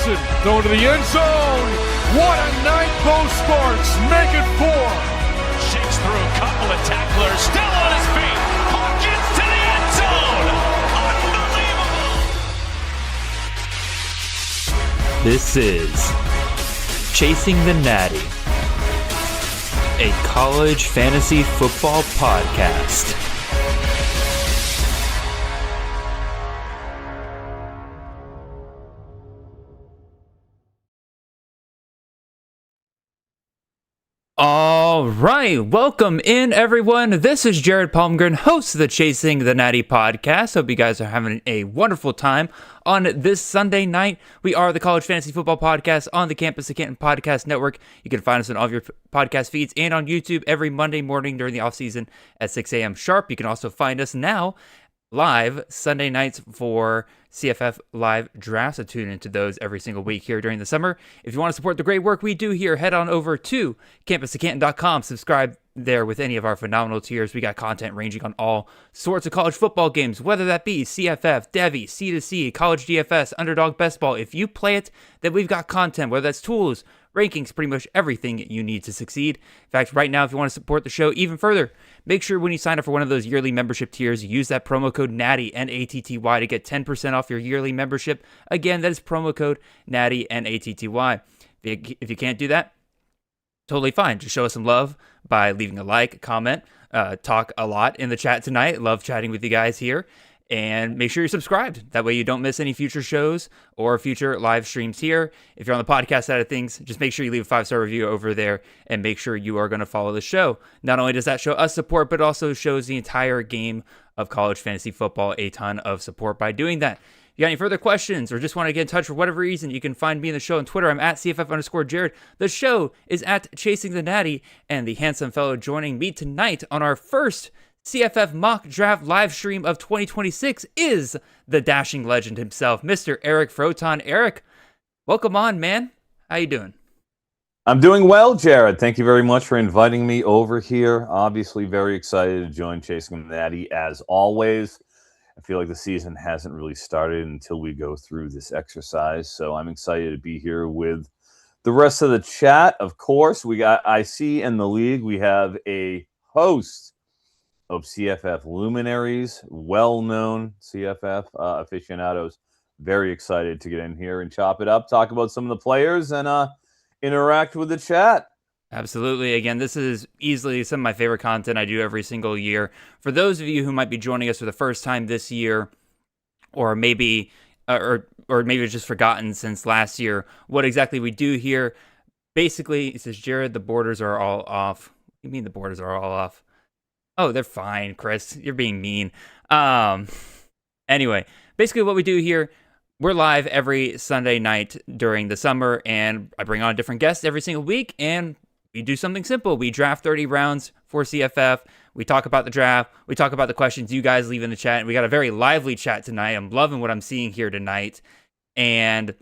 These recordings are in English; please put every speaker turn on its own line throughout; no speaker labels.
Wilson, thrown to the end zone. What a night both Sparks make it 4.
Shakes through a couple of tacklers, still on his feet. Hawkins to the end zone. Unbelievable.
This is Chasing the Natty, a college fantasy football podcast. All right, welcome in everyone. This is Jared Palmgren, host of the Chasing the Natty podcast. Hope you guys are having a wonderful time on this Sunday night. We are the College Fantasy Football Podcast on the Campus of Canton Podcast Network. You can find us on all of your podcast feeds and on YouTube every Monday morning during the off season at 6 a.m. sharp. You can also find us now live Sunday nights for CFF live drafts. So tune into those every single week here during the summer. If you want to support the great work we do here, head on over to campusofcanton.com. Subscribe there with any of our phenomenal tiers. We got content ranging on all sorts of college football games, whether that be CFF, Devy, C2C, College DFS, Underdog Best Ball. If you play it, then we've got content, whether that's tools, rankings, pretty much everything you need to succeed. In fact, right now, if you want to support the show even further, make sure when you sign up for one of those yearly membership tiers, you use that promo code Natty, N-A-T-T-Y, to get 10% off your yearly membership. Again, that is promo code Natty, N-A-T-T-Y. If you can't do that, totally fine. Just show us some love by leaving a like, comment, talk a lot in the chat tonight. Love chatting with you guys here. And make sure you're subscribed. That way you don't miss any future shows or future live streams here. If you're on the podcast side of things, just make sure you leave a 5-star review over there and make sure you are going to follow the show. Not only does that show us support, but also shows the entire game of college fantasy football a ton of support by doing that. If you got any further questions or just want to get in touch for whatever reason, you can find me in the show on Twitter. I'm at CFF_Jared. The show is at Chasing the Natty, and the handsome fellow joining me tonight on our first CFF Mock Draft Live-Stream of 2026 is the dashing legend himself, Mr. Eric Froton. Eric, welcome on, man. How you doing?
I'm doing well, Jared. Thank you very much for inviting me over here. Obviously very excited to join Chasing the Natty as always. I feel like the season hasn't really started until we go through this exercise, so I'm excited to be here with the rest of the chat. Of course, I see in the league we have a host of CFF luminaries, well-known CFF aficionados. Very excited to get in here and chop it up, talk about some of the players, and interact with the chat.
Absolutely. Again, this is easily some of my favorite content I do every single year. For those of you who might be joining us for the first time this year, or maybe maybe it's just forgotten since last year, what exactly we do here, basically, it says, Jared, the borders are all off. What do you mean the borders are all off? Oh, they're fine, Chris. You're being mean. Anyway, basically what we do here, we're live every Sunday night during the summer, and I bring on different guests every single week, and we do something simple. We draft 30 rounds for CFF. We talk about the draft. We talk about the questions you guys leave in the chat, and we got a very lively chat tonight. I'm loving what I'm seeing here tonight, and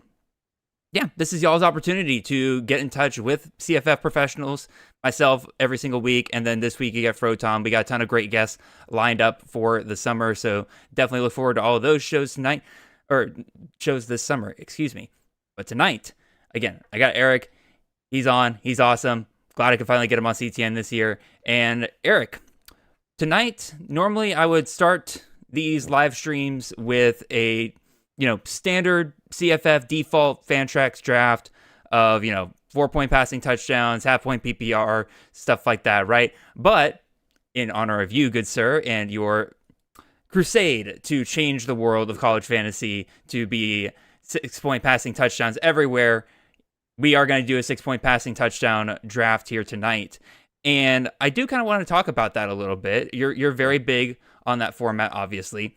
yeah, this is y'all's opportunity to get in touch with CFF professionals, myself every single week, and then this week you got Froton. We got a ton of great guests lined up for the summer, so definitely look forward to all of those shows tonight, or shows this summer, excuse me. But tonight, again, I got Eric. He's on. He's awesome. Glad I could finally get him on CTN this year. And Eric, tonight, normally I would start these live streams with a standard CFF default Fantrax draft of, 4-point passing touchdowns, half-point PPR, stuff like that, right? But in honor of you, good sir, and your crusade to change the world of college fantasy to be 6-point passing touchdowns everywhere, we are going to do a 6-point passing touchdown draft here tonight. And I do kind of want to talk about that a little bit. You're very big on that format, obviously.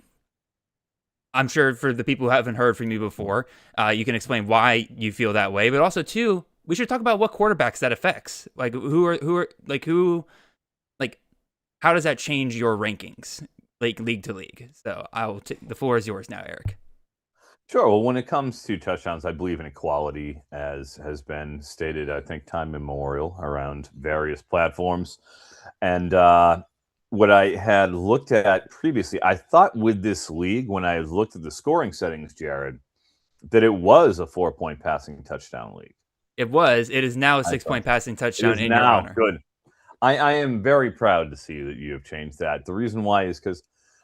I'm sure for the people who haven't heard from you before, you can explain why you feel that way. But also, too, we should talk about what quarterbacks that affects. Like, how does that change your rankings, like league to league? So the floor is yours now, Eric.
Sure. Well, when it comes to touchdowns, I believe in equality, as has been stated, I think, time immemorial around various platforms. And what I had looked at previously, I thought with this league, when I looked at the scoring settings, Jared, that it was a 4-point passing touchdown league.
It was. It is now a 6-point passing touchdown in your honor.
Good. I am very proud to see that you have changed that. The reason why is because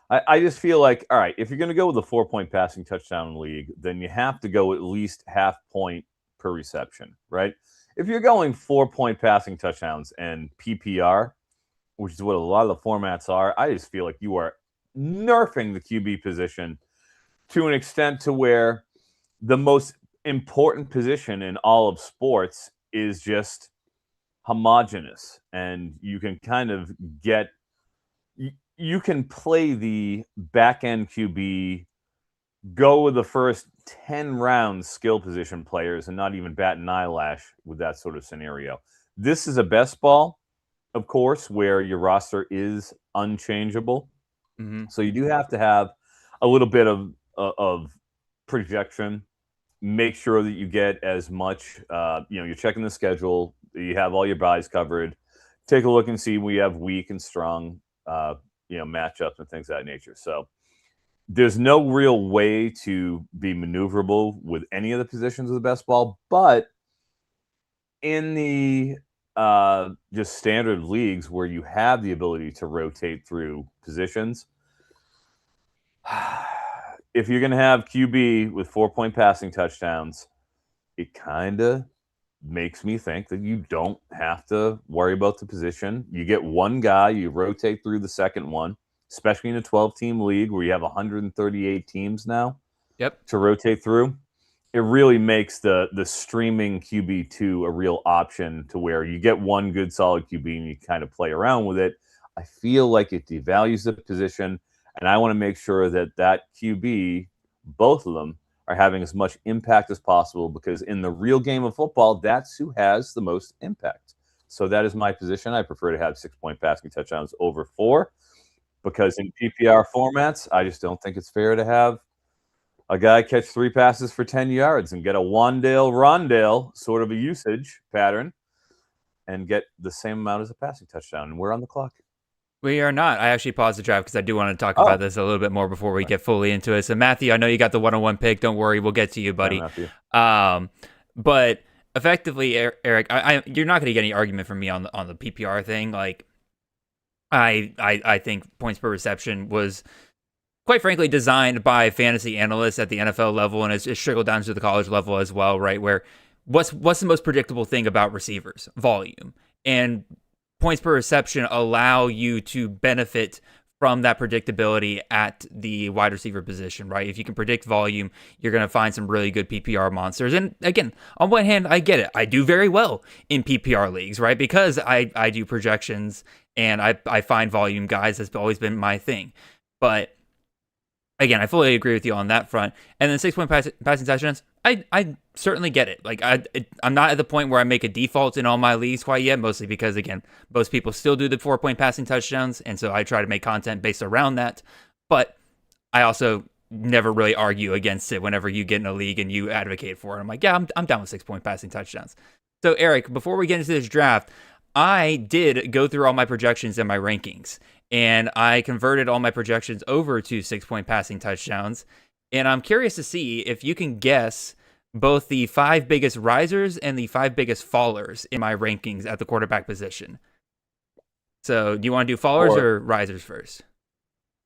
I just feel like, all right, if you're going to go with a 4-point passing touchdown league, then you have to go at least half point per reception, right? If you're going 4-point passing touchdowns and PPR, which is what a lot of the formats are, I just feel like you are nerfing the QB position to an extent to where the most important position in all of sports is just homogenous, and you can kind of get you can play the back end QB, go with the first 10 rounds skill position players and not even bat an eyelash with that sort of scenario. This is a best ball, of course, where your roster is unchangeable.
Mm-hmm.
So you do have to have a little bit of projection. Make sure that you get as much, you're checking the schedule, you have all your buys covered. Take a look and see we have weak and strong, matchups and things of that nature. So there's no real way to be maneuverable with any of the positions of the best ball, but in the just standard leagues where you have the ability to rotate through positions, if you're going to have QB with 4-point passing touchdowns, it kind of makes me think that you don't have to worry about the position. You get one guy, you rotate through the second one, especially in a 12-team league where you have 138 teams now to rotate through. It really makes the streaming QB2 a real option to where you get one good solid QB and you kind of play around with it. I feel like it devalues the position, and I want to make sure that QB, both of them, are having as much impact as possible, because in the real game of football, that's who has the most impact. So that is my position. I prefer to have 6-point passing touchdowns over 4, because in PPR formats, I just don't think it's fair to have a guy catch 3 passes for 10 yards and get a Rondale sort of a usage pattern and get the same amount as a passing touchdown. And we're on the clock.
We are not. I actually paused the draft because I do want to talk about this a little bit more before we get fully into it. So, Matthew, I know you got the 101 pick. Don't worry. We'll get to you, buddy. But effectively, Eric, you're not going to get any argument from me on the PPR thing. Like, I think points per reception was, quite frankly, designed by fantasy analysts at the NFL level, and it's trickled down to the college level as well, right? Where what's the most predictable thing about receivers? Volume. And points per reception allow you to benefit from that predictability at the wide receiver position, right? If you can predict volume, you're going to find some really good PPR monsters. And again, on one hand, I get it. I do very well in PPR leagues, right? Because I do projections and I find volume guys. That's always been my thing. But again, I fully agree with you on that front. And then 6-point passing touchdowns, I certainly get it. Like I'm not at the point where I make a default in all my leagues quite yet, mostly because, again, most people still do the 4-point passing touchdowns, and so I try to make content based around that. But I also never really argue against it whenever you get in a league and you advocate for it. I'm like, yeah, I'm down with 6-point passing touchdowns. So, Eric, before we get into this draft, I did go through all my projections and my rankings, and I converted all my projections over to 6-point passing touchdowns. And I'm curious to see if you can guess both the 5 biggest risers and the 5 biggest fallers in my rankings at the quarterback position. So do you want to do fallers or risers first?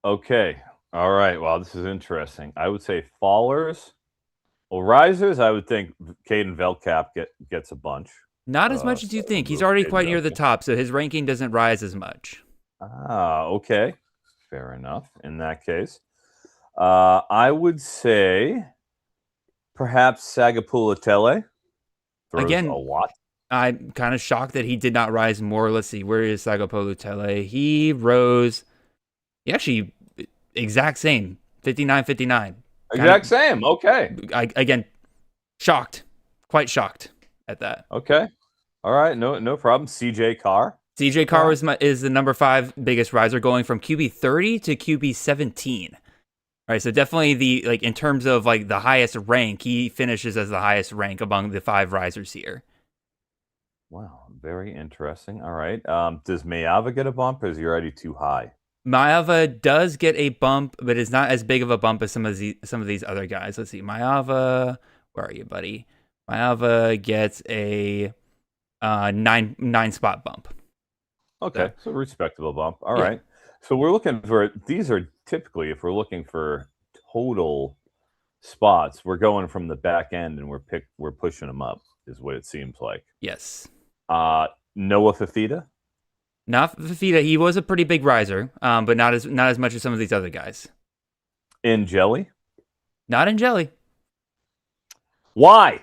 Okay. All right. Well, this is interesting. I would say fallers. Well, risers, I would think Caden Velcap gets a bunch.
Not as much as you think. He's already quite near the top, so his ranking doesn't rise as much.
Okay. Fair enough. In that case, I would say perhaps Sagapulotele. Again, a lot.
I'm kind of shocked that he did not rise more. Let's see, where is Sagapulotele? He rose, actually, exact same, 59-59.
Exact same, okay.
Again, shocked, quite shocked at that.
Okay, all right, no problem. CJ Carr.
CJ Carr is the number 5 biggest riser, going from QB 30 to QB 17. All right, so definitely in terms of the highest rank, he finishes as the highest rank among the 5 risers here.
Wow, very interesting. All right, does Mayava get a bump, or is he already too high?
Maeva does get a bump, but it's not as big of a bump as some of these other guys. Let's see. Maeva, where are you, buddy? Maeva gets a nine spot bump.
Okay, so respectable bump. All right. So we're looking for, these are typically, if we're looking for total spots, we're going from the back end and we're pushing them up, is what it seems like.
Yes.
Noah Fifita?
Not Fifita. He was a pretty big riser, but not as much as some of these other guys.
In Jelly?
Not in Jelly.
Why?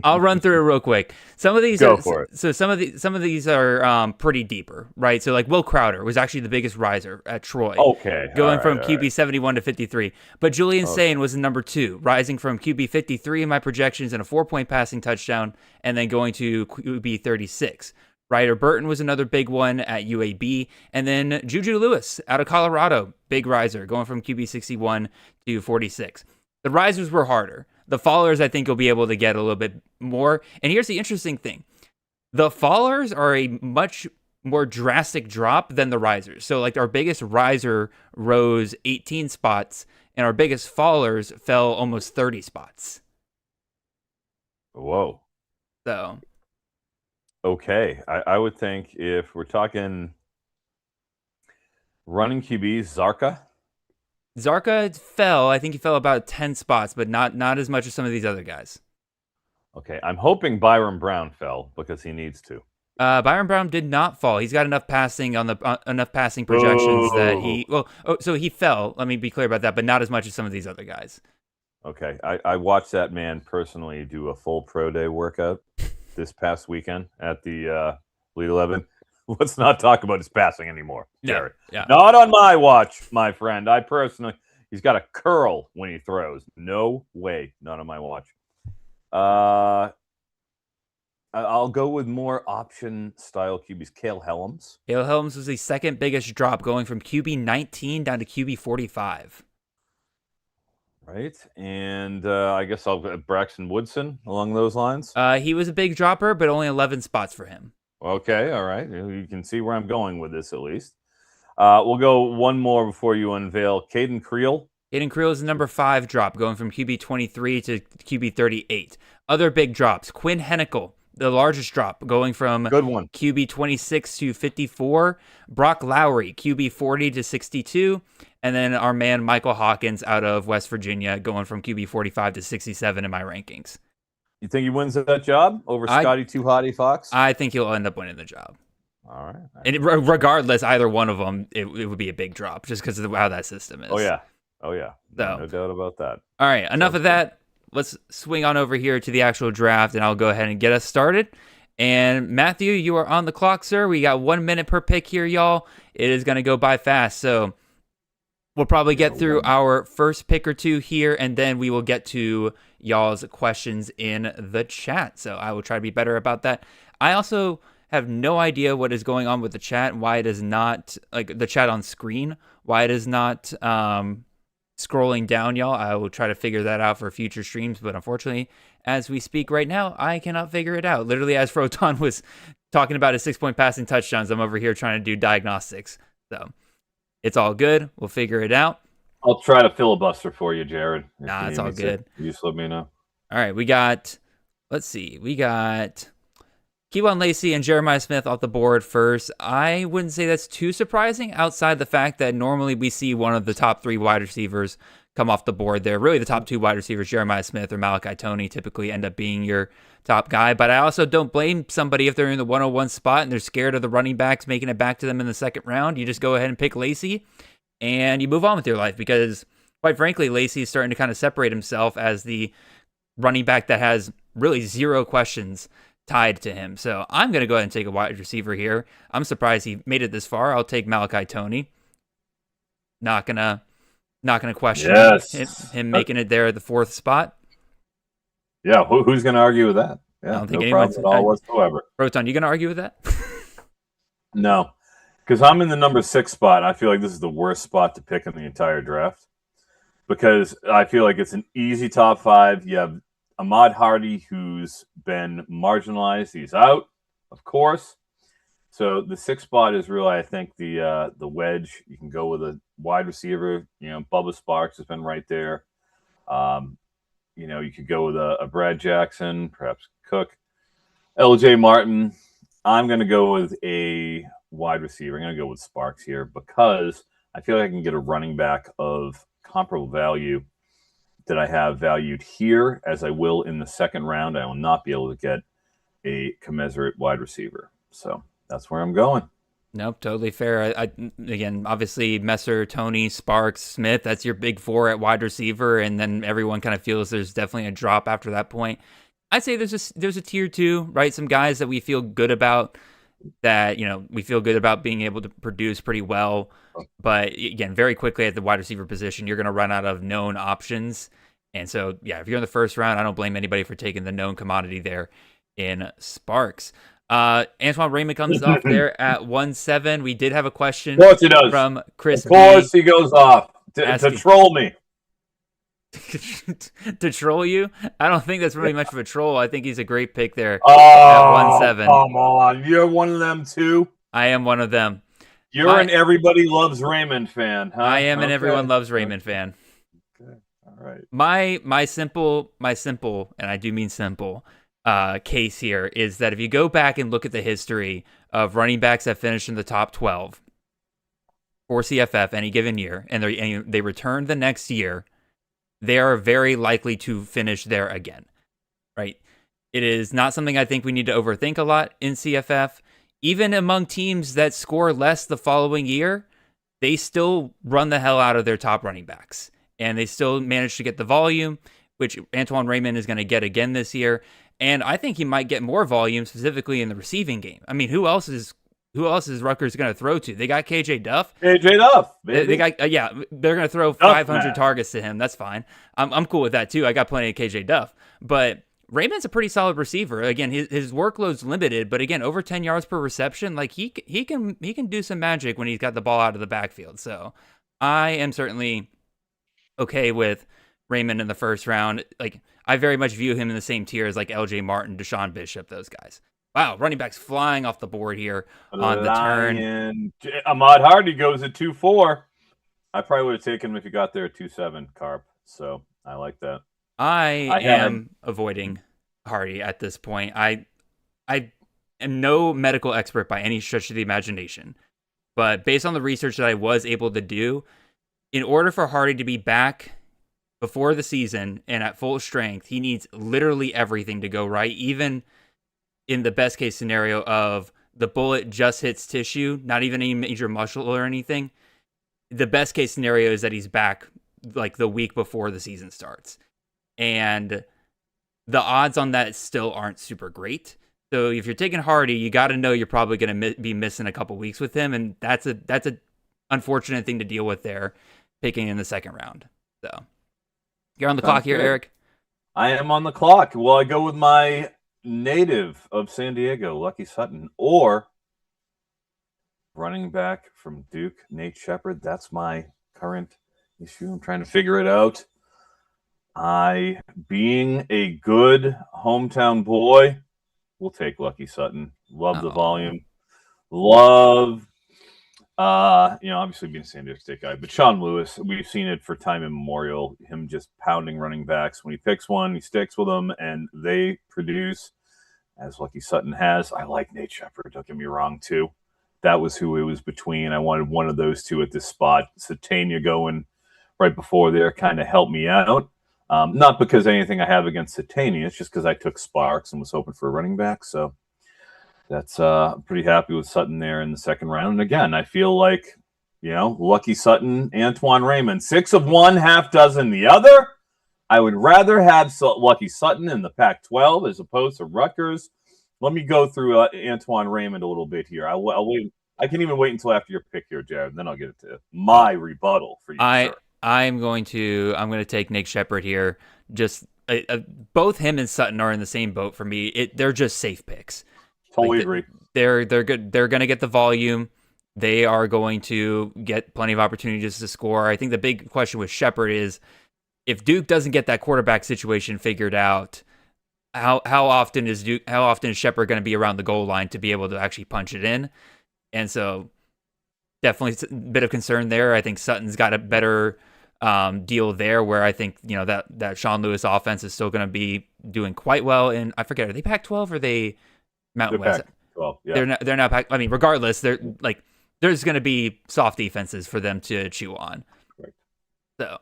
I'll run through it real quick. Some of these
Go for it.
So some of these are pretty deeper, right? So like Will Crowder was actually the biggest riser at Troy.
Okay.
Going from QB 71 to 53. But Julian Sane was the number 2, rising from QB 53 in my projections and a 4-point passing touchdown, and then going to QB 36. Ryder Burton was another big one at UAB. And then Juju Lewis out of Colorado, big riser, going from QB 61 to 46. The risers were harder. The fallers, I think, will be able to get a little bit more. And here's the interesting thing. The fallers are a much more drastic drop than the risers. So, like, our biggest riser rose 18 spots, and our biggest fallers fell almost 30 spots.
Whoa.
So.
Okay. I would think if we're talking running QBs,
Zarka fell. I think he fell about 10 spots, but not as much as some of these other guys.
Okay, I'm hoping Byron Brown fell because he needs to.
Byron Brown did not fall. He's got enough passing on the enough passing projections that he so he fell. Let me be clear about that, but not as much as some of these other guys.
Okay, I watched that man personally do a full pro day workout this past weekend at the Elite 11. Let's not talk about his passing anymore, Jared.
Yeah.
Not on my watch, my friend. He's got a curl when he throws. No way. Not on my watch. I'll go with more option style QBs. Cale Helms.
Cale Helms was the second biggest drop, going from QB 19 down to QB 45.
Right. And I guess I'll go Braxton Woodson along those lines.
He was a big dropper, but only 11 spots for him.
Okay, all right. You can see where I'm going with this at least. We'll go one more before you unveil. Caden Creel.
Caden Creel is the number 5 drop, going from QB 23 to QB 38. Other big drops. Quinn Hennicle, the largest drop, going from
Good one.
QB 26 to 54. Brock Lowry, QB 40 to 62. And then our man Michael Hawkins out of West Virginia, going from QB 45 to 67 in my rankings.
You think he wins that job over Scotty Too Hottie Fox?
I think he'll end up winning the job.
All right.
And regardless, either one of them, it would be a big drop just because of how that system is.
Oh, yeah.
So,
no doubt about that.
All right, enough of that. Let's swing on over here to the actual draft, and I'll go ahead and get us started. And Matthew, you are on the clock, sir. We got 1 minute per pick here, y'all. It is going to go by fast, so we'll probably get through our first pick or two here, and then we will get to y'all's questions in the chat. So I will try to be better about that. I also have no idea what is going on with the chat, why it is not, like the chat on screen, why it is not scrolling down, y'all. I will try to figure that out for future streams, but unfortunately, as we speak right now, I cannot figure it out. Literally, as Froton was talking about his 6-point passing touchdowns, I'm over here trying to do diagnostics. So it's all good. We'll figure it out.
I'll try to filibuster for you, Jared.
Nah, it's all good.
You just let me know.
All right, we got Keywan Lacey and Jeremiah Smith off the board first. I wouldn't say that's too surprising outside the fact that normally we see one of the top 3 wide receivers come off the board there. Really, the top 2 wide receivers, Jeremiah Smith or Malachi Toney, typically end up being your top guy. But I also don't blame somebody if they're in the 101 spot and they're scared of the running backs making it back to them in the second round. You just go ahead and pick Lacey and you move on with your life because, quite frankly, Lacey is starting to kind of separate himself as the running back that has really 0 questions tied to him. So I'm going to go ahead and take a wide receiver here. I'm surprised he made it this far. I'll take Malachi Toney. Not gonna question him making it there at the 4th spot.
Yeah, who's going to argue with that? Yeah,
I don't think
no
anyone's
problem at all whatsoever.
Froton, you going to argue with that?
No, because I'm in the number 6 spot. I feel like this is the worst spot to pick in the entire draft because I feel like it's an easy top 5. You have Ahmad Hardy, who's been marginalized. He's out, of course. So the 6th spot is really, I think, the wedge. You can go with a wide receiver. Bubba Sparks has been right there. You could go with a Brad Jackson, perhaps Cook, LJ Martin. I'm going to go with a wide receiver. I'm going to go with Sparks here because I feel like I can get a running back of comparable value that I have valued here as I will in the 2nd round. I will not be able to get a commensurate wide receiver. So that's where I'm going.
Nope, totally fair. Again, obviously, Messer, Tony, Sparks, Smith, that's your big 4 at wide receiver, and then everyone kind of feels there's definitely a drop after that point. I'd say there's a tier 2, right? Some guys that we feel good about, that we feel good about being able to produce pretty well. But again, very quickly at the wide receiver position, you're going to run out of known options. And so, yeah, if you're in the 1st round, I don't blame anybody for taking the known commodity there in Sparks. Antoine Raymond comes off there at 1-7. We did have a question from Chris.
Of course, he goes off to troll me.
To troll you? I don't think that's really much of a troll. I think he's a great pick there at 1-7.
Come on. You're one of them too?
I am one of them.
You're an Everybody Loves Raymond fan, huh?
I am an Everyone Loves Raymond fan.
Okay. All right.
My simple, and I do mean simple, case here is that if you go back and look at the history of running backs that finished in the top 12 for CFF any given year, and they return the next year, they are very likely to finish there again, right? It is not something I think we need to overthink a lot in CFF. Even among teams that score less the following year, they still run the hell out of their top running backs, and they still manage to get the volume, which Antoine Raymond is going to get again this year. And I think he might get more volume, specifically in the receiving game. I mean, who else is Rutgers going to throw to? They got KJ Duff.
KJ Duff.
They got they're going to throw 500 targets to him. That's fine. I'm cool with that too. I got plenty of KJ Duff. But Raymond's a pretty solid receiver. Again, his workload's limited, but again, over 10 yards per reception, like he can do some magic when he's got the ball out of the backfield. So I am certainly okay with Raymond in the 1st round. Like, I very much view him in the same tier as like LJ Martin, Deshaun Bishop, those guys. Wow, running backs flying off the board here on the turn.
Ahmad Hardy goes at 2-4. I probably would have taken him if he got there at 2-7, Carp. So I like that.
I am avoiding Hardy at this point. I am no medical expert by any stretch of the imagination, but based on the research that I was able to do, in order for Hardy to be back before the season and at full strength, he needs literally everything to go right, even in the best case scenario of the bullet just hits tissue, not even any major muscle or anything. The best case scenario is that he's back like the week before the season starts. And the odds on that still aren't super great. So if you're taking Hardy, you got to know you're probably going to be missing a couple weeks with him. And that's a unfortunate thing to deal with there, picking in the 2nd round. So you're on the clock here, Eric.
I am on the clock. Will I go with my native of San Diego, Lucky Sutton, or running back from Duke, Nate Shepard? That's my current issue. I'm trying to figure it out. Being a good hometown boy, will take Lucky Sutton. Love the volume. Love, obviously being a San Diego State guy, but Sean Lewis, we've seen it for time immemorial, him just pounding running backs. When he picks one, he sticks with them, and they produce, as Lucky Sutton has. I like Nate Shepard, don't get me wrong, too. That was who it was between. I wanted one of those two at this spot. Satania going right before there kind of helped me out. Not because anything I have against Satania, it's just because I took Sparks and was hoping for a running back. So that's pretty happy with Sutton there in the 2nd round. And again, I feel like, Lucky Sutton, Antoine Raymond, 6 of one, half dozen the other. I would rather have Lucky Sutton in the Pac-12 as opposed to Rutgers. Let me go through Antoine Raymond a little bit here. I'll wait. I can even wait until after your pick here, Jared, and then I'll get it to my rebuttal for you. Sir.
I'm going to take Nick Shepard here. Just both him and Sutton are in the same boat for me. They're just safe picks.
Totally agree.
They're good. They're going to get the volume. They are going to get plenty of opportunities to score. I think the big question with Shepard is if Duke doesn't get that quarterback situation figured out, how often is Shepard going to be around the goal line to be able to actually punch it in? And so definitely a bit of concern there. I think Sutton's got a better deal there, where I think that Sean Lewis offense is still going to be doing quite well. And I forget, are they Pac-12 or are they Mountain West?
Pac-12, yeah.
They're not Pac. I mean, regardless, they're like there's going to be soft defenses for them to chew on.
Right.
So.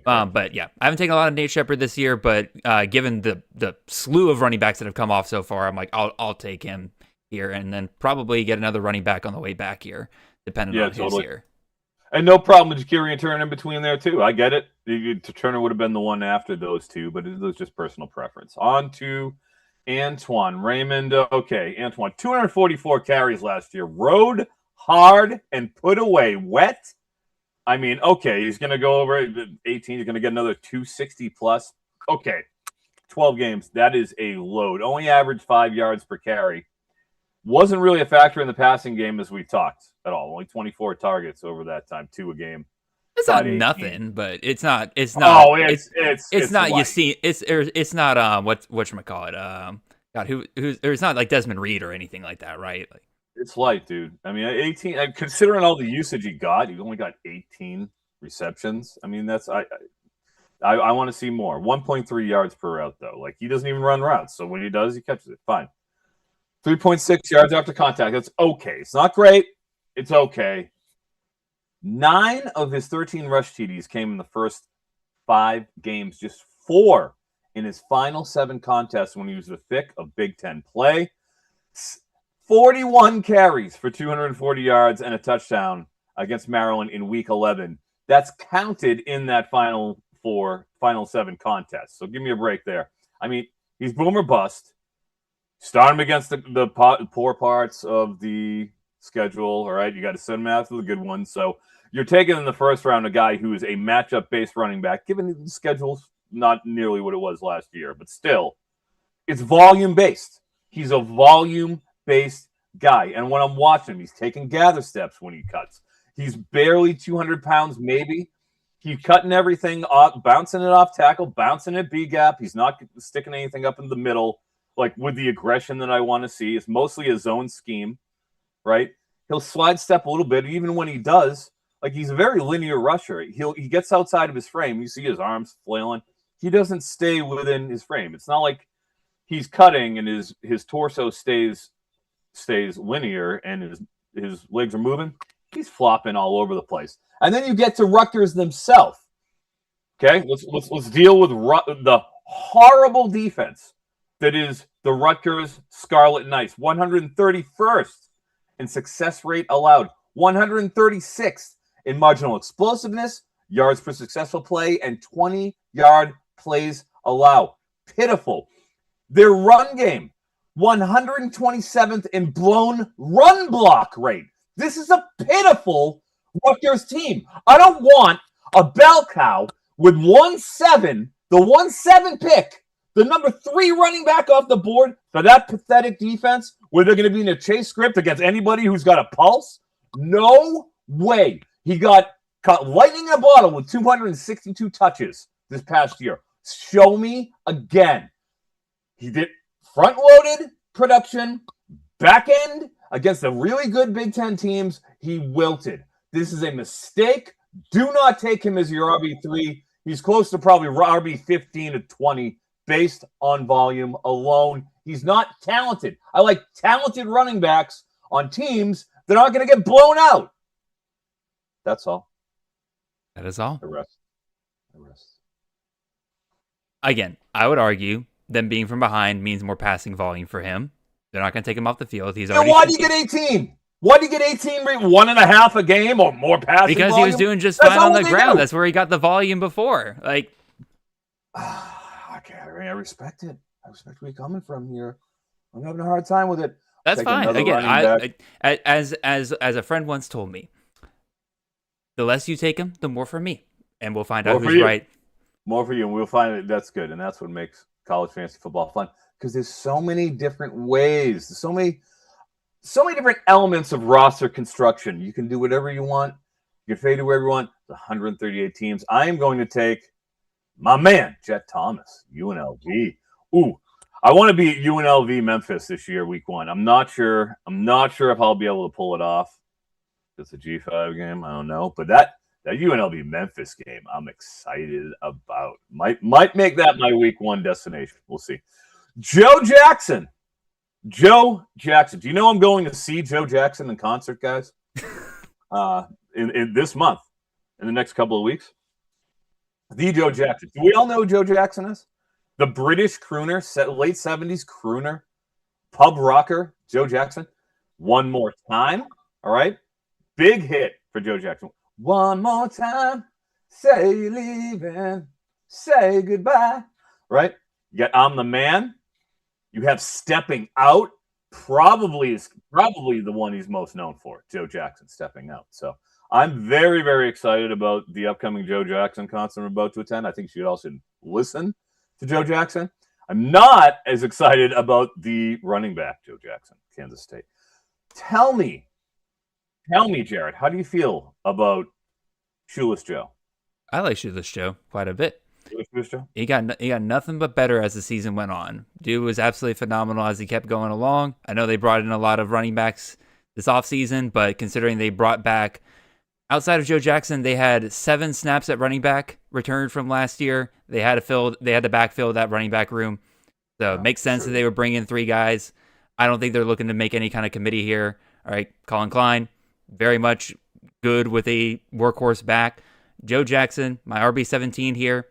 But yeah, I haven't taken a lot of Nate Shepard this year, but given the slew of running backs that have come off so far, I'm like, I'll take him here, and then probably get another running back on the way back here, depending on who's here.
And no problem with Jakiri and Turner in between there too. I get it. Turner would have been the one after those two, but it was just personal preference. On to Antoine Raymond. Okay, Antoine, 244 carries last year. Rode hard and put away wet. I mean, okay, he's going to go over 18. He's going to get another 260 plus. Okay, 12 games. That is a load. Only averaged 5 yards per carry. Wasn't really a factor in the passing game as we talked at all. Only 24 targets over that time, 2 a game.
It's not nothing, but it's not. It's
not. Oh,
it's not.
Light.
You see, it's not. Whatchamacallit? God, who's? It's not like Desmond Reed or anything like that, right? Like,
it's light, dude. I mean, 18. Considering all the usage he only got 18 receptions. I mean, that's I want to see more. 1.3 yards per route, though. Like, he doesn't even run routes, so when he does, he catches it. Fine. 3.6 yards after contact. That's okay. It's not great. It's okay. 9 of his 13 rush TDs came in the first 5 games. Just 4 in his final 7 contests when he was the thick of Big Ten play. 41 carries for 240 yards and a touchdown against Maryland in Week 11. That's counted in that final 7 contests. So give me a break there. I mean, he's boom or bust. Start him against the poor parts of the schedule. All right, you got to send him after the good ones. So you're taking in the first round a guy who is a matchup-based running back, given the schedule's not nearly what it was last year, but still, it's volume-based. He's a volume-based guy. And when I'm watching him, he's taking gather steps when he cuts. He's barely 200 pounds, maybe. He's cutting everything up, bouncing it off tackle, bouncing it B-gap. He's not sticking anything up in the middle, like with the aggression that I want to see. It's mostly a zone scheme, right? He'll slide step a little bit. Even when he does, like, he's a very linear rusher. He gets outside of his frame. You see his arms flailing. He doesn't stay within his frame. It's not like he's cutting and his torso stays linear and his legs are moving. He's flopping all over the place. And then you get to Rutgers themselves. Okay, let's deal with the horrible defense that is the Rutgers Scarlet Knights. 131st in success rate allowed, 136th in marginal explosiveness, yards per successful play, and 20-yard plays allowed. Pitiful. Their run game, 127th in blown run block rate. This is a pitiful Rutgers team. I don't want a bell cow with 1-7, the 1-7 pick, the number 3 running back off the board for that pathetic defense where they're going to be in a chase script against anybody who's got a pulse. No way. He got caught lightning in a bottle with 262 touches this past year. Show me again. He did front-loaded production, back end against the really good Big Ten teams. He wilted. This is a mistake. Do not take him as your RB3. He's close to probably RB 15 to 20 based on volume alone. He's not talented. I like talented running backs on teams that aren't going to get blown out. That's all.
That is all.
The rest.
Again, I would argue them being from behind means more passing volume for him. They're not going to take him off the field. He's already.
Why do you get 18? Why do you get 18? 1.5 a game or more passing
because
volume?
He was doing just fine on the ground. That's where he got the volume before. Like,
okay, I respect it. I respect where you're coming from here. I'm having a hard time with it.
That's fine. Again, as a friend once told me, the less you take him, the more for me, and we'll find out who's right.
More for you, and we'll find it. That's good, and that's what makes college fantasy football fun, because there's so many different ways, so many different elements of roster construction. You can do whatever you want. You can fade wherever you want. The 138 teams. I am going to take my man, Jet Thomas, UNLV. Ooh, I want to be at UNLV Memphis this year, week 1. I'm not sure if I'll be able to pull it off. It's a G5 game. I don't know. But that UNLV Memphis game, I'm excited about. Might make that my week 1 destination. We'll see. Joe Jackson. Do you know I'm going to see Joe Jackson in concert, guys? In this month, in the next couple of weeks. The Joe Jackson. Do we all know who Joe Jackson is? The British crooner, late 70s crooner, pub rocker, Joe Jackson. One More Time. All right. Big hit for Joe Jackson. One more time. Say you're leaving. Say goodbye. Right? You got I'm the Man. You have Stepping Out. Probably the one he's most known for, Joe Jackson, Stepping Out. So I'm very, very excited about the upcoming Joe Jackson concert I'm about to attend. I think you should also listen to Joe Jackson. I'm not as excited about the running back, Joe Jackson, Kansas State. Tell me, Jared, how do you feel about Shoeless Joe?
I like Shoeless Joe quite a bit.
Shoeless Joe?
He got nothing but better as the season went on. Dude was absolutely phenomenal as he kept going along. I know they brought in a lot of running backs this offseason, but considering they brought back, outside of Joe Jackson, they had 7 snaps at running back returned from last year. They had to backfill that running back room. So it makes sense that they would bring in 3 guys. I don't think they're looking to make any kind of committee here. All right, Colin Klein, very much good with a workhorse back. Joe Jackson, my RB17 here.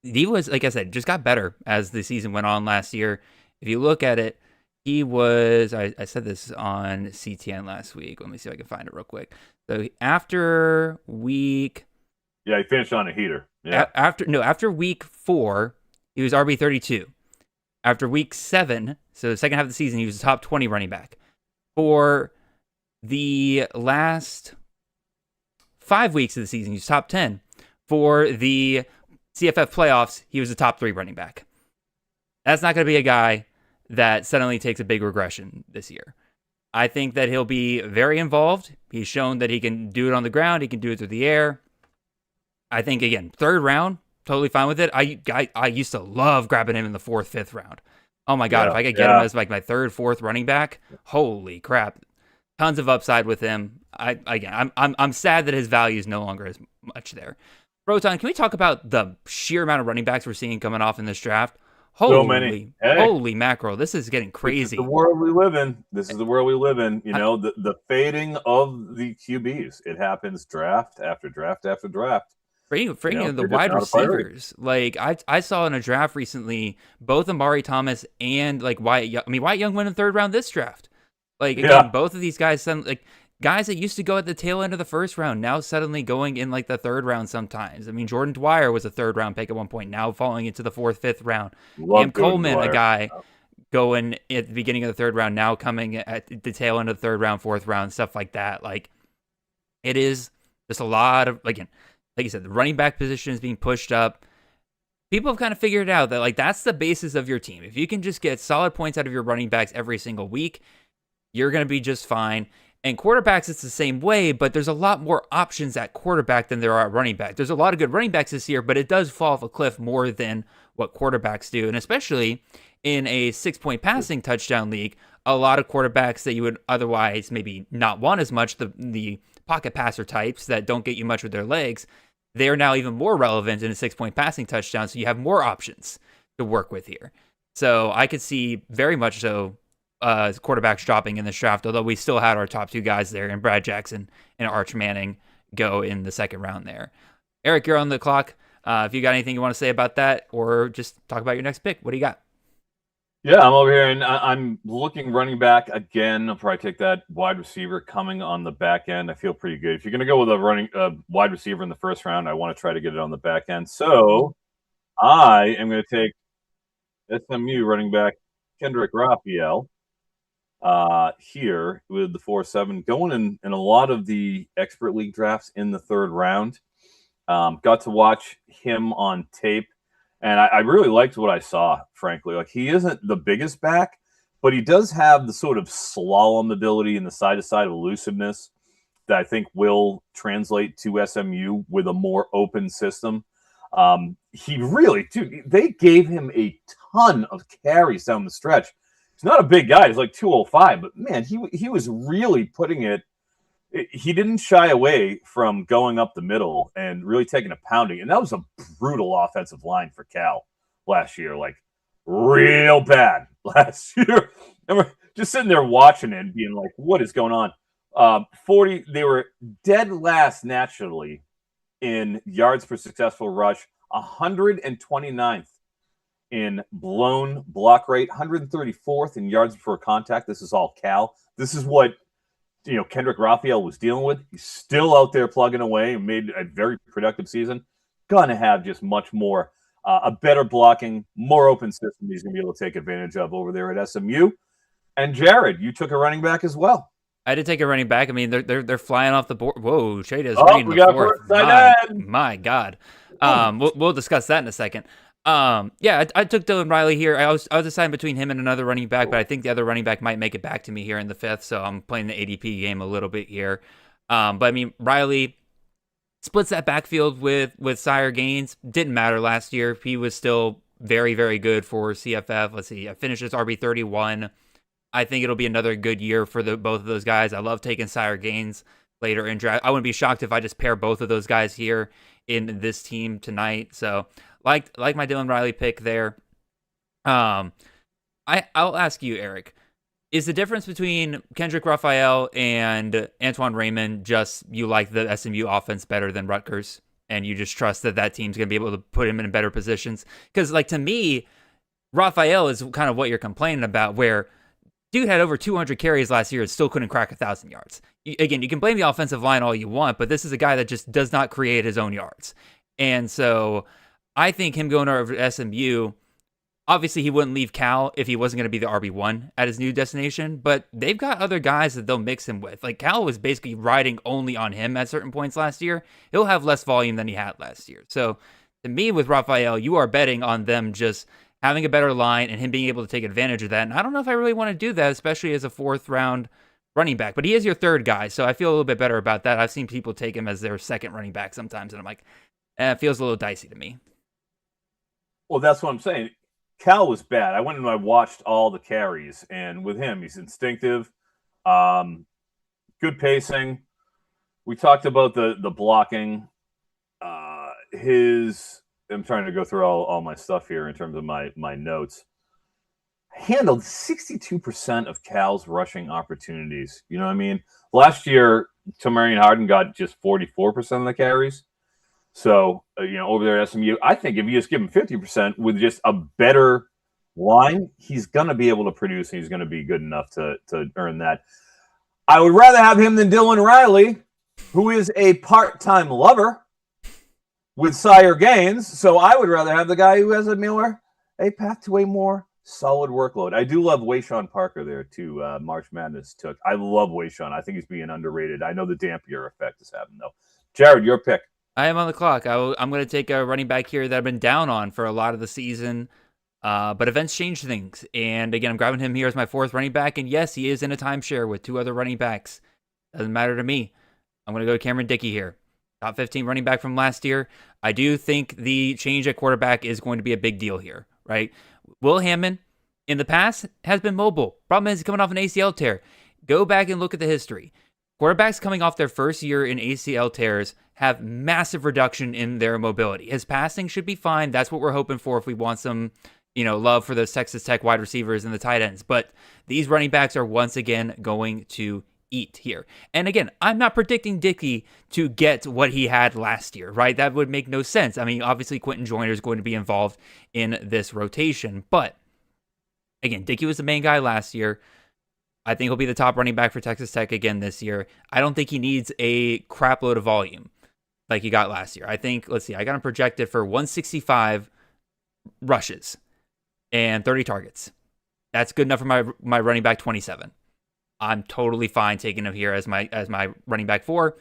He was, like I said, just got better as the season went on last year. If you look at it, he was, I said this on CTN last week. Let me see if I can find it real quick. So after week...
Yeah, he finished on a heater. Yeah.
After week 4, he was RB32. After week 7, so the second half of the season, he was a top 20 running back. For the last 5 weeks of the season, he was top 10. For the CFF playoffs, he was a top 3 running back. That's not going to be a guy that suddenly takes a big regression this year. I think that he'll be very involved. He's shown that he can do it on the ground. He can do it through the air. I think, again, 3rd round, totally fine with it. I used to love grabbing him in the 4th, 5th round. Oh, my God, if I could get him as like my 3rd, 4th running back, holy crap. Tons of upside with him. I'm sad that his value is no longer as much there. Froton, can we talk about the sheer amount of running backs we're seeing coming off in this draft?
So many.
Holy mackerel. This is getting crazy.
This is the world we live in. You know, the fading of the QBs. It happens draft after draft after draft.
Bringing the wide receivers. Like, I saw in a draft recently, both Amari Thomas and like Wyatt Young went in the 3rd round this draft. Like, again, both of these guys, like, guys that used to go at the tail end of the 1st round, now suddenly going in like the 3rd round sometimes. I mean, Jordan Dwyer was a 3rd round pick at one point, now falling into the 4th, 5th round. Cam Coleman, a guy going at the beginning of the 3rd round, now coming at the tail end of the 3rd round, 4th round, stuff like that. Like, it is just a lot of, again, like you said, the running back position is being pushed up. People have kind of figured out that, like, that's the basis of your team. If you can just get solid points out of your running backs every single week, you're going to be just fine. And quarterbacks, it's the same way, but there's a lot more options at quarterback than there are at running back. There's a lot of good running backs this year, but it does fall off a cliff more than what quarterbacks do. And especially in a 6-point passing touchdown league, a lot of quarterbacks that you would otherwise maybe not want as much, the pocket passer types that don't get you much with their legs, they are now even more relevant in a 6-point passing touchdown, so you have more options to work with here. So I could see very much so quarterbacks dropping in this draft, although we still had our top 2 guys there, and Brad Jackson and Arch Manning go in the 2nd round there. Eric, you're on the clock. If you got anything you want to say about that, or just talk about your next pick, what do you got?
Yeah, I'm over here, and I'm looking running back again. I'll probably take that wide receiver coming on the back end. I feel pretty good. If you're going to go with a wide receiver in the 1st round, I want to try to get it on the back end. So I am going to take SMU running back Kendrick Raphael here with the 4-7, going in a lot of the expert league drafts in the 3rd round. Got to watch him on tape, and I really liked what I saw, frankly. Like, he isn't the biggest back, but he does have the sort of slalom ability and the side-to-side elusiveness that I think will translate to SMU with a more open system. He really, dude, they gave him a ton of carries down the stretch. He's not a big guy. He's like 205, but man, he was really putting it. He didn't shy away from going up the middle and really taking a pounding. And that was a brutal offensive line for Cal last year, like real bad last year. And we're just sitting there watching it and being like, what is going on? 40, they were dead last naturally in yards per successful rush, 129th in blown block rate, 134th in yards before contact. This is all Cal. This is what Kendrick Raphael was dealing with. He's still out there plugging away and made a very productive season. Gonna have just much more, a better blocking, more open system he's gonna be able to take advantage of over there at SMU. And Jared, you took a running back as well.
I did take a running back. I mean, they're flying off the board. Whoa, Shade is
we got fourth.
My God. We'll discuss that in a second. I took Dylan Riley here. I was deciding between him and another running back, but I think the other running back might make it back to me here in the 5th, so I'm playing the ADP game a little bit here. But I mean, Riley splits that backfield with Sire Gaines. Didn't matter last year. He was still very, very good for CFF. Let's see, I finished as RB31. I think it'll be another good year for both of those guys. I love taking Sire Gaines later in draft. I wouldn't be shocked if I just pair both of those guys here in this team tonight. So like my Dylan Riley pick there. I'll ask you, Eric, is the difference between Kendrick Raphael and Antoine Raymond just you like the SMU offense better than Rutgers, and you just trust that team's going to be able to put him in better positions? Because, to me, Raphael is kind of what you're complaining about, where dude had over 200 carries last year and still couldn't crack 1,000 yards. Again, you can blame the offensive line all you want, but this is a guy that just does not create his own yards. And so I think him going over to SMU, obviously he wouldn't leave Cal if he wasn't going to be the RB1 at his new destination, but they've got other guys that they'll mix him with. Like, Cal was basically riding only on him at certain points last year. He'll have less volume than he had last year. So to me, with Raphael, you are betting on them just having a better line and him being able to take advantage of that. And I don't know if I really want to do that, especially as a 4th-round running back. But he is your 3rd guy, so I feel a little bit better about that. I've seen people take him as their 2nd running back sometimes, and I'm like, it feels a little dicey to me.
Well, that's what I'm saying. Cal was bad. I went and I watched all the carries, and with him, he's instinctive, good pacing. We talked about the blocking. I'm trying to go through all my stuff here in terms of my notes. Handled 62% of Cal's rushing opportunities. You know what I mean? Last year, Tamarian Harden got just 44% of the carries. So, over there at SMU, I think if you just give him 50% with just a better line, he's going to be able to produce, and he's going to be good enough to earn that. I would rather have him than Dylan Riley, who is a part-time lover with Sire Gaines. So I would rather have the guy who has a path to a more solid workload. I do love Wayshawn Parker there too. March Madness took. I love Wayshawn. I think he's being underrated. I know the Dampier effect is happening though. Jared, your pick.
I am on the clock. I'm going to take a running back here that I've been down on for a lot of the season, but events change things. And again, I'm grabbing him here as my 4th running back. And yes, he is in a timeshare with 2 other running backs. Doesn't matter to me. I'm going to go to Cameron Dickey here. Top 15 running back from last year. I do think the change at quarterback is going to be a big deal here, right? Will Hammond, in the past, has been mobile. Problem is, he's coming off an ACL tear. Go back and look at the history. Quarterbacks coming off their first year in ACL tears have massive reduction in their mobility. His passing should be fine. That's what we're hoping for if we want some, love for those Texas Tech wide receivers and the tight ends. But these running backs are once again going to eat here. And again, I'm not predicting Dickey to get what he had last year, right? That would make no sense. I mean, obviously Quentin Joyner is going to be involved in this rotation, but again, Dickey was the main guy last year. I think he'll be the top running back for Texas Tech again this year. I don't think he needs a crap load of volume like he got last year. I think, let's see, I got him projected for 165 rushes and 30 targets. That's good enough for my running back 27. I'm totally fine taking him here as my running back 4.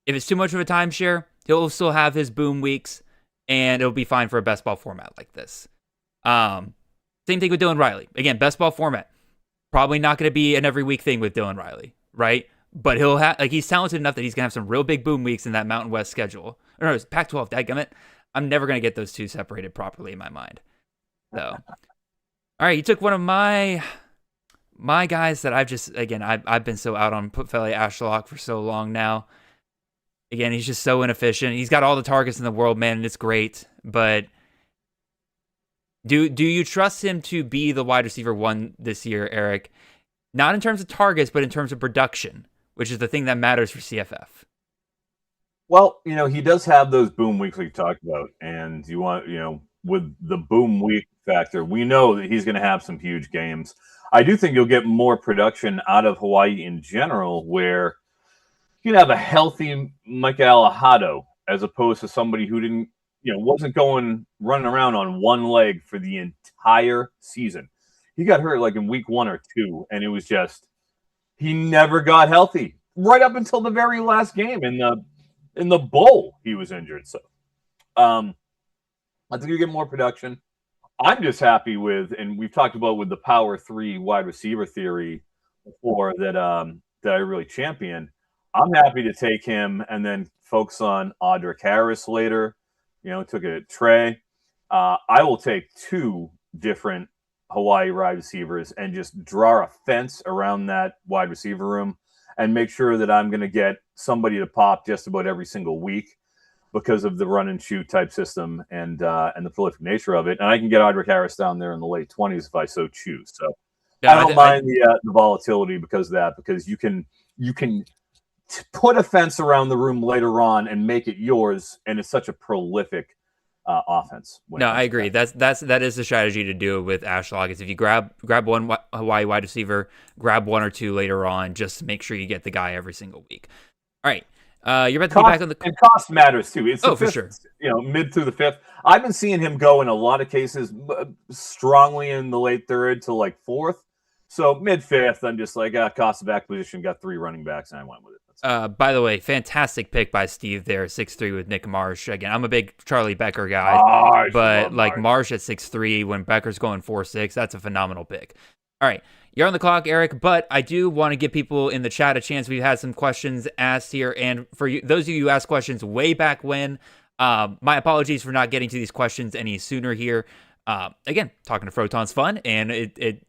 If it's too much of a timeshare, he'll still have his boom weeks, and it'll be fine for a best ball format like this. Same thing with Dylan Riley. Again, best ball format. Probably not going to be an every week thing with Dylan Riley, right? But he'll have, he's talented enough that he's going to have some real big boom weeks in that Mountain West schedule. Or no, it's Pac-12, dadgummit. I'm never going to get those two separated properly in my mind. So, all right, you took one of my guys that I've been so out on Putfeli Ashlock for so long now. Again, he's just so inefficient. He's got all the targets in the world, man, and it's great. But do you trust him to be the wide receiver one this year, Eric? Not in terms of targets, but in terms of production, which is the thing that matters for CFF.
Well, he does have those boom weeks we talked about, and you want, with the boom week factor, we know that he's going to have some huge games. I do think you'll get more production out of Hawaii in general, where you can have a healthy Mike Alejado as opposed to somebody who didn't, wasn't running around on one leg for the entire season. He got hurt like in week 1 or 2, and it was just he never got healthy right up until the very last game in the bowl. He was injured, so I think you get more production. I'm just happy with, and we've talked about with the power 3 wide receiver theory before that I really champion. I'm happy to take him and then focus on Audric Harris later. Took it at Trey. I will take 2 different Hawaii wide receivers and just draw a fence around that wide receiver room and make sure that I'm going to get somebody to pop just about every single week because of the run and shoot type system and the prolific nature of it. And I can get Audric Harris down there in the late 20s if I so choose. So yeah, I don't mind the volatility because of that, because you can put a fence around the room later on and make it yours, and it's such a prolific offense.
No, I agree. That is the strategy to do it with Ashlock. Is if you grab one Hawaii wide receiver, grab 1 or 2 later on, just to make sure you get the guy every single week. All right, you're about to be back on the.
And cost matters too. It's
for sure.
Mid through the 5th. I've been seeing him go in a lot of cases strongly in the late 3rd to like 4th. So mid 5th, I'm just like cost of acquisition, got 3 running backs, and I went with it.
By the way, fantastic pick by Steve there, 6'3" with Nick Marsh. Again, I'm a big Charlie Becker guy, but like Marsh at 6'3" when Becker's going 4'6", that's a phenomenal pick. All right, you're on the clock, Eric, but I do want to give people in the chat a chance. We've had some questions asked here, and for you, those of you who asked questions way back when, my apologies for not getting to these questions any sooner here. Again, talking to Froton's fun, and it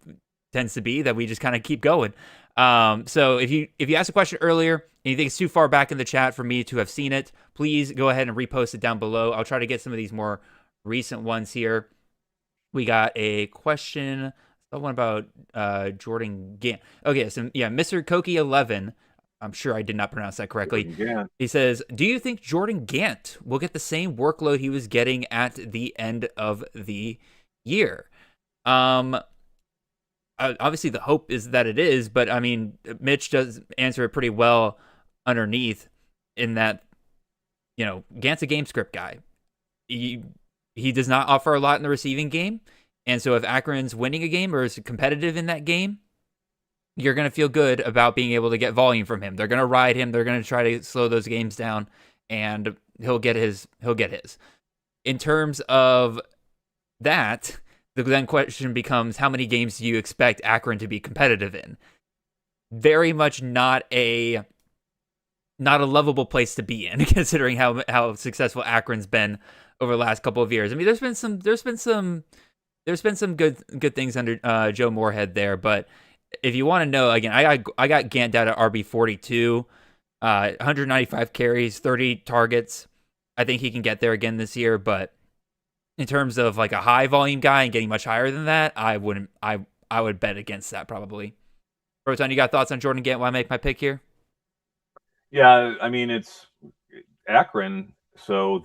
tends to be that we just kind of keep going. So if you asked a question earlier and you think it's too far back in the chat for me to have seen it, please go ahead and repost it down below. I'll try to get some of these more recent ones here. We got a question, one about Jordan Gant. Okay, so yeah, Mr. Koki11. I'm sure I did not pronounce that correctly. He says, do you think Jordan Gant will get the same workload he was getting at the end of the year? Obviously, the hope is that it is, but I mean, Mitch does answer it pretty well underneath in that, Gant's a game script guy. He does not offer a lot in the receiving game. And so if Akron's winning a game or is competitive in that game, you're going to feel good about being able to get volume from him. They're going to ride him. They're going to try to slow those games down, and he'll get his. In terms of that, the then question becomes, how many games do you expect Akron to be competitive in? Very much not a lovable place to be in, considering how successful Akron's been over the last couple of years. I mean, there's been some good things under Joe Moorhead there, but if you want to know, again, I got Gant down at RB42, 195 carries, 30 targets. I think he can get there again this year, but in terms of like a high volume guy and getting much higher than that, I would bet against that probably. Froton, you got thoughts on Jordan Gant while I make my pick here?
Yeah, I mean, it's Akron, so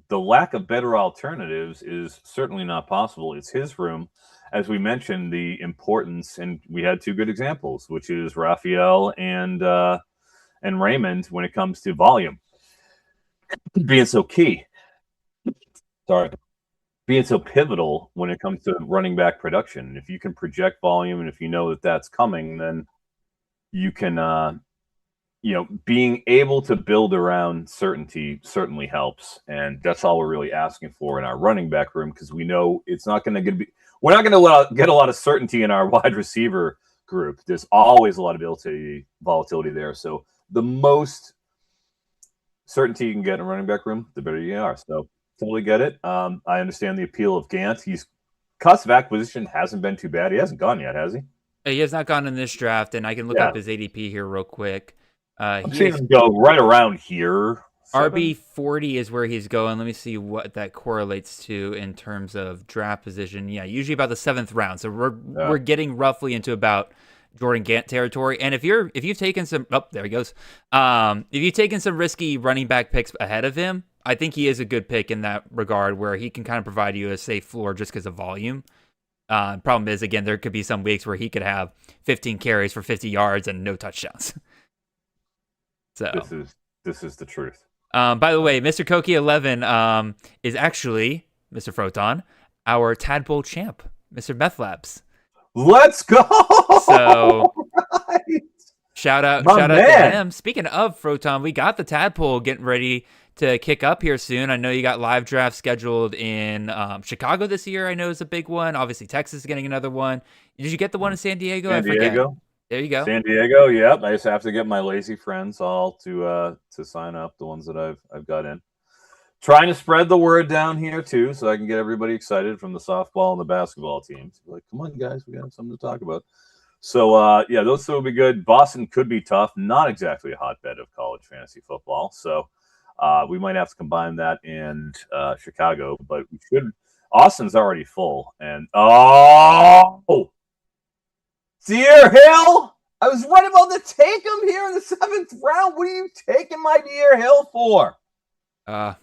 the lack of better alternatives is certainly not possible. It's his room. As we mentioned, the importance, and we had 2 good examples, which is Raphael and Raymond when it comes to volume being so key. Sorry. Being so pivotal when it comes to running back production. If you can project volume and if you know that that's coming, then you can, being able to build around certainty certainly helps. And that's all we're really asking for in our running back room, because we know it's not going to be, we're not going to get a lot of certainty in our wide receiver group. There's always a lot of volatility there. So the most certainty you can get in a running back room, the better you are. So totally get it. I understand the appeal of Gant. He's cost of acquisition hasn't been too bad. He hasn't gone yet, has he?
He has not gone in this draft, and I can look up his ADP here real quick.
I'm seeing him go right around here.
RB 40 is where he's going. Let me see what that correlates to in terms of draft position. Yeah, usually about the 7th round. So we're getting roughly into about Jordan Gant territory. And if you've taken some, there he goes. If you've taken some risky running back picks ahead of him, I think he is a good pick in that regard, where he can kind of provide you a safe floor just because of volume. Problem is, again, there could be some weeks where he could have 15 carries for 50 yards and no touchdowns. So
this is the truth.
By the way, Mr. Koki 11 is actually Mr. Froton, our Tadpole champ, Mr. Meth Labs.
Let's go.
So right. shout out to him. Speaking of Froton, we got the Tadpole getting ready to kick up here soon. I know you got live drafts scheduled in Chicago this year. I know is a big one. Obviously, Texas is getting another one. Did you get the one in San Diego?
San Diego.
There you go.
San Diego. Yep. I just have to get my lazy friends all to sign up. The ones that I've got in. Trying to spread the word down here too, so I can get everybody excited from the softball and the basketball teams. Like, come on, guys, we got something to talk about. So those two will be good. Boston could be tough. Not exactly a hotbed of college fantasy football. So we might have to combine that in Chicago, but we should. Austin's already full, and Deer Hill. I was right about to take him here in the 7th round. What are you taking my Deer Hill for?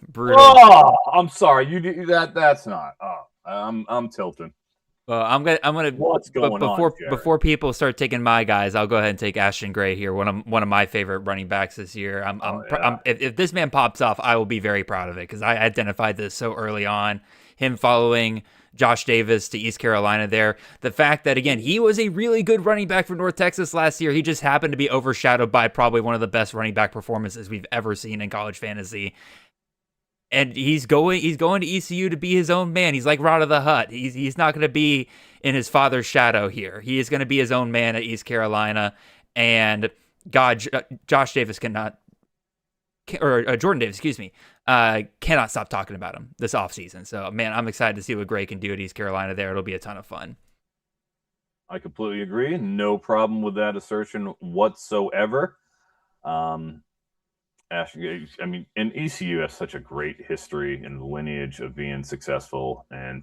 Brutal.
Oh, I'm sorry. You do that. That's not. I'm tilting.
Well, I'm gonna.
What's going on, Jared?
Before people start taking my guys, I'll go ahead and take Ashton Gray here. One of my favorite running backs this year. If this man pops off, I will be very proud of it, because I identified this so early on. Him following Josh Davis to East Carolina there. The fact that, again, he was a really good running back for North Texas last year. He just happened to be overshadowed by probably one of the best running back performances we've ever seen in college fantasy. And he's going to ECU to be his own man. He's like Rod of the Hut. He's not going to be in his father's shadow here. He is going to be his own man at East Carolina. And Josh Davis Jordan Davis, cannot stop talking about him this offseason. So, man, I'm excited to see what Gray can do at East Carolina there. It'll be a ton of fun.
I completely agree. No problem with that assertion whatsoever. And ECU has such a great history and lineage of being successful and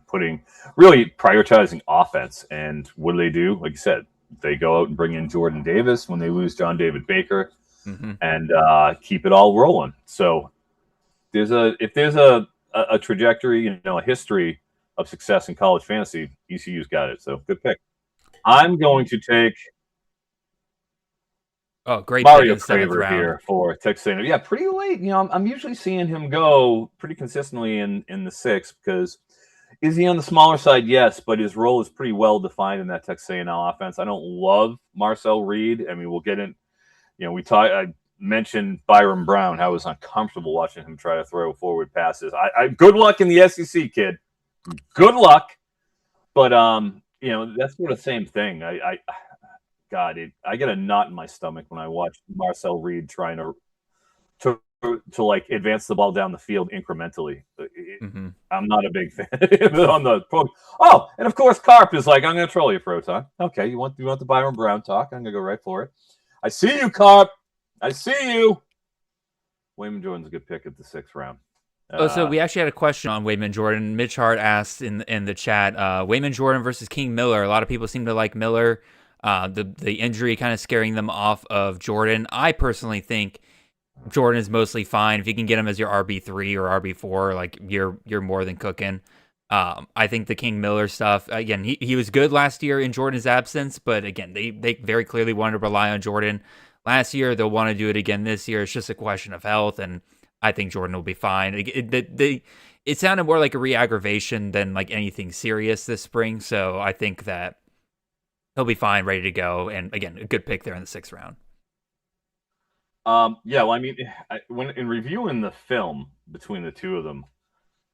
really prioritizing offense. And what do? Like you said, they go out and bring in Jordan Davis when they lose John David Baker. Mm-hmm. And keep it all rolling. So if there's a trajectory, a history of success in college fantasy, ECU's got it. So good pick. I'm going to take
great
Mario Craver here for Texas A&M. Yeah, pretty late. I'm usually seeing him go pretty consistently in the 6th, because is he on the smaller side? Yes, but his role is pretty well defined in that Texas A&M offense. I don't love Marcel Reed. I mean, we'll get in. I mentioned Byron Brown, how I was uncomfortable watching him try to throw forward passes. Good luck in the SEC, kid. Good luck. But, that's sort of the same thing. I get a knot in my stomach when I watch Marcel Reed trying to like advance the ball down the field incrementally. Mm-hmm. I'm not a big fan on the program. Oh, and of course, Carp is like, I'm going to troll you, Froton. Okay, you want the Byron Brown talk? I'm going to go right for it. I see you, Carp. I see you. Wayman Jordan's a good pick at the 6th round.
So we actually had a question on Wayman Jordan. Mitch Hart asked in the chat, Wayman Jordan versus King Miller. A lot of people seem to like Miller. The injury kind of scaring them off of Jordan. I personally think Jordan is mostly fine. If you can get him as your RB3 or RB4, like you're more than cooking. I think the King Miller stuff, again, he was good last year in Jordan's absence, but again, they very clearly wanted to rely on Jordan last year. They'll want to do it again this year. It's just a question of health, and I think Jordan will be fine. It sounded more like a re-aggravation than like anything serious this spring, so I think that he'll be fine, ready to go, and again, a good pick there in the 6th round.
When in reviewing the film between the two of them,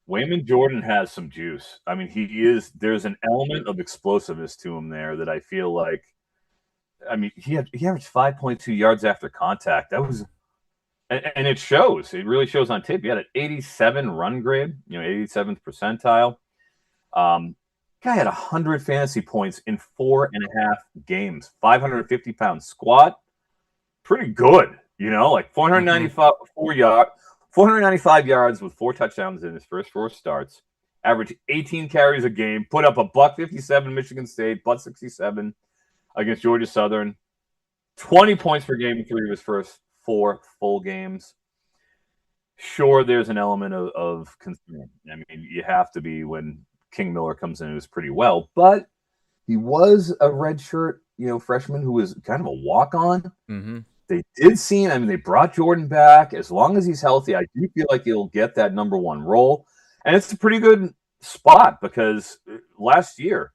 Wayman Jordan has some juice. I mean, there's an element of explosiveness to him there that I feel like, he averaged 5.2 yards after contact. That was, and it shows. It really shows on tape. He had an 87 run grade, 87th percentile. Guy had 100 fantasy points in 4.5 games. 550-pound squat. Pretty good, like 495 yards with 4 touchdowns in his first 4 starts. Averaged 18 carries a game. Put up a $157 Michigan State, $167 against Georgia Southern. 20 points per game in 3 of his first 4 full games. Sure, there's an element of concern. I mean, you have to be when King Miller comes in, who's pretty well, but he was a redshirt, freshman who was kind of a walk-on.
Mm-hmm.
They did seem, they brought Jordan back. As long as he's healthy, I do feel like he'll get that number 1 role. And it's a pretty good spot because last year,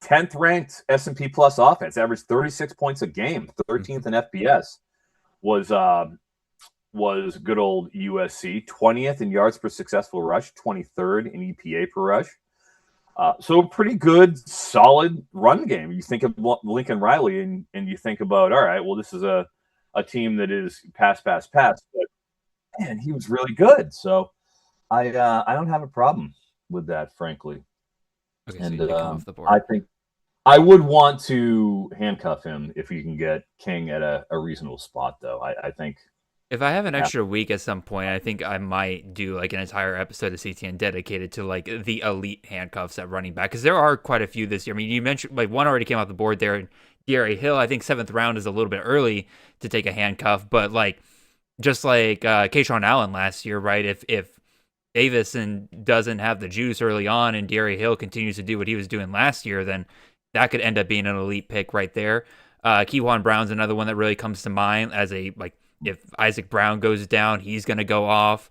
10th ranked S&P Plus offense, averaged 36 points a game, 13th in FBS, was good old USC, 20th in yards per successful rush, 23rd in EPA per rush. So a pretty good, solid run game. You think of Lincoln Riley and you think about, all right, well, this is a team that is pass. But, man, he was really good. So I don't have a problem with that, frankly.
Okay,
and
so you come off the board.
I think I would want to handcuff him if you can get King at a reasonable spot, though. I think
if I have an extra week at some point, I think I might do like an entire episode of CTN dedicated to like the elite handcuffs at running back, because there are quite a few this year. I mean, you mentioned like one already came off the board there. De'Aaron Hill, I think 7th round is a little bit early to take a handcuff, but like just like Keyshawn Allen last year, right? If Davison doesn't have the juice early on and De'Aaron Hill continues to do what he was doing last year, then that could end up being an elite pick right there. Keywan Brown's another one that really comes to mind as a like. If Isaac Brown goes down, he's going to go off.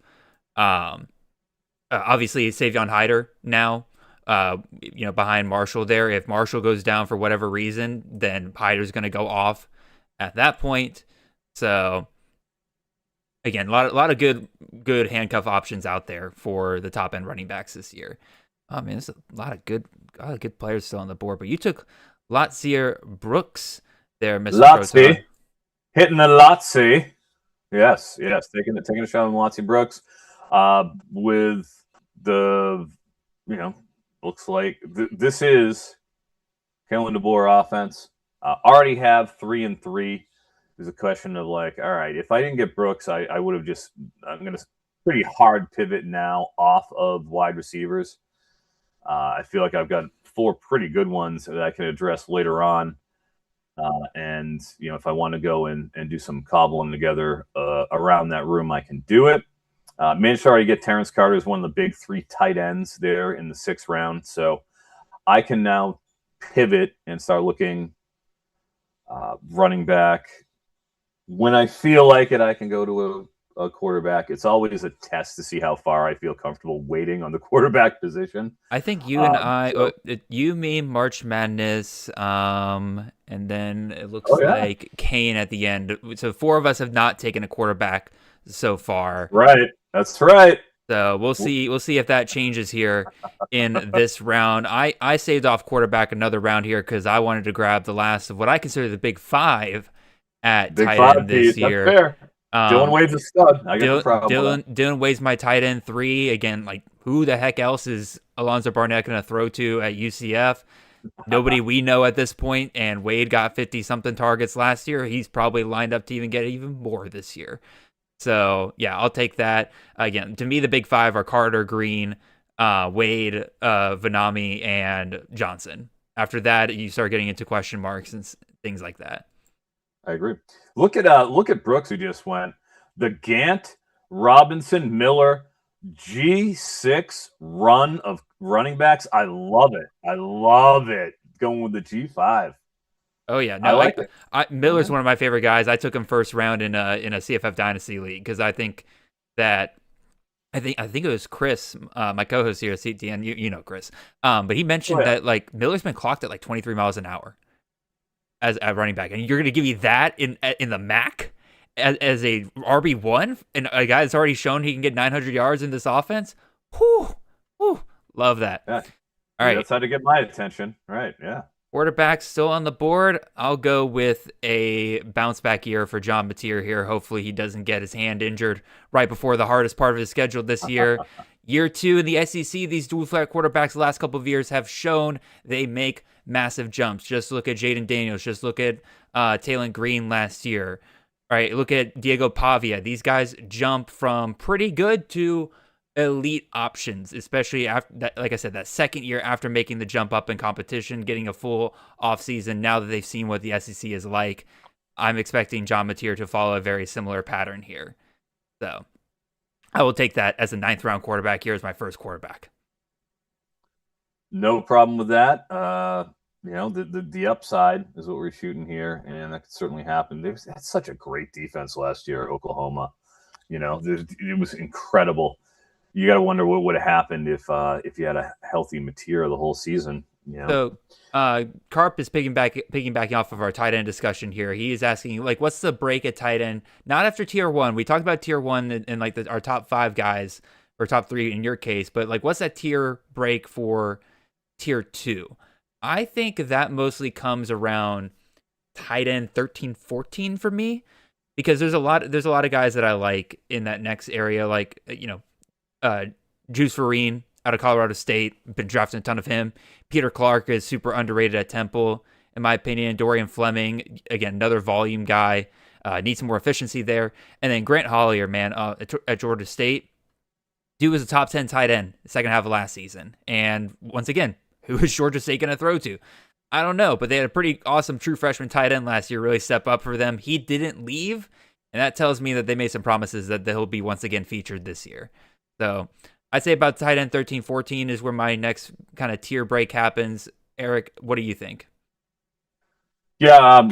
Obviously, Savion Hyder now, behind Marshall there. If Marshall goes down for whatever reason, then Hyder's going to go off at that point. So, again, a lot of good handcuff options out there for the top end running backs this year. I mean, there's a lot of good players still on the board. But you took Latsier Brooks there, Mr. Froton.
Hitting the Lotsie. Yes, taking a shot on Lotsie Brooks, with the, looks like this is Kalen DeBoer offense. Already have 3 and 3. There's a question of like, all right, if I didn't get Brooks, I would have I'm going to pretty hard pivot now off of wide receivers. I feel like I've got 4 pretty good ones that I can address later on. And if I want to go and do some cobbling together around that room, I can do it. Managed to already get Terrence Carter as one of the big 3 tight ends there in the 6th round. So I can now pivot and start looking running back. When I feel like it, I can go to a quarterback. It's always a test to see how far I feel comfortable waiting on the quarterback position.
I think you and you, me, March Madness, and then it looks like Kane at the end. So 4 of us have not taken a quarterback so far.
Right, that's right.
So we'll see if that changes here in this round. I saved off quarterback another round here because I wanted to grab the last of what I consider the big 5 at tight end this year.
That's fair. Dylan Wade's a stud. I got no problem.
Dylan Wade's my tight end 3. Again, like who the heck else is Alonzo Barnett going to throw to at UCF? Nobody we know at this point, and Wade got 50-something targets last year. He's probably lined up to even get even more this year. So, yeah, I'll take that. Again, to me, the big 5 are Carter, Green, Wade, Vanami, and Johnson. After that, you start getting into question marks and things like that.
I agree. Look at Brooks, who just went. The Gant, Robinson, Miller, G6 run of running backs. I love it. Going with the G5. Oh yeah, no, I like it.
Miller's one of my favorite guys. I took him 1st round in a CFF Dynasty League because I think it was Chris, my co-host here at CTN. You know Chris, but he mentioned that like Miller's been clocked at like 23 miles an hour as a running back, and you're going to give me that in the MAC as a RB1 and a guy that's already shown he can get 900 yards in this offense. Whew, love that.
Yeah.
All right,
that's how to get my attention. Right? Yeah.
Quarterback still on the board. I'll go with a bounce back year for John Mateer here. Hopefully he doesn't get his hand injured right before the hardest part of his schedule this year. Year 2 in the SEC, these dual threat quarterbacks the last couple of years have shown they make massive jumps. Just look at Jaden Daniels. Just look at Taylon Green last year. Right? Look at Diego Pavia. These guys jump from pretty good to elite options, especially after that, like I said, that second year after making the jump up in competition, getting a full offseason. Now that they've seen what the SEC is like, I'm expecting John Mateer to follow a very similar pattern here. So I will take that as a 9th round quarterback here as my first quarterback.
No problem with that. The upside is what we're shooting here, and that could certainly happen. That's such a great defense last year, Oklahoma. It was incredible. You got to wonder what would have happened if you had a healthy Mateer the whole season.
So Carp is piggybacking off of our tight end discussion here. He is asking, like, what's the break at tight end? Not after tier 1. We talked about tier 1 and like our top 5 guys, or top 3 in your case. But like, what's that tier break for tier 2? I think that mostly comes around tight end 13, 14 for me, because there's a lot of guys that I like in that next area, like Juice Vereen out of Colorado State, been drafting a ton of him. Peter Clark is super underrated at Temple, in my opinion. Dorian Fleming, again, another volume guy, needs some more efficiency there. And then Grant Hollier, man, at Georgia State, dude was a top 10 tight end the second half of last season. And once again, who is Georgia State going to throw to? I don't know, but they had a pretty awesome true freshman tight end last year, really step up for them. He didn't leave, and that tells me that they made some promises that he'll be once again featured this year. So I'd say about tight end 13, 14 is where my next kind of tier break happens. Eric, what do you think?
Yeah,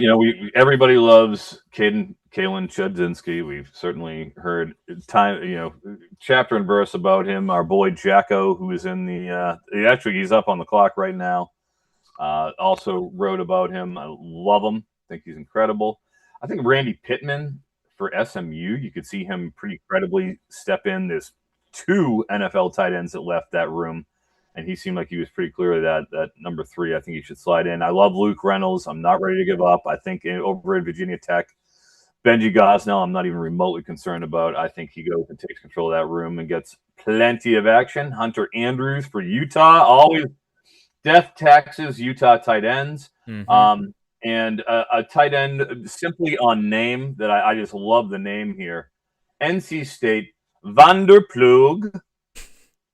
everybody loves Kalen Chudzinski. We've certainly heard chapter and verse about him. Our boy Jacko, who is in he's up on the clock right now. Also wrote about him. I love him. I think he's incredible. I think Randy Pittman for SMU, you could see him pretty credibly step in. There's 2 NFL tight ends that left that room, and he seemed like he was pretty clear that number 3, I think he should slide in. I love Luke Reynolds. I'm not ready to give up. I think over at Virginia Tech, Benji Gosnell, I'm not even remotely concerned about. I think he goes and takes control of that room and gets plenty of action. Hunter Andrews for Utah, always death taxes Utah tight ends.
Mm-hmm.
And a tight end simply on name that I just love the name here. NC State, Vanderplug.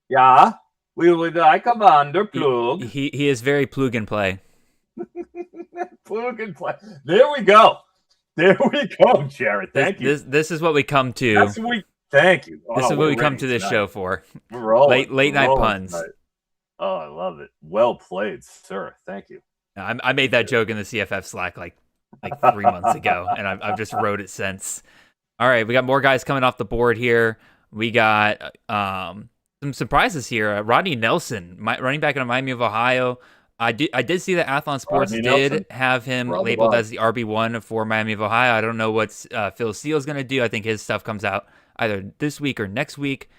Yeah, we would like a Vanderplug.
He is very plug and play.
Plug and play. There we go. There we go, Jared. Thank you.
This is what we come to.
Thank you.
This is what we come to this show for.
We're rolling.
Late night puns.
Tonight. Oh, I love it. Well played, sir. Thank you.
I made that joke in the CFF Slack like 3 months ago, and I've just wrote it since. All right, we got more guys coming off the board here. We got some surprises here. Rodney Nelson, running back in Miami of Ohio. I did see that Athlon Sports did have him labeled as the RB1 for Miami of Ohio. I don't know what Phil Steele's going to do. I think his stuff comes out either this week or next week.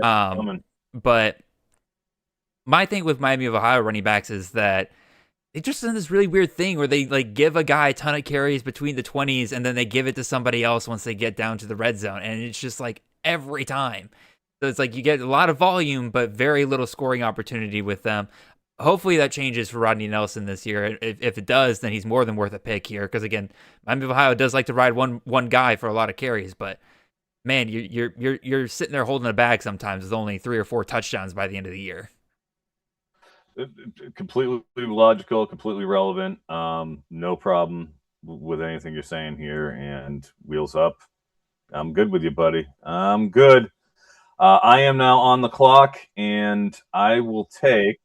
But my thing with Miami of Ohio running backs is that they just done this really weird thing where they like give a guy a ton of carries between the 20s and then they give it to somebody else once they get down to the red zone. And it's just like every time. So it's like you get a lot of volume, but very little scoring opportunity with them. Hopefully that changes for Rodney Nelson this year. If it does, then he's more than worth a pick here. Because again, Miami of Ohio does like to ride one guy for a lot of carries, but man, you're sitting there holding a bag sometimes with only 3 or 4 touchdowns by the end of the year.
Completely logical, completely relevant. No problem with anything you're saying here. And wheels up. I'm good with you, buddy. I'm good. I am now on the clock, and I will take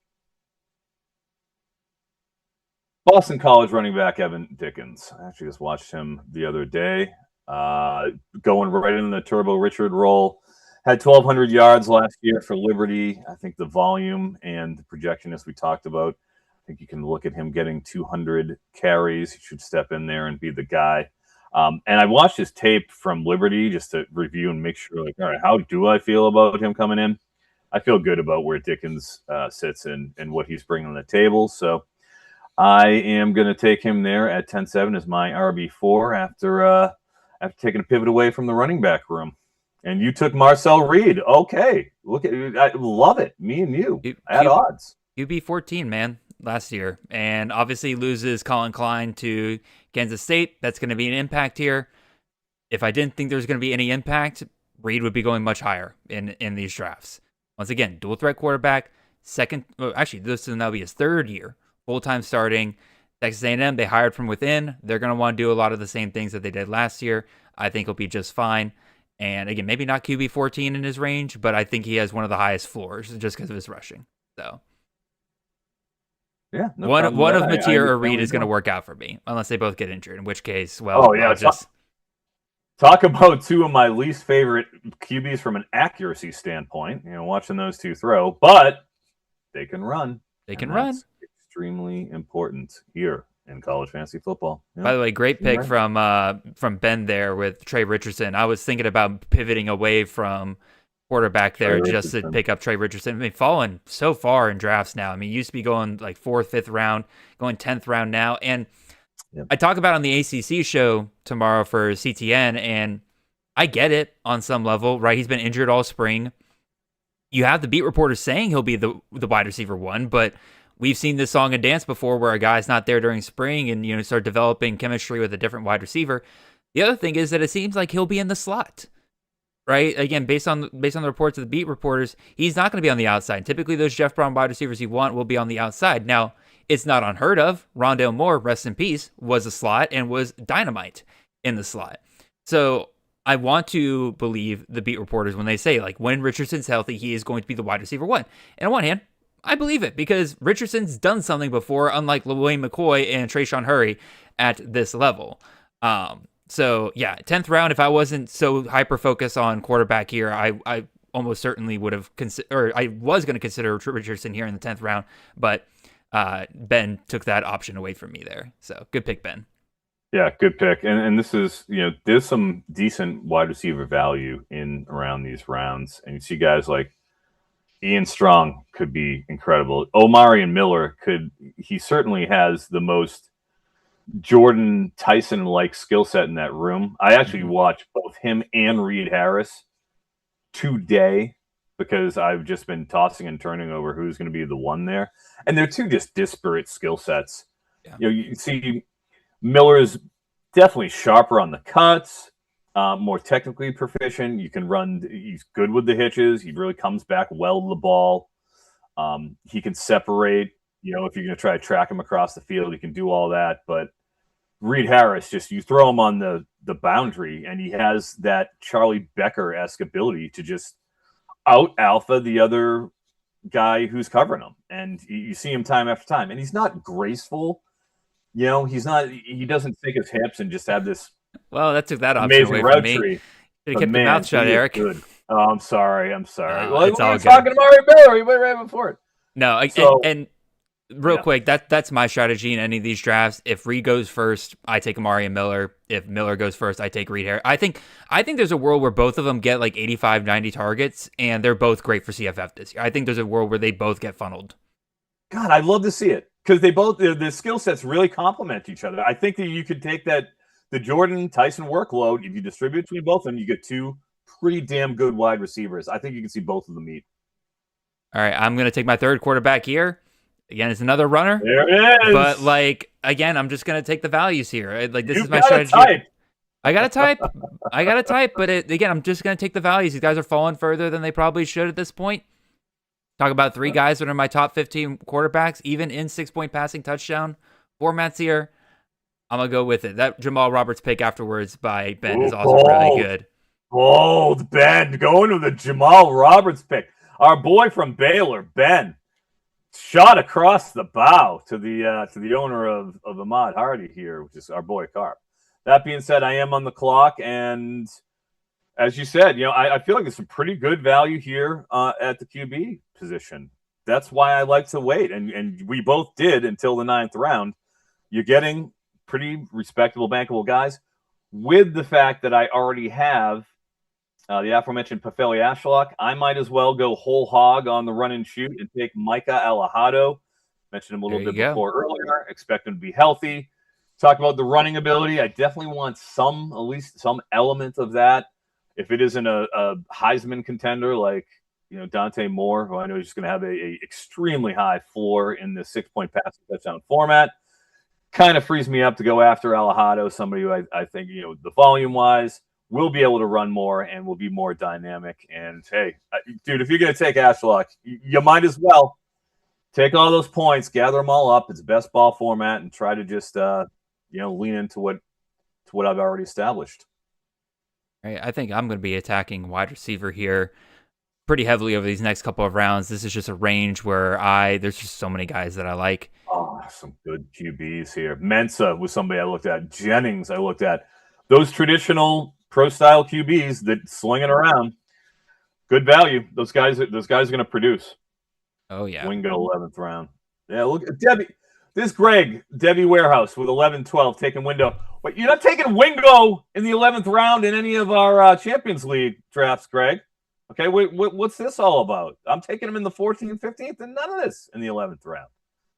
Boston College running back Evan Dickens. I actually just watched him the other day, going right into the Turbo Richard role. Had 1,200 yards last year for Liberty. I think the volume and the projection, as we talked about, I think you can look at him getting 200 carries. He should step in there and be the guy. And I watched his tape from Liberty just to review and make sure, like, all right, how do I feel about him coming in? I feel good about where Dickens sits and what he's bringing on the table. So I am going to take him there at 10-7 as my RB4 after taking a pivot away from the running back room. And you took Marcel Reed. Okay. Look at I love it. Me and you at odds.
QB 14, man, last year. And obviously loses Colin Klein to Kansas State. That's going to be an impact here. If I didn't think there was going to be any impact, Reed would be going much higher in these drafts. Once again, dual threat quarterback, this will now be his third year, full-time starting. Texas A&M, they hired from within. They're going to want to do a lot of the same things that they did last year. I think he'll be just fine. And again, maybe not QB 14 in his range, but I think he has one of the highest floors just because of his rushing. So,
yeah,
one of Mateer or Reed is going to work out for me, unless they both get injured. In which case, well,
talk about two of my least favorite QBs from an accuracy standpoint. Watching those two throw, but they can run.
They can run.
Extremely important here in college fantasy football.
By the way, great pick from Ben there with Trey Richardson. I was thinking about pivoting away from quarterback there just to pick up Trey Richardson. I mean, fallen so far in drafts now. I mean, used to be going like 4th, 5th round, going 10th round now. And I talk about on the ACC show tomorrow for CTN, and I get it on some level, right? He's been injured all spring. You have the beat reporters saying he'll be the wide receiver 1, but we've seen this song and dance before where a guy's not there during spring and, start developing chemistry with a different wide receiver. The other thing is that it seems like he'll be in the slot, right? Again, based on the reports of the beat reporters, he's not going to be on the outside. Typically, those Jeff Brown wide receivers you want will be on the outside. Now, it's not unheard of. Rondale Moore, rest in peace, was a slot and was dynamite in the slot. So I want to believe the beat reporters when they say, like, when Richardson's healthy, he is going to be the wide receiver 1. And on one hand, I believe it because Richardson's done something before, unlike LaWayne McCoy and Trayshawn Hurry at this level. So, yeah, 10th round, if I wasn't so hyper-focused on quarterback here, I almost certainly would have I was going to consider Richardson here in the 10th round, but Ben took that option away from me there. So, good pick, Ben.
Yeah, good pick. And this is, there's some decent wide receiver value in around these rounds. And you see guys like Ian Strong could be incredible. Omari and Miller he certainly has the most Jordan Tyson-like skill set in that room. I actually watched both him and Reed Harris today because I've just been tossing and turning over who's going to be the one there. And they're two just disparate skill sets. Yeah. You see Miller is definitely sharper on the cuts, more technically proficient. You can run. He's good with the hitches. He really comes back well to the ball. He can separate. If you're going to try to track him across the field, he can do all that. But Reed Harris, just you throw him on the boundary, and he has that Charlie Becker-esque ability to just out-alpha the other guy who's covering him. And you see him time after time. And he's not graceful. He's not. He doesn't take his hips and just have this.
Well, that took that option away from me. Should have kept your mouth shut, Eric.
Good. Oh, I'm sorry.
Well,
it's all good. Talking to Mario Miller. You went right before it.
No, and real quick, that's my strategy in any of these drafts. If Reed goes first, I take Amari and Miller. If Miller goes first, I take Reed Harris. I think there's a world where both of them get like 85, 90 targets, and they're both great for CFF this year. I think there's a world where they both get funneled.
God, I'd love to see it because they both the skill sets really complement each other. I think that you could take the Jordan Tyson workload, if you distribute between both of them, you get two pretty damn good wide receivers. I think you can see both of them meet.
All right, I'm going to take my third quarterback here. Again, it's another runner.
There it is.
But, again, I'm just going to take the values here. This is my strategy. I got to type. But, again, I'm just going to take the values. These guys are falling further than they probably should at this point. Talk about 3 guys that are my top 15 quarterbacks, even in 6-point passing touchdown formats here. I'm going to go with it. That Jamal Roberts pick afterwards by Ben is also really good.
Bold, Ben. Going to the Jamal Roberts pick. Our boy from Baylor, Ben, shot across the bow to the owner of Ahmad Hardy here, which is our boy Carp. That being said, I am on the clock, and as you said, I feel like there's some pretty good value here at the QB position. That's why I like to wait, and we both did until the 9th round. You're getting pretty respectable, bankable guys with the fact that I already have the aforementioned Pafeli Ashlock. I might as well go whole hog on the run and shoot and take Micah Alahado. Mentioned him a little bit before earlier. Expect him to be healthy. Talk about the running ability. I definitely want at least some element of that. if it isn't a Heisman contender like Dante Moore, who I know is just going to have a extremely high floor in the 6-point passing touchdown format, kind of frees me up to go after Alejado, somebody who I think the volume wise will be able to run more and will be more dynamic. And hey, dude, if you're going to take Ashlock, you might as well take all those points, gather them all up. It's best ball format, and try to just lean into what I've already established.
Right, I think I'm going to be attacking wide receiver here pretty heavily over these next couple of rounds. This is just a range where there's just so many guys that I like.
Oh, some good QBs here. Mensa was somebody I looked at. Jennings I looked at. Those traditional pro-style QBs that sling it around. Good value. Those guys are going to produce.
Oh, yeah.
Wingo, 11th round. Yeah, look at Debbie. This Debbie Warehouse with 11-12 taking Wingo. Wait, you're not taking Wingo in the 11th round in any of our Champions League drafts, Greg. Okay, what's this all about? I'm taking him in the 14th, 15th, and none of this in the 11th round.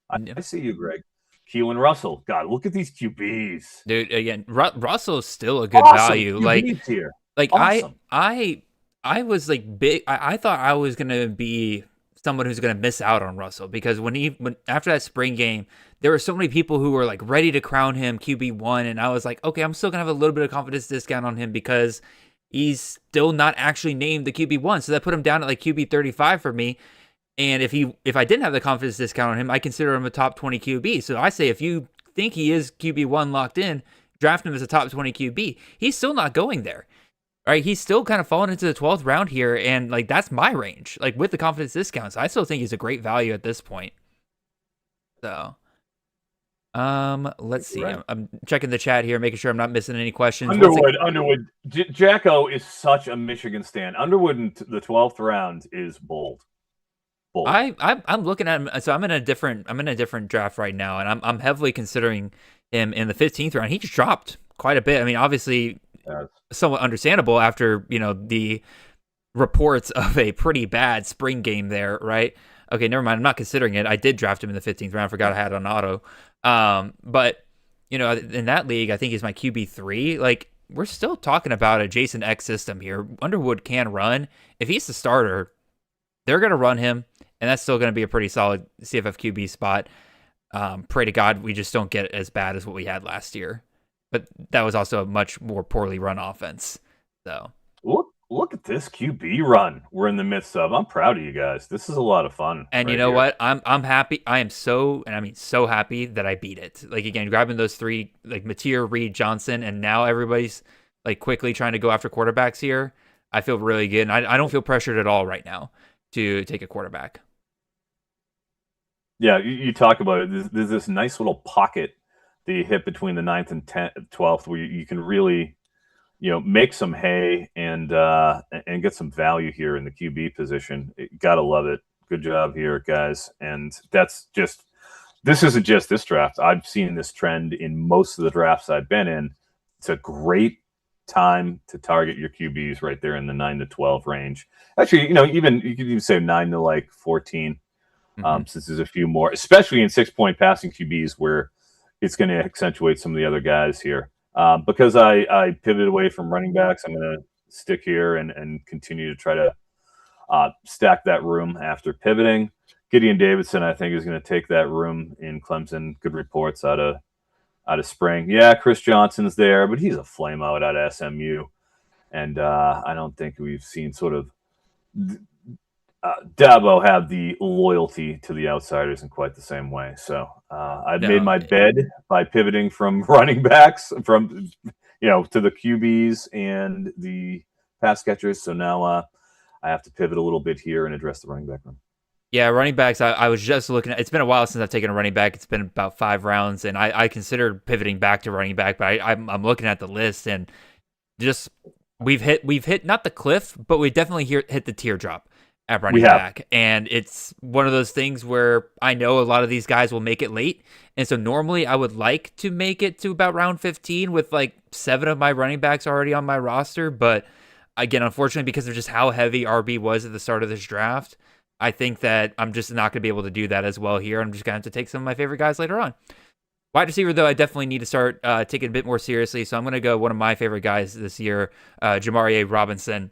I see you, Greg. Keelan Russell. God, look at these QBs.
Dude, again, Russell is still a good value.
QBs here.
Awesome. I was like big. I thought I was gonna be someone who's gonna miss out on Russell because when after that spring game, there were so many people who were like ready to crown him QB1, and I was like, okay, I'm still gonna have a little bit of confidence discount on him because he's still not actually named the QB1, so that put him down at like QB 35 for me. And if I didn't have the confidence discount on him, I consider him a top 20 QB. So I say if you think he is QB1 locked in, draft him as a top 20 QB. He's still not going there. Right? He's still kind of falling into the 12th round here, and like that's my range. Like with the confidence discounts, I still think he's a great value at this point. So, let's see.
Right.
I'm checking the chat here, making sure I'm not missing any questions.
Underwood. Jacko is such a Michigan stan. Underwood in the 12th round is bold.
I'm looking at him. So I'm in a different draft right now, and I'm heavily considering him in the 15th round. He just dropped quite a bit. I mean, obviously, somewhat understandable after the reports of a pretty bad spring game there, right? Okay, never mind. I'm not considering it. I did draft him in the 15th round. I forgot I had it on auto. But in that league, I think he's my QB3. Like, we're still talking about a Jason X system here. Underwood can run. If he's the starter, they're going to run him, and that's still going to be a pretty solid CFF QB spot. Pray to God we just don't get as bad as what we had last year. But that was also a much more poorly run offense. So
look at this QB run we're in the midst of. I'm proud of you guys. This is a lot of fun.
And you know what? I'm happy. I am so happy that I beat it. Like again, grabbing those three, like Mateer, Reed, Johnson, and now everybody's like quickly trying to go after quarterbacks here. I feel really good. And I don't feel pressured at all right now to take a quarterback.
Yeah, you talk about it. There's this nice little pocket that you hit between the 9th and 12th where you can really, make some hay and get some value here in the QB position. Gotta love it. Good job here, guys. And this isn't just this draft. I've seen this trend in most of the drafts I've been in. It's a great time to target your QBs right there in the 9 to 12 range. Actually, you could even say 9 to like 14. Since there's a few more, especially in 6-point passing QBs where it's going to accentuate some of the other guys here. Because I pivoted away from running backs, I'm going to stick here and continue to try to stack that room after pivoting. Gideon Davidson, I think, is going to take that room in Clemson. Good reports out of spring. Yeah, Chris Johnson's there, but he's a flame out at SMU. And I don't think we've seen sort of Dabo have the loyalty to the outsiders in quite the same way. So I've made my bed by pivoting from running backs to the QBs and the pass catchers. So now I have to pivot a little bit here and address the running back room.
Yeah, running backs, I was just looking at, it's been a while since I've taken a running back. It's been about 5 rounds, and I considered pivoting back to running back, but I'm looking at the list, and just we've hit not the cliff, but we definitely hit the teardrop at running back. And it's one of those things where I know a lot of these guys will make it late. And so normally I would like to make it to about round 15 with like 7 of my running backs already on my roster. But again, unfortunately, because of just how heavy RB was at the start of this draft, I think that I'm just not going to be able to do that as well here. I'm just going to have to take some of my favorite guys later on. Wide receiver, though, I definitely need to start taking it a bit more seriously. So I'm going to go one of my favorite guys this year, Jamaria Robinson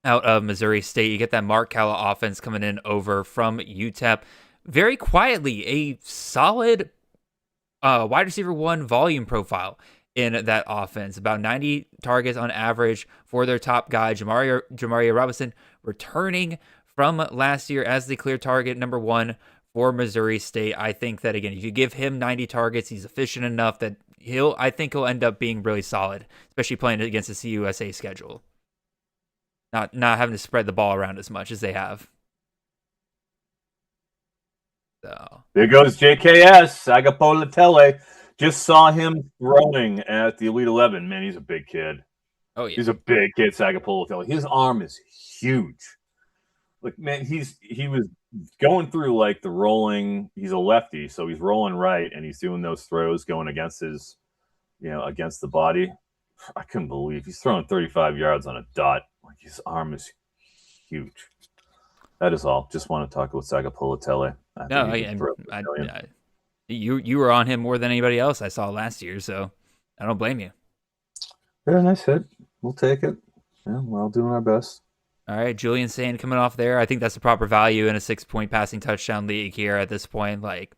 out of Missouri State. You get that Mark Calla offense coming in over from UTEP. Very quietly, a solid wide receiver 1 volume profile in that offense. About 90 targets on average for their top guy, Jamaria Robinson, returning from last year as the clear target number 1 for Missouri State. I think that, again, if you give him 90 targets, he's efficient enough that I think he'll end up being really solid, especially playing against the CUSA schedule. Not having to spread the ball around as much as they have. So
there goes JKS, Agapolatele. Just saw him throwing at the Elite 11. Man, he's a big kid.
Oh, yeah.
He's a big kid, Agapolatele. His arm is huge. Like, man, he was going through like the rolling. He's a lefty, so he's rolling right, and he's doing those throws going against his, against the body. I couldn't believe he's throwing 35 yards on a dot. Like, his arm is huge. That is all. Just want to talk about Agapolatele.
You were on him more than anybody else I saw last year, so I don't blame you.
Yeah, nice hit. We'll take it. Yeah, we're all doing our best.
All right, Julian Sand coming off there. I think that's the proper value in a 6-point passing touchdown league here at this point. Like,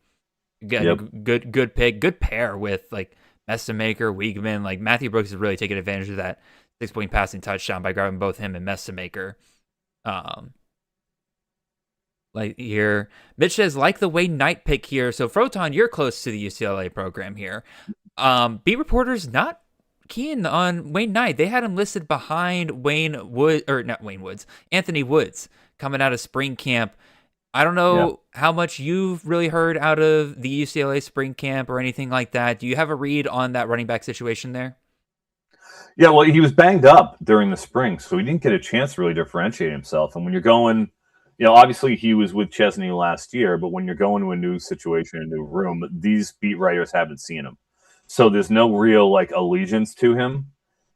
good pick, good pair with like Messamaker, Wiegman. Like, Matthew Brooks is really taking advantage of that 6-point passing touchdown by grabbing both him and Messamaker. Like here, Mitch says, like the Wayne Knight pick here. So Froton, you're close to the UCLA program here. Beat reporters not keen on Wayne Knight. They had him listed behind Anthony Woods coming out of spring camp. I don't know how much you've really heard out of the UCLA spring camp or anything like that. Do you have a read on that running back situation there?
Yeah, well, he was banged up during the spring, so he didn't get a chance to really differentiate himself. And when you're going, obviously he was with Chesney last year, but when you're going to a new situation, a new room, these beat writers haven't seen him. So there's no real like allegiance to him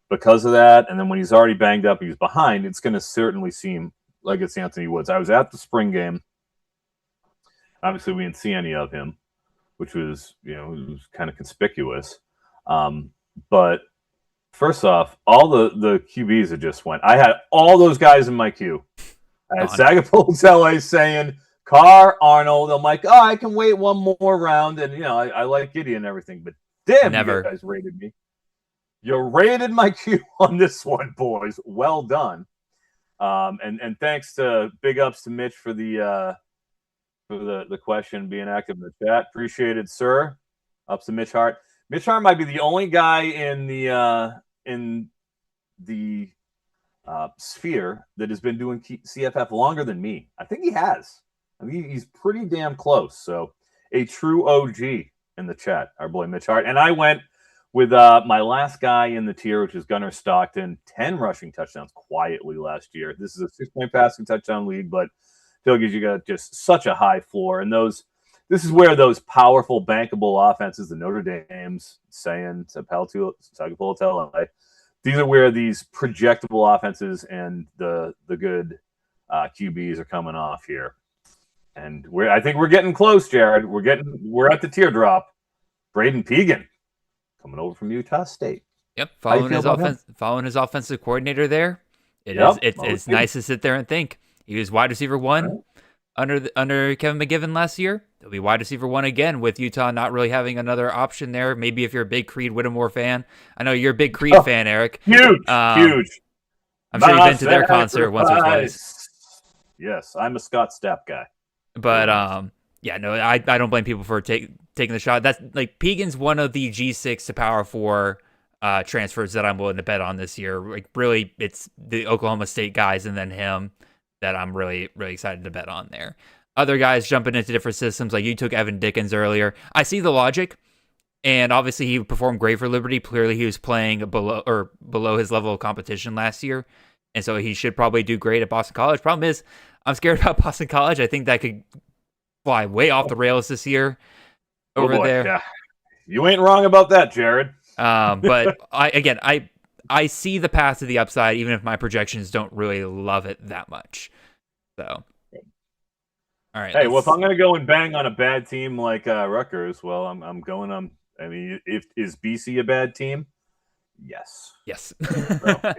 because of that. And then when he's already banged up, he's behind, it's going to certainly seem like it's Anthony Woods. I was at the spring game. Obviously, we didn't see any of him, which was, it was kind of conspicuous. But first off, all the QBs that just went. I had all those guys in my queue. I had Sagapoltele saying Carr, Arnold. I'm like, I can wait one more round, and I like Gideon and everything, but damn, you guys rated me. You rated my queue on this one, boys. Well done. And thanks to big ups to Mitch for the question, being active in the chat. Appreciated, sir. Ups to Mitch Hart. Mitch Hart might be the only guy in the sphere that has been doing CFF longer than me. I think he has. I mean, he's pretty damn close. So a true OG in the chat, our boy Mitch Hart. And I went with my last guy in the tier, which is Gunnar Stockton, 10 rushing touchdowns quietly last year. This is a 6-point passing touchdown league, but I feel like you got just such a high floor. And this is where those powerful, bankable offenses, the Notre Dame's, saying Sagapoltele, these are where these projectable offenses and the good QBs are coming off here. And I think we're getting close, Jared. We're at the teardrop. Braden Pegan coming over from Utah State.
Yep, following his offensive coordinator there. It's nice to sit there and think. He was wide receiver 1 under Kevin McGivern last year. He'll be wide receiver 1 again with Utah not really having another option there. Maybe if you're a big Creed Whittemore fan. I know you're a big Creed fan, Eric.
Huge.
I'm sure you've been to their concert once or twice.
Yes, I'm a Scott Stapp guy.
But I don't blame people for taking the shot. That's like Pegan's one of the G6 to Power 4 transfers that I'm willing to bet on this year. Like, really, it's the Oklahoma State guys and then him that I'm really, really excited to bet on there. Other guys jumping into different systems, like you took Evan Dickens earlier. I see the logic, and obviously he performed great for Liberty. Clearly, he was playing below his level of competition last year, and so he should probably do great at Boston College. Problem is, I'm scared about Boston College. I think that could fly way off the rails this year over there.
Yeah. You ain't wrong about that, Jared.
But I see the path to the upside, even if my projections don't really love it that much. So, All right.
Hey, well, if I'm going to go and bang on a bad team like Rutgers, well, I'm going on. I mean, is BC a bad team? Yes.
Yes.
So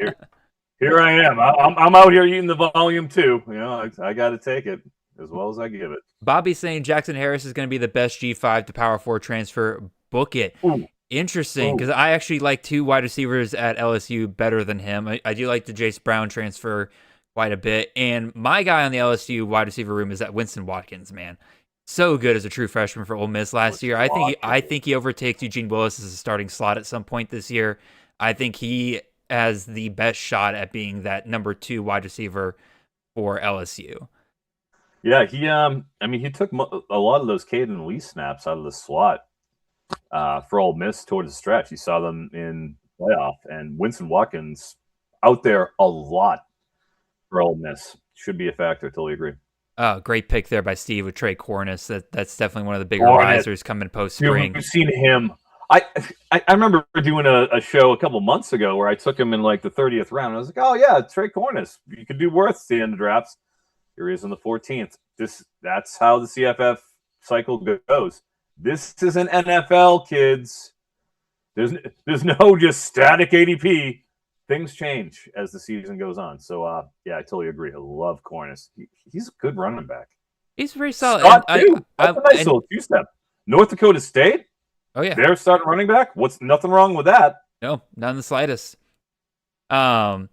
here I am. I'm out here eating the volume too. You know, I got to take it as well as I give it.
Bobby's saying Jackson Harris is going to be the best G5 to Power 4 transfer. Book it.
Ooh.
Interesting, because I actually like 2 wide receivers at LSU better than him. I do like the Jace Brown transfer quite a bit. And my guy on the LSU wide receiver room is that Winston Watkins, man. So good as a true freshman for Ole Miss last year. I think he overtakes Eugene Willis as a starting slot at some point this year. I think he has the best shot at being that number 2 wide receiver for LSU.
Yeah, he took a lot of those Caden Lee snaps out of the slot for Ole Miss towards the stretch. You saw them in playoff, and Winston Watkins out there a lot for Ole Miss. Should be a factor. Totally agree.
Oh, great pick there by Steve with Trey Cornish. That's definitely one of the bigger risers coming post spring.
We've seen him. I remember doing a show a couple months ago where I took him in like the 30th round. I was like, oh yeah, Trey Cornish. You could do worse at the end of drafts. Here he is in the 14th. That's how the CFF cycle goes. This isn't NFL, kids. There's no just static ADP. Things change as the season goes on. So, yeah, I totally agree. I love Cornish. He's a good running back.
He's very solid.
That's a nice little two-step. North Dakota State.
Oh yeah,
they're starting running back. What's nothing wrong with that?
No, not in the slightest. What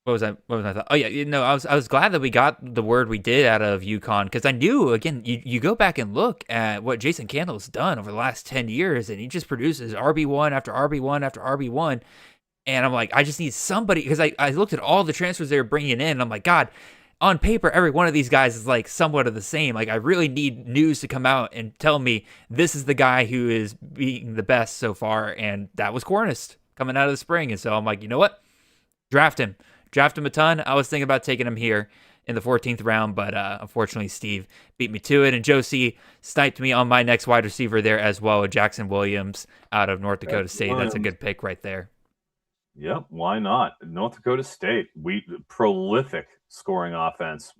was I thought? Oh yeah, I was glad that we got the word we did out of UConn, because I knew, again, you go back and look at what Jason Candle's done over the last 10 years, and he just produces RB1 after RB1 after RB1. And I'm like, I just need somebody, because I looked at all the transfers they were bringing in, and I'm like, God, on paper, every one of these guys is like somewhat of the same. Like, I really need news to come out and tell me this is the guy who is being the best so far, and that was Cornish coming out of the spring. And so I'm like, you know what? Draft him a ton. I was thinking about taking him here in the 14th round, but unfortunately Steve beat me to it, and Josie sniped me on my next wide receiver there as well, with Jackson Williams out of North Dakota State. That's a good pick right there.
Yep, why not? North Dakota State, prolific scoring offense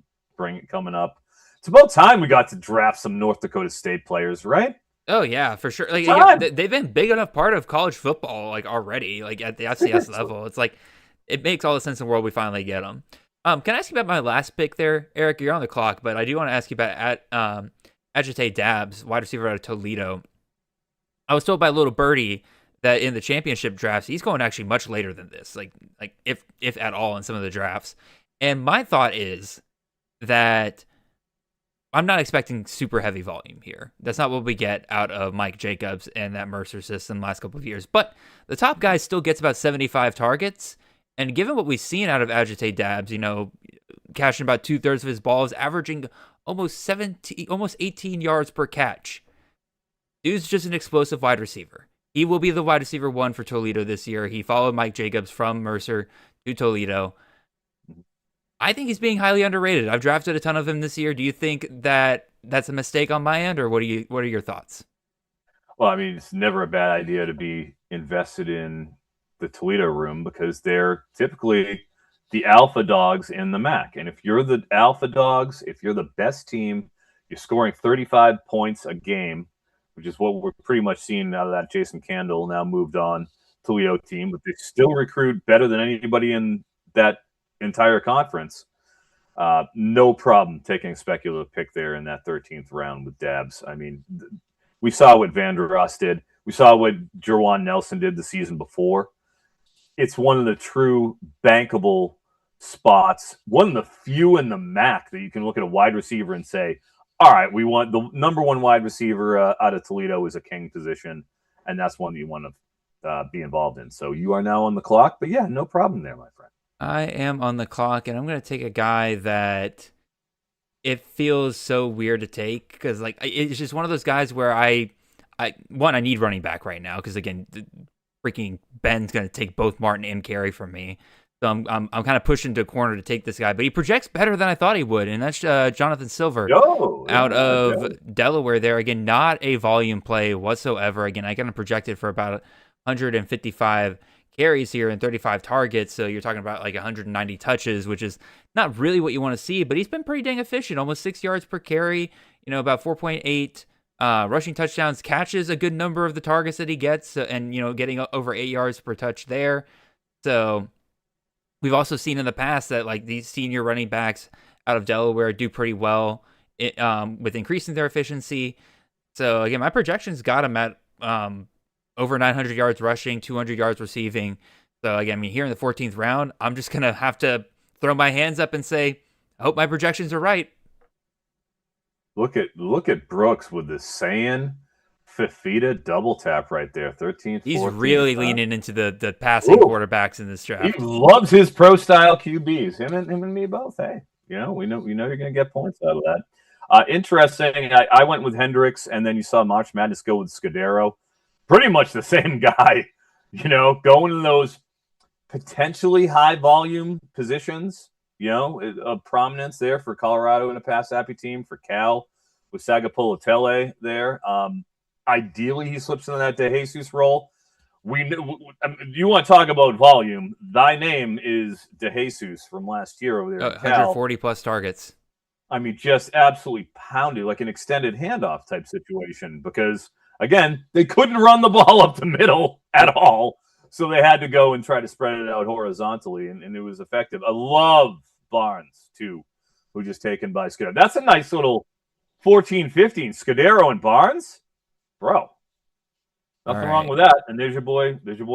coming up. It's about time we got to draft some North Dakota State players, right?
Oh yeah, for sure. Like, they've been big enough part of college football like already, like at the FCS level. It's like, it makes all the sense in the world we finally get them. Can I ask you about my last pick there, Eric? You're on the clock, but I do want to ask you about Ajite Dabbs, wide receiver out of Toledo. I was told by Little Birdie that in the championship drafts, he's going actually much later than this, like if at all in some of the drafts. And my thought is that I'm not expecting super heavy volume here. That's not what we get out of Mike Jacobs and that Mercer system last couple of years. But the top guy still gets about 75 targets. And given what we've seen out of Ajite Dabbs, catching about 2/3 of his balls, averaging almost 18 yards per catch. Dude's just an explosive wide receiver. He will be the wide receiver 1 for Toledo this year. He followed Mike Jacobs from Mercer to Toledo. I think he's being highly underrated. I've drafted a ton of him this year. Do you think that that's a mistake on my end, or what are your thoughts?
Well, I mean, it's never a bad idea to be invested in the Toledo room, because they're typically the alpha dogs in the MAC. And if you're the alpha dogs, if you're the best team, you're scoring 35 points a game, which is what we're pretty much seeing out of that Jason Candle now moved on Toledo team, but they still recruit better than anybody in that entire conference. No problem taking a speculative pick there in that 13th round with Dabbs. I mean, we saw what Vander Ross did. We saw what Jerwan Nelson did the season before. It's one of the true bankable spots, one of the few in the MAC that you can look at a wide receiver and say, all right, we want the number 1 wide receiver out of Toledo is a king position, and that's one that you want to be involved in. So you are now on the clock, but yeah, no problem there, my friend.
I am on the clock, and I'm going to take a guy that it feels so weird to take, because like it's just one of those guys where I need running back right now, because again, freaking Ben's going to take both Martin and Carey from me. So I'm kind of pushing to a corner to take this guy, but he projects better than I thought he would, and that's Jonathan Silver out of Delaware there. Again, not a volume play whatsoever. Again, I got him projected for about 155K carries here and 35 targets. So you're talking about like 190 touches, which is not really what you want to see, but he's been pretty dang efficient, almost 6 yards per carry, about 4.8 rushing touchdowns, catches a good number of the targets that he gets, and, getting over 8 yards per touch there. So we've also seen in the past that like these senior running backs out of Delaware do pretty well with increasing their efficiency. So again, my projections got him at over 900 yards rushing, 200 yards receiving. So again, here in the 14th round, I'm just going to have to throw my hands up and say, I hope my projections are right.
Look at Brooks with the Saiyan Fafita double tap right there, 13th.
He's
14th,
really leaning into the passing quarterbacks in this draft.
He loves his pro style QBs. Him and me both. Hey, we know you're going to get points out of that. Interesting. I went with Hendricks, and then you saw March Madness go with Scudero. Pretty much the same guy, going in those potentially high volume positions, of prominence there for Colorado in a pass happy team, for Cal with Sagapolotele there. Ideally, he slips into that DeJesus role. You want to talk about volume? Thy name is DeJesus from last year over there.
140 plus targets.
I mean, just absolutely pounded, like an extended handoff type situation, because again, they couldn't run the ball up the middle at all. So they had to go and try to spread it out horizontally, and it was effective. I love Barnes, too, who just taken by Scudero. That's a nice little 14-15. Scudero and Barnes? Bro. Nothing wrong with that. And there's your boy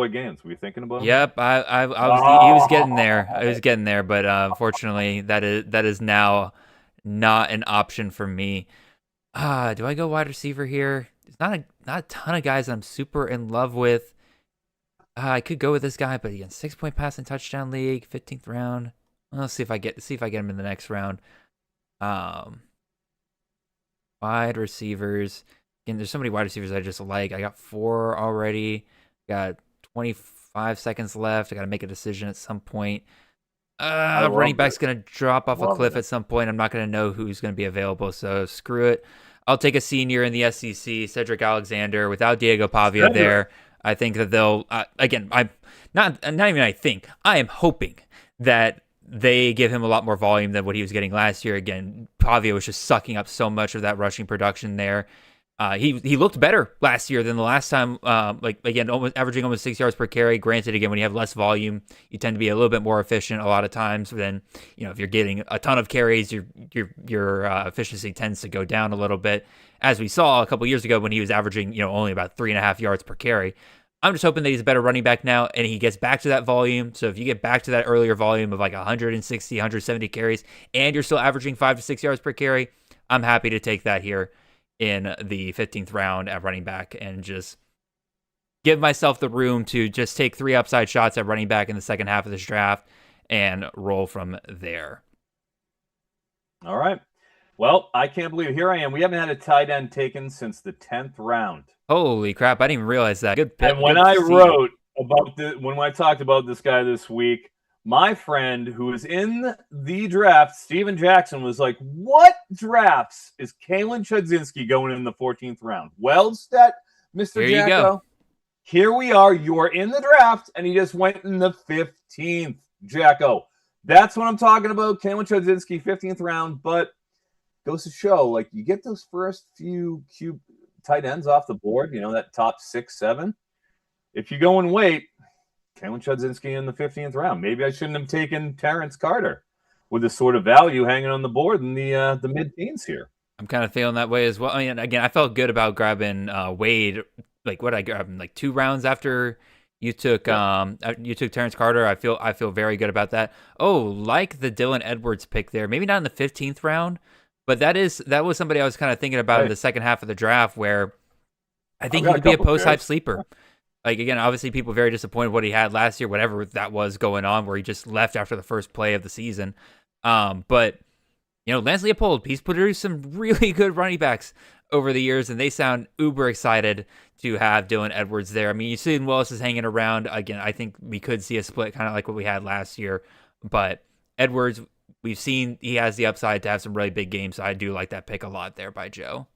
Gaines. Were you thinking about him?
Yep, I was. He was getting there. I was getting there, but unfortunately, that is now not an option for me. Do I go wide receiver here? It's not a ton of guys I'm super in love with. I could go with this guy, but again, 6-point passing touchdown league, 15th round. Let's see if I get him in the next round. Wide receivers. Again, there's so many wide receivers I just like. I got 4 already. Got 25 seconds left. I got to make a decision at some point. Running back's going to drop off a cliff at some point. I'm not going to know who's going to be available, so screw it. I'll take a senior in the SEC, Cedric Alexander, without Diego Pavia there. I think that they'll again. I am hoping that they give him a lot more volume than what he was getting last year. Again, Pavia was just sucking up so much of that rushing production there. He looked better last year than the last time. Averaging almost 6 yards per carry. Granted, again, when you have less volume, you tend to be a little bit more efficient a lot of times. Than if you're getting a ton of carries, your efficiency tends to go down a little bit, as we saw a couple years ago when he was averaging only about 3.5 yards per carry. I'm just hoping that he's a better running back now, and he gets back to that volume. So if you get back to that earlier volume of like 160, 170 carries, and you're still averaging 5 to 6 yards per carry, I'm happy to take that here in the 15th round at running back and just give myself the room to just take 3 upside shots at running back in the second half of this draft and roll from there.
All right. Well, I can't believe it. Here I am. We haven't had a tight end taken since the 10th round.
Holy crap. I didn't even realize that. Good pick.
And when I when I talked about this guy this week, my friend who was in the draft, Steven Jackson, was like, what drafts is Kalen Chudzinski going in the 14th round? Well, Mr.
Here
Jacko.
you go.
Here we are. You're in the draft, and he just went in the 15th, Jacko. That's what I'm talking about. Kalen Chudzinski, 15th round, but goes to show, like, you get those first few tight ends off the board, that top 6, 7. If you go and wait, Kalen Chudzinski in the 15th round. Maybe I shouldn't have taken Terrence Carter with the sort of value hanging on the board in the mid-teens here.
I'm kind of feeling that way as well. I mean, again, I felt good about grabbing Wade. Like, what I grabbed him, like 2 rounds after you took Terrence Carter. I feel very good about that. Oh, like the Dylan Edwards pick there. Maybe not in the 15th round, but that was somebody I was kind of thinking about in the second half of the draft, where I think he could be a post-hype sleeper. Like, again, obviously people very disappointed what he had last year, whatever that was going on, where he just left after the first play of the season. But, Lance Leopold, he's produced some really good running backs over the years, and they sound uber excited to have Dylan Edwards there. I mean, Usain Willis is hanging around. Again, I think we could see a split kind of like what we had last year. But Edwards, we've seen he has the upside to have some really big games, so I do like that pick a lot there by Joe.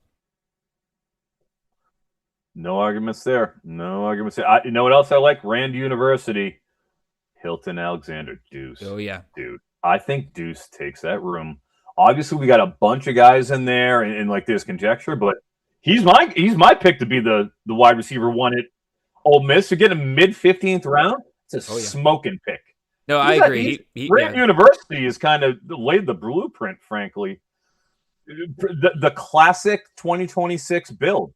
No arguments there. No arguments there. You know what else I like? Rand University. Hilton Alexander, Deuce.
Oh, yeah.
Dude, I think Deuce takes that room. Obviously, we got a bunch of guys in there, and like there's conjecture, but he's my pick to be the wide receiver one at Ole Miss. To get him mid-15th round, it's a smoking pick.
No, I agree.
Rand University has kind of laid the blueprint, frankly. The classic 2026 build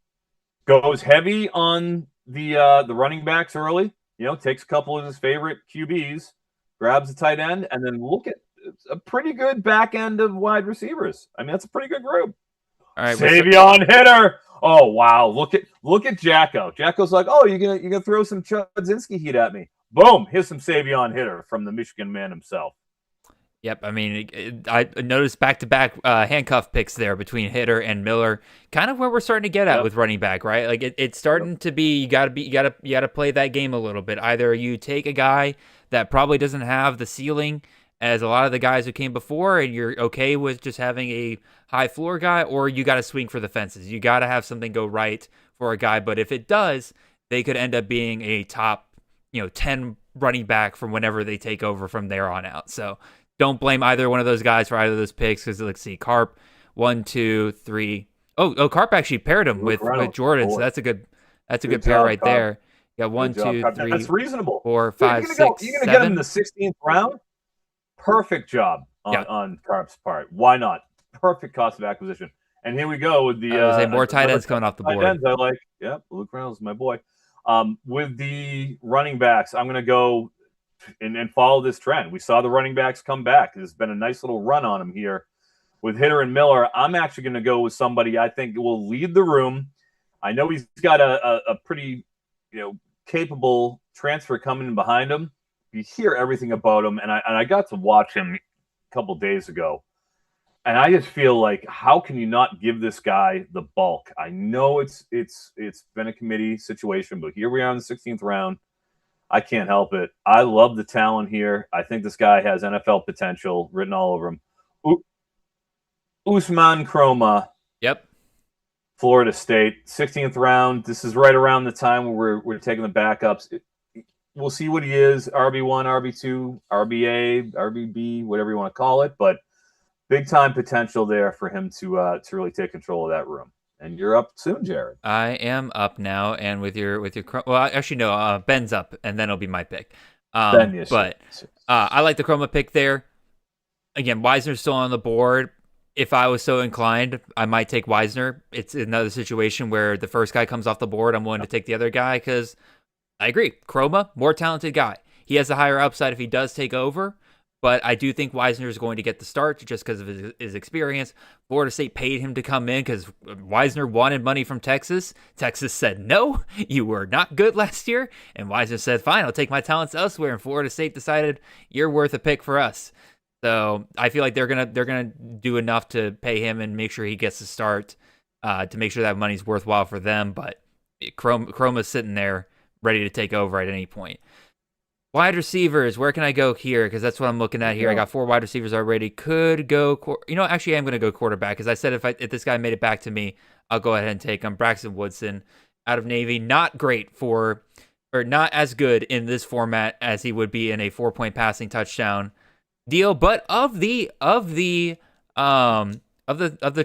goes heavy on the running backs early. Takes a couple of his favorite QBs, grabs the tight end, and then look at a pretty good back end of wide receivers. I mean, that's a pretty good group.
All right,
Savion hitter. Oh wow, look at Jacko. Jacko's like, oh, you're gonna throw some Chudzinski heat at me. Boom, here's some Savion hitter from the Michigan man himself.
Yep, I mean, I noticed back-to-back handcuff picks there between Hitter and Miller, kind of where we're starting to get at with running back, right? Like it's starting to be you gotta play that game a little bit. Either you take a guy that probably doesn't have the ceiling as a lot of the guys who came before, and you're okay with just having a high floor guy, or you got to swing for the fences. You got to have something go right for a guy, but if it does, they could end up being a top 10 running back from whenever they take over from there on out. So don't blame either one of those guys for either of those picks, because let's see, Carp, 1, 2, 3. Oh, Carp actually paired him with Jordan, so that's a good pair right Carp. There. Yeah, 1, 2, 3.
That's reasonable.
4, 5, 6,
you're gonna get him in the 16th round. Perfect job on Carp's part. Why not? Perfect cost of acquisition. And here we go with the
more tight ends coming off the board.
Tight ends I like. Yep, Luke Reynolds, my boy. With the running backs, I'm gonna go and follow this trend. We saw the running backs come back. There's been a nice little run on them here. With Hitter and Miller, I'm actually going to go with somebody I think will lead the room. I know he's got a pretty capable transfer coming in behind him. You hear everything about him, and I got to watch him a couple days ago, and I just feel like, how can you not give this guy the bulk? I know it's been a committee situation, but here we are in the 16th round. I can't help it. I love the talent here. I think this guy has NFL potential written all over him. Usman Kroma.
Yep.
Florida State, 16th round. This is right around the time where we're taking the backups. We'll see what he is, RB1, RB2, RBA, RBB, whatever you want to call it. But big-time potential there for him to really take control of that room. And you're up soon, Jared.
I am up now, and with your well, actually no, Ben's up, and then it'll be my pick. Ben, yes, but I like the Chroma pick there. Again, Wisner's still on the board. If I was so inclined, I might take Wisner. It's another situation where the first guy comes off the board, I'm willing to take the other guy, because I agree. Chroma, more talented guy. He has a higher upside if he does take over. But I do think Wisner is going to get the start just because of his experience. Florida State paid him to come in because Wisner wanted money from Texas. Texas said, no, you were not good last year. And Wisner said, fine, I'll take my talents elsewhere. And Florida State decided, you're worth a pick for us. So I feel like they're gonna do enough to pay him and make sure he gets the start to make sure that money's worthwhile for them. But Chroma's sitting there ready to take over at any point. Wide receivers, where can I go here? Because that's what I'm looking at here. Yeah. I got 4 wide receivers already. Could go, actually, I'm going to go quarterback, because I said if this guy made it back to me, I'll go ahead and take him. Braxton Woodson out of Navy, not not as good in this format as he would be in a 4-point passing touchdown deal. But of the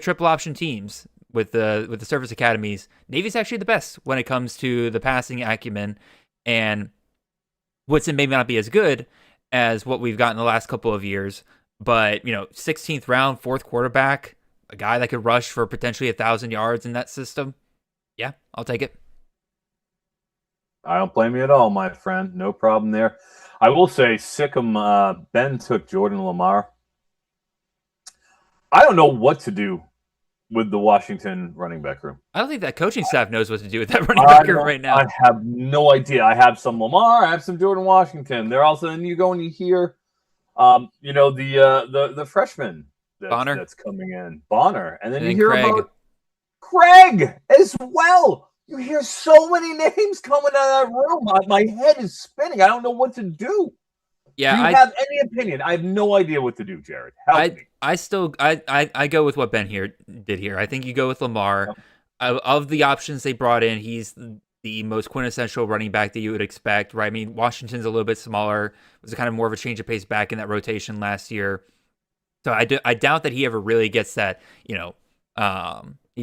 triple option teams with the service academies, Navy's actually the best when it comes to the passing acumen. And Woodson may not be as good as what we've got in the last couple of years, but 16th round, 4th quarterback, a guy that could rush for potentially 1,000 yards in that system. Yeah, I'll take it.
I don't blame you at all, my friend. No problem there. I will say, Sikkim, Ben took Jordan Lamar. I don't know what to do with the Washington running back room.
I don't think that coaching staff knows what to do with that running back room right now.
I have no idea. I have some Lamar. I have some Jordan Washington. They're also, and you go and you hear, the freshman that's coming in, Bonner, and then you hear about Craig as well. You hear so many names coming out of that room. My head is spinning. I don't know what to do.
Yeah,
do you have any opinion? I have no idea what to do, Jared. Help me.
I go with what Ben did here. I think you go with Lamar. of the options they brought in, he's the most quintessential running back that you would expect, right? I mean, Washington's a little bit smaller. It was kind of more of a change of pace back in that rotation last year. So I doubt that he ever really gets that, he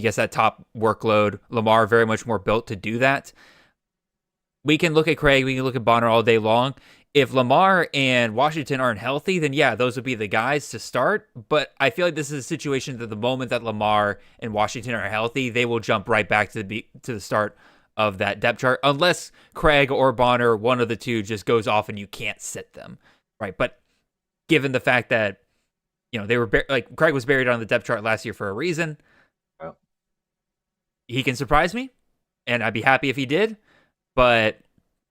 gets that top workload. Lamar very much more built to do that. We can look at Craig, we can look at Bonner all day long. If Lamar and Washington aren't healthy, then yeah, those would be the guys to start. But I feel like this is a situation that the moment that Lamar and Washington are healthy, they will jump right back to the start of that depth chart, unless Craig or Bonner, one of the two, just goes off and you can't sit them, right? But given the fact that they were Craig was buried on the depth chart last year for a reason, he can surprise me, and I'd be happy if he did. But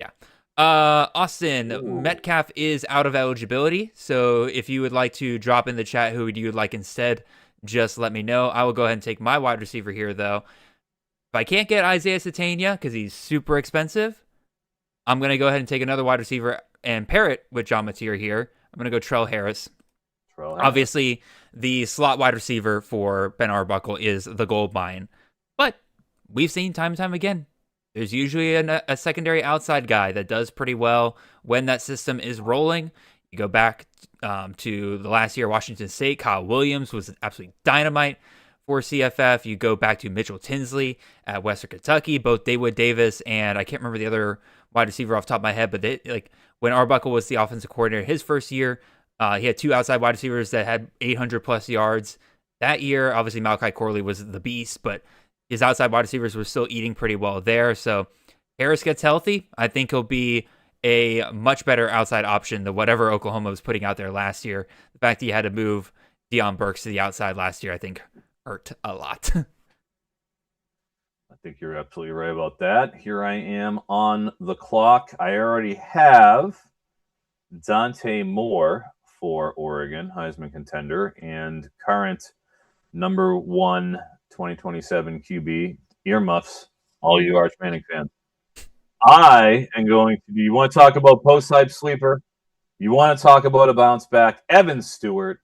yeah. Austin, Metcalf is out of eligibility, so if you would like to drop in the chat who you would like instead, just let me know. I will go ahead and take my wide receiver here, though. If I can't get Isaiah Satania because he's super expensive, I'm going to go ahead and take another wide receiver and pair it with John Mateer here. I'm going to go Trell Harris. Obviously, the slot wide receiver for Ben Arbuckle is the gold mine, but we've seen time and time again, there's usually a secondary outside guy that does pretty well when that system is rolling. You go back to the last year, Washington State, Kyle Williams was absolutely dynamite for CFF. You go back to Mitchell Tinsley at Western Kentucky, both Dawood Davis and I can't remember the other wide receiver off the top of my head, but when Arbuckle was the offensive coordinator his first year, he had two outside wide receivers that had 800 plus yards that year. Obviously, Malachi Corley was the beast, but his outside wide receivers were still eating pretty well there. So Harris gets healthy, I think he'll be a much better outside option than whatever Oklahoma was putting out there last year. The fact that you had to move Deion Burks to the outside last year, I think, hurt a lot.
I think you're absolutely right about that. Here I am on the clock. I already have Dante Moore for Oregon, Heisman contender, and current number 1 2027 QB. Earmuffs, all you Arch Manning fans. I am going to be, you want to talk about post-hype sleeper? You want to talk about a bounce back? Evan Stewart,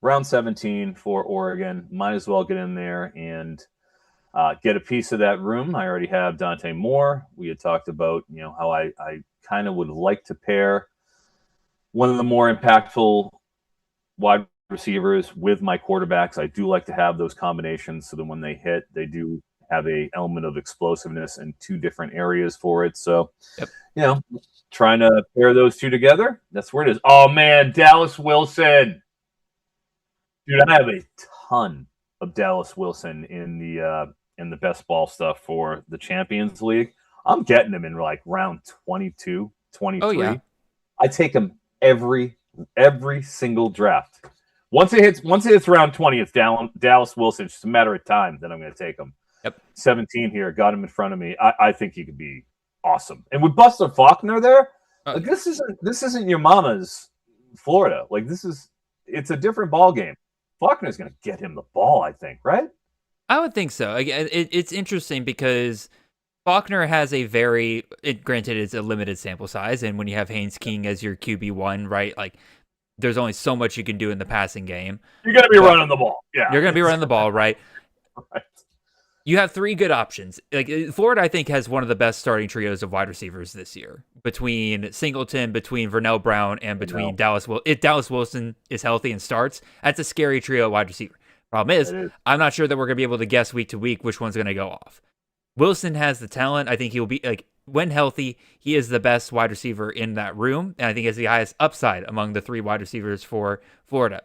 round 17 for Oregon. Might as well get in there and get a piece of that room. I already have Dante Moore. We had talked about, how I kind of would like to pair one of the more impactful wide receivers with my quarterbacks. I do like to have those combinations so that when they hit, they do have a element of explosiveness in two different areas for it. So, trying to pair those two together. That's where it is. Oh man, Dallas Wilson. Dude, I have a ton of Dallas Wilson in the best ball stuff for the Champions League. I'm getting him in like round 22, 23. Oh, yeah. I take him every single draft. Once it hits round 20, it's Dallas Wilson. It's just a matter of time that I'm going to take him.
Yep.
17 here, got him in front of me. I think he could be awesome. And with Buster Faulkner there, this isn't your mama's Florida. It's a different ball game. Faulkner's going to get him the ball, I think, right?
I would think so. It's interesting because Faulkner has granted it's a limited sample size, and when you have Haynes King as your QB1, right, there's only so much you can do in the passing game.
You're going to be running the ball. Yeah.
You're going to be running the ball, right?
Right.
You have three good options. Florida, I think, has one of the best starting trios of wide receivers this year. Between Singleton, between Vernell Brown, and between Dallas Wilson. If Dallas Wilson is healthy and starts, that's a scary trio of wide receiver. Problem is, I'm not sure that we're going to be able to guess week to week which one's going to go off. Wilson has the talent. I think he'll be, when healthy, he is the best wide receiver in that room. And I think he has the highest upside among the three wide receivers for Florida.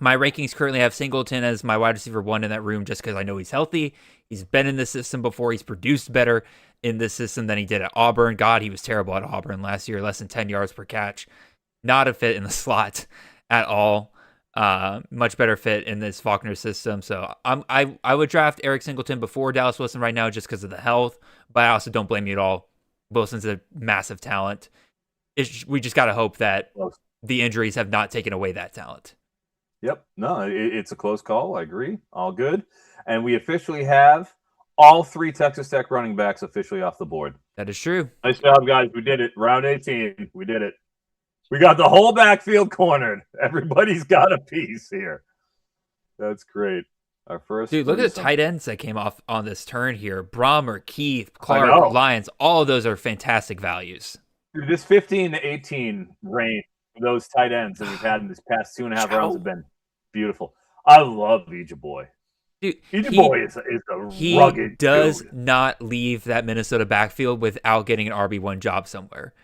My rankings currently have Singleton as my wide receiver 1 in that room just because I know he's healthy. He's been in this system before. He's produced better in this system than he did at Auburn. God, he was terrible at Auburn last year, less than 10 yards per catch. Not a fit in the slot at all. Much better fit in this Faulkner system. So I would draft Eric Singleton before Dallas Wilson right now just because of the health, but I also don't blame you at all. Wilson's a massive talent. We just got to hope that the injuries have not taken away that talent.
Yep. No, it's a close call. I agree. All good. And we officially have all three Texas Tech running backs officially off the board.
That is true.
Nice job, guys. We did it. Round 18. We did it. We got the whole backfield cornered. Everybody's got a piece here. That's great. Our first.
Dude, look at the
threesome.
tight ends that came off on this turn here. Brahmer, Keith, Clark, Lyons, all of those are fantastic values.
Dude, this 15 to 18 range for those tight ends that we've had in this past 2.5 rounds have been beautiful. I love Boy.
Dude,
Boy is a rugged
He does
dude.
not leave that Minnesota backfield without getting an RB1 job somewhere.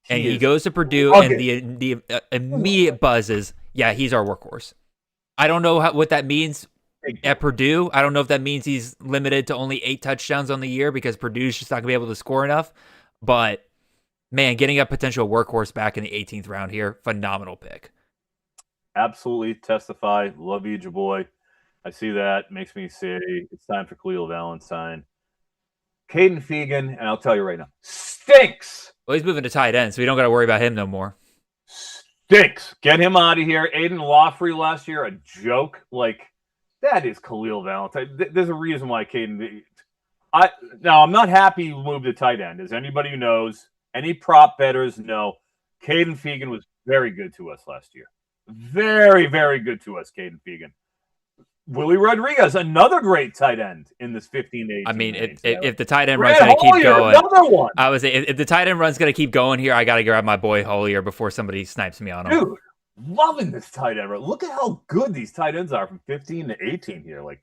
And he goes to Purdue, rugged. And the immediate buzz is, yeah, he's our workhorse. I don't know what that means at Purdue. I don't know if that means he's limited to only 8 touchdowns on the year because Purdue's just not going to be able to score enough. But, man, getting a potential workhorse back in the 18th round here, phenomenal pick.
Absolutely testify. Love Boy. I see that. Makes me say it's time for Khalil Valentine. Caden Fegan, and I'll tell you right now, stinks.
Well, he's moving to tight end, so we don't got to worry about him no more.
Stinks. Get him out of here. Aiden Lawfrey last year, a joke. Like, that is Khalil Valentine. There's a reason why Caden. Now, I'm not happy he moved to tight end. As anybody who knows, any prop bettors know, Caden Fegan was very good to us last year. Very, very good to us, Caden Fegan. Willie Rodriguez, another great tight end in this 15 to 18.
I mean, if the tight end run's going to keep going,
another one.
I was if the tight end run's going to keep going here, I got to grab my boy Hollier before somebody snipes me on him.
Dude, loving this tight end. Look at how good these tight ends are from 15 to 18 here. Like,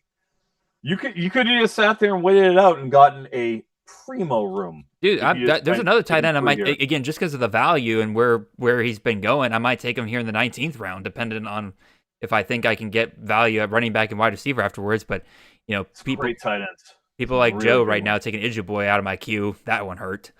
you could have just sat there and waited it out and gotten a primo room.
Dude, there's another tight end I might again just because of the value and where he's been going. I might take him here in the 19th round, depending on if I think I can get value at running back and wide receiver afterwards. But, you know,
great tight ends.
People like Joe right now taking Boy out of my queue. That one hurt.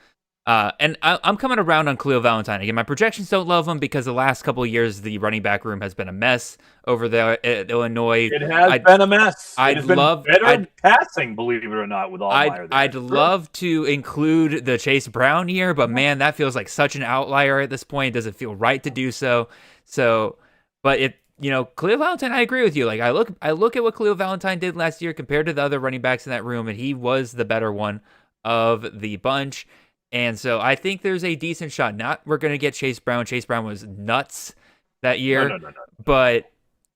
And I'm coming around on Khalil Valentine. Again, my projections don't love him because the last couple of years, the running back room has been a mess over there at Illinois.
It has been a mess. I'd love better passing, believe it or not, with Allmeyer.
I'd love to include the Chase Brown year, but man, that feels like such an outlier at this point. It doesn't feel right to do so. But Khalil Valentine, I agree with you. Like I look at what Khalil Valentine did last year compared to the other running backs in that room, and he was the better one of the bunch. And so I think there's a decent shot. Not we're going to get Chase Brown. Chase Brown was nuts that year. No. But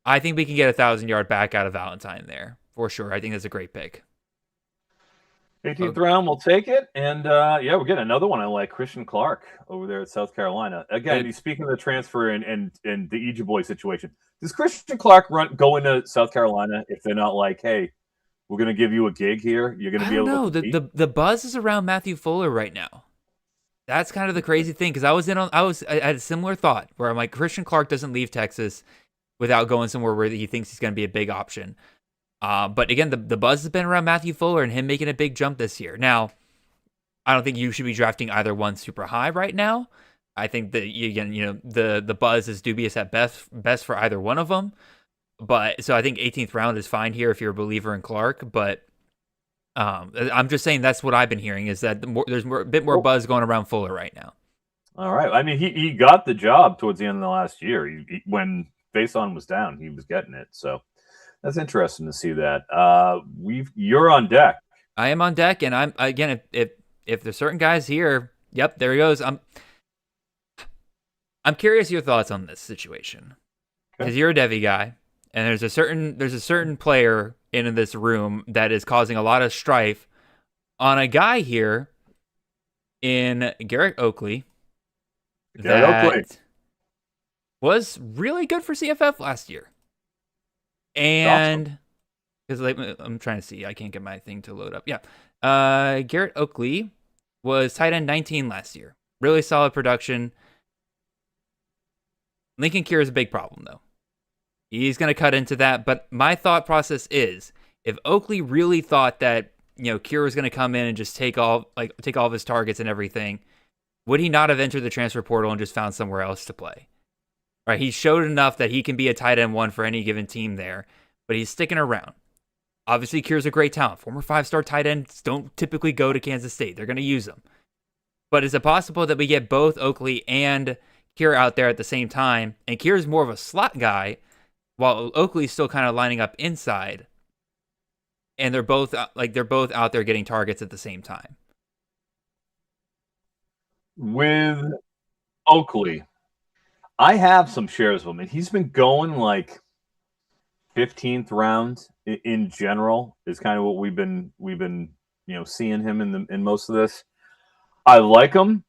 I think we can get 1,000-yard back out of Valentine there for sure. I think that's a great pick.
18th round, we'll take it. And, we're getting another one I like, Christian Clark over there at South Carolina. Again, speaking of the transfer and the Boy situation, does Christian Clark go into South Carolina if they're not like, hey, we're going to give you a gig here? You're going to be able to compete?
The buzz is around Matthew Fuller right now. That's kind of the crazy thing because I had a similar thought where I'm like, Christian Clark doesn't leave Texas without going somewhere where he thinks he's going to be a big option. But again, the buzz has been around Matthew Fuller and him making a big jump this year. Now, I don't think you should be drafting either one super high right now. I think that the buzz is dubious at best for either one of them. But so I think 18th round is fine here if you're a believer in Clark. But I'm just saying that's what I've been hearing is that there's a bit more buzz going around Fuller right now.
All right. I mean, he got the job towards the end of the last year. When Faison was down, he was getting it. So that's interesting to see that. You're on deck.
I am on deck, and I'm again. If there's certain guys here, yep, there he goes. I'm curious your thoughts on this situation because you're a Devy guy, and there's a certain player in this room that is causing a lot of strife on a guy here in Garrett Oakley that was really good for CFF last year. And because I'm trying to see, I can't get my thing to load up. Yeah. Garrett Oakley was tight end 19 last year. Really solid production. Lincoln Kira is a big problem, though. He's going to cut into that. But my thought process is, if Oakley really thought that Kira was going to come in and just take all of his targets and everything, would he not have entered the transfer portal and just found somewhere else to play? Right, he showed enough that he can be a tight end one for any given team there, but he's sticking around. Obviously, Kira's a great talent. Former 5-star tight ends don't typically go to Kansas State. They're going to use them. But is it possible that we get both Oakley and Kira out there at the same time, and Kira's more of a slot guy, while Oakley's still kind of lining up inside, and they're both out there getting targets at the same time?
With Oakley, I have some shares of him, and he's been going like 15th round in general is kind of what we've been seeing him in most of this. I like him.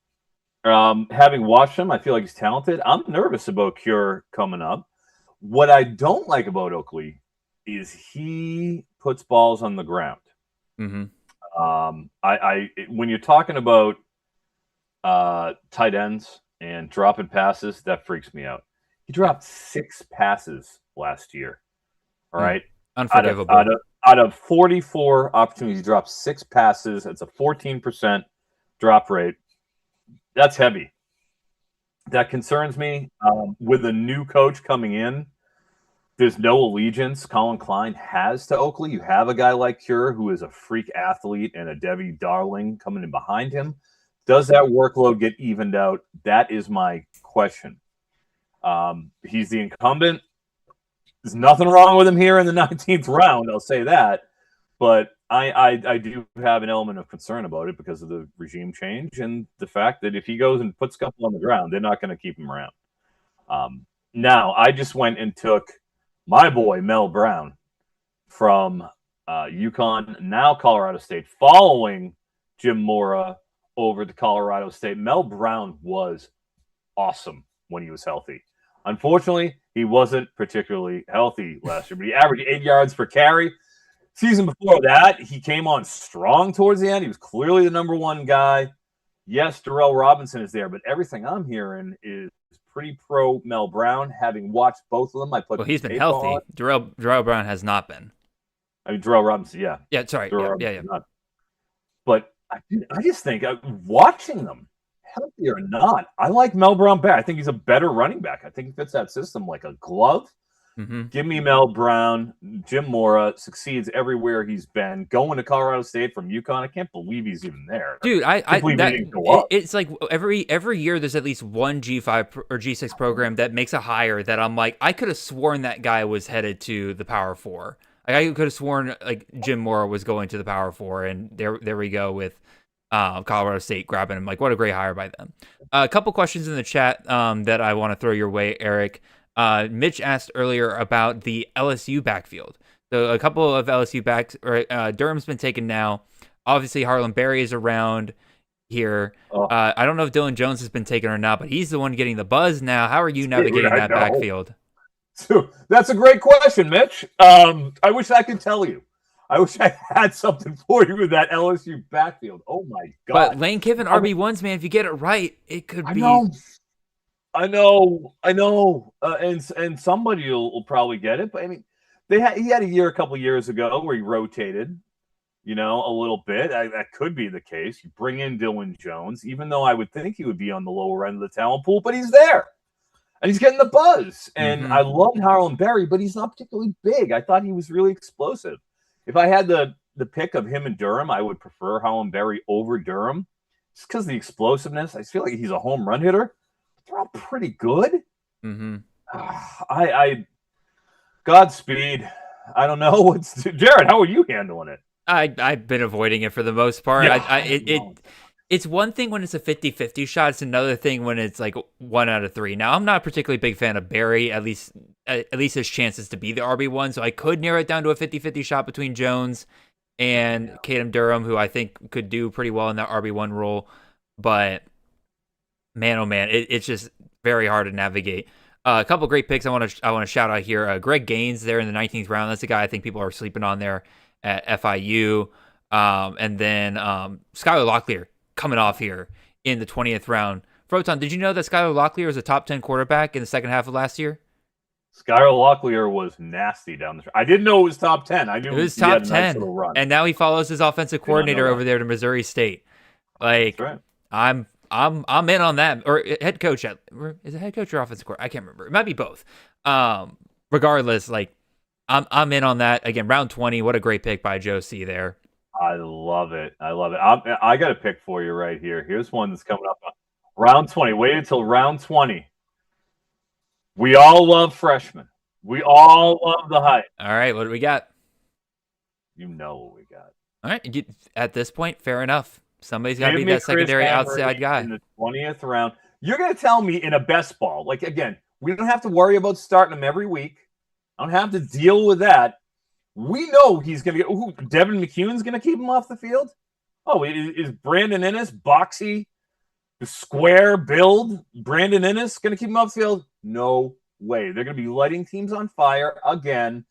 Having watched him, I feel like he's talented. I'm nervous about Cure coming up. What I don't like about Oakley is he puts balls on the ground.
Mm-hmm.
When you're talking about tight ends and dropping passes, that freaks me out. He dropped 6 passes last year. All right.
Unforgivable.
Out of 44 opportunities, he dropped 6 passes. That's a 14% drop rate. That's heavy. That concerns me. With a new coach coming in, there's no allegiance Colin Klein has to Oakley. You have a guy like Cure who is a freak athlete and a Debbie Darling coming in behind him. Does that workload get evened out? That is my question. He's the incumbent. There's nothing wrong with him here in the 19th round. I'll say that. But I do have an element of concern about it because of the regime change and the fact that if he goes and puts a couple on the ground, they're not going to keep him around. Now, I just went and took my boy Mel Brown from UConn, now Colorado State, following Jim Mora over to Colorado State. Mel Brown was awesome when he was healthy. Unfortunately, he wasn't particularly healthy last year, but he averaged 8 yards per carry. Season before that, he came on strong towards the end. He was clearly the number one guy. Yes, Darrell Robinson is there, but everything I'm hearing is pretty pro Mel Brown. Having watched both of them,
he's been healthy. Darrell Brown has not been.
I mean, Darrell Robinson, yeah.
Yeah, sorry. Yeah.
But I just think watching them, healthy or not, I like Mel Brown better. I think he's a better running back. I think he fits that system like a glove.
Mm-hmm.
Give me Mel Brown. Jim Mora succeeds everywhere he's been. Going to Colorado State from UConn, I can't believe he's even there.
Dude, it's like every year there's at least one G5 or G6 program that makes a hire that I'm like, I could have sworn that guy was headed to the Power 4. Like, I could have sworn like Jim Mora was going to the Power 4, and there we go with Colorado State grabbing him. Like, what a great hire by them. A couple questions in the chat that I want to throw your way, Eric. Mitch asked earlier about the LSU backfield. So a couple of LSU backs, Durham's been taken now. Obviously, Harlan Berry is around here. I don't know if Dylan Jones has been taken or not, but he's the one getting the buzz now. How are you navigating that backfield?
So, that's a great question, Mitch. I wish I could tell you. I wish I had something for you with that LSU backfield. Oh, my God.
But Lane Kiffin, RB1s, man, if you get it right, it could be...
I know, and somebody will probably get it. But I mean, he had a couple years ago where he rotated, a little bit. That could be the case. You bring in Dylan Jones, even though I would think he would be on the lower end of the talent pool, but he's there, and he's getting the buzz. And I loved Harlan Berry, but he's not particularly big. I thought he was really explosive. If I had the pick of him and Durham, I would prefer Harlan Berry over Durham, just because of the explosiveness. I feel like he's a home run hitter. They're all pretty good.
Mm-hmm.
I Godspeed. I don't know Jared, how are you handling it?
I've been avoiding it for the most part.
Yeah.
It's one thing when it's a 50-50 shot. It's another thing when it's like 1 out of 3. Now, I'm not a particularly big fan of Barry, at least his chances to be the RB1. So I could narrow it down to a 50-50 shot between Jones and Kadam Durham, who I think could do pretty well in that RB1 role. But man, oh man, it's just very hard to navigate. A couple great picks I want to shout out here. Greg Gaines there in the 19th round. That's a guy I think people are sleeping on there at FIU. And then Skylar Locklear coming off here in the 20th round. Froton, did you know that Skylar Locklear was a top 10 quarterback in the second half of last year?
Skylar Locklear was nasty down the. I didn't know it was top 10. I knew
it was top 10,
nice little run.
And now he follows his offensive coordinator over there to Missouri State. Like,
right.
I'm in on that. Or head coach is it head coach or offensive coordinator? I can't remember. It might be both. Regardless, like I'm in on that. Again, round 20. What a great pick by Joe C there.
I love it. I got a pick for you right here. Here's one that's coming up. Round 20. Wait until round 20. We all love freshmen. We all love the hype.
All right, what do we got?
You know what we got.
All right, at this point, fair enough. Somebody's got to be that secondary outside guy.
In the 20th round. You're going to tell me in a best ball, like, again, we don't have to worry about starting them every week. I don't have to deal with that. We know he's going to get. Devin McCune's going to keep him off the field? Oh, is Brandon Innes, boxy, square build, Brandon Innes going to keep him off the field? No way. They're going to be lighting teams on fire again.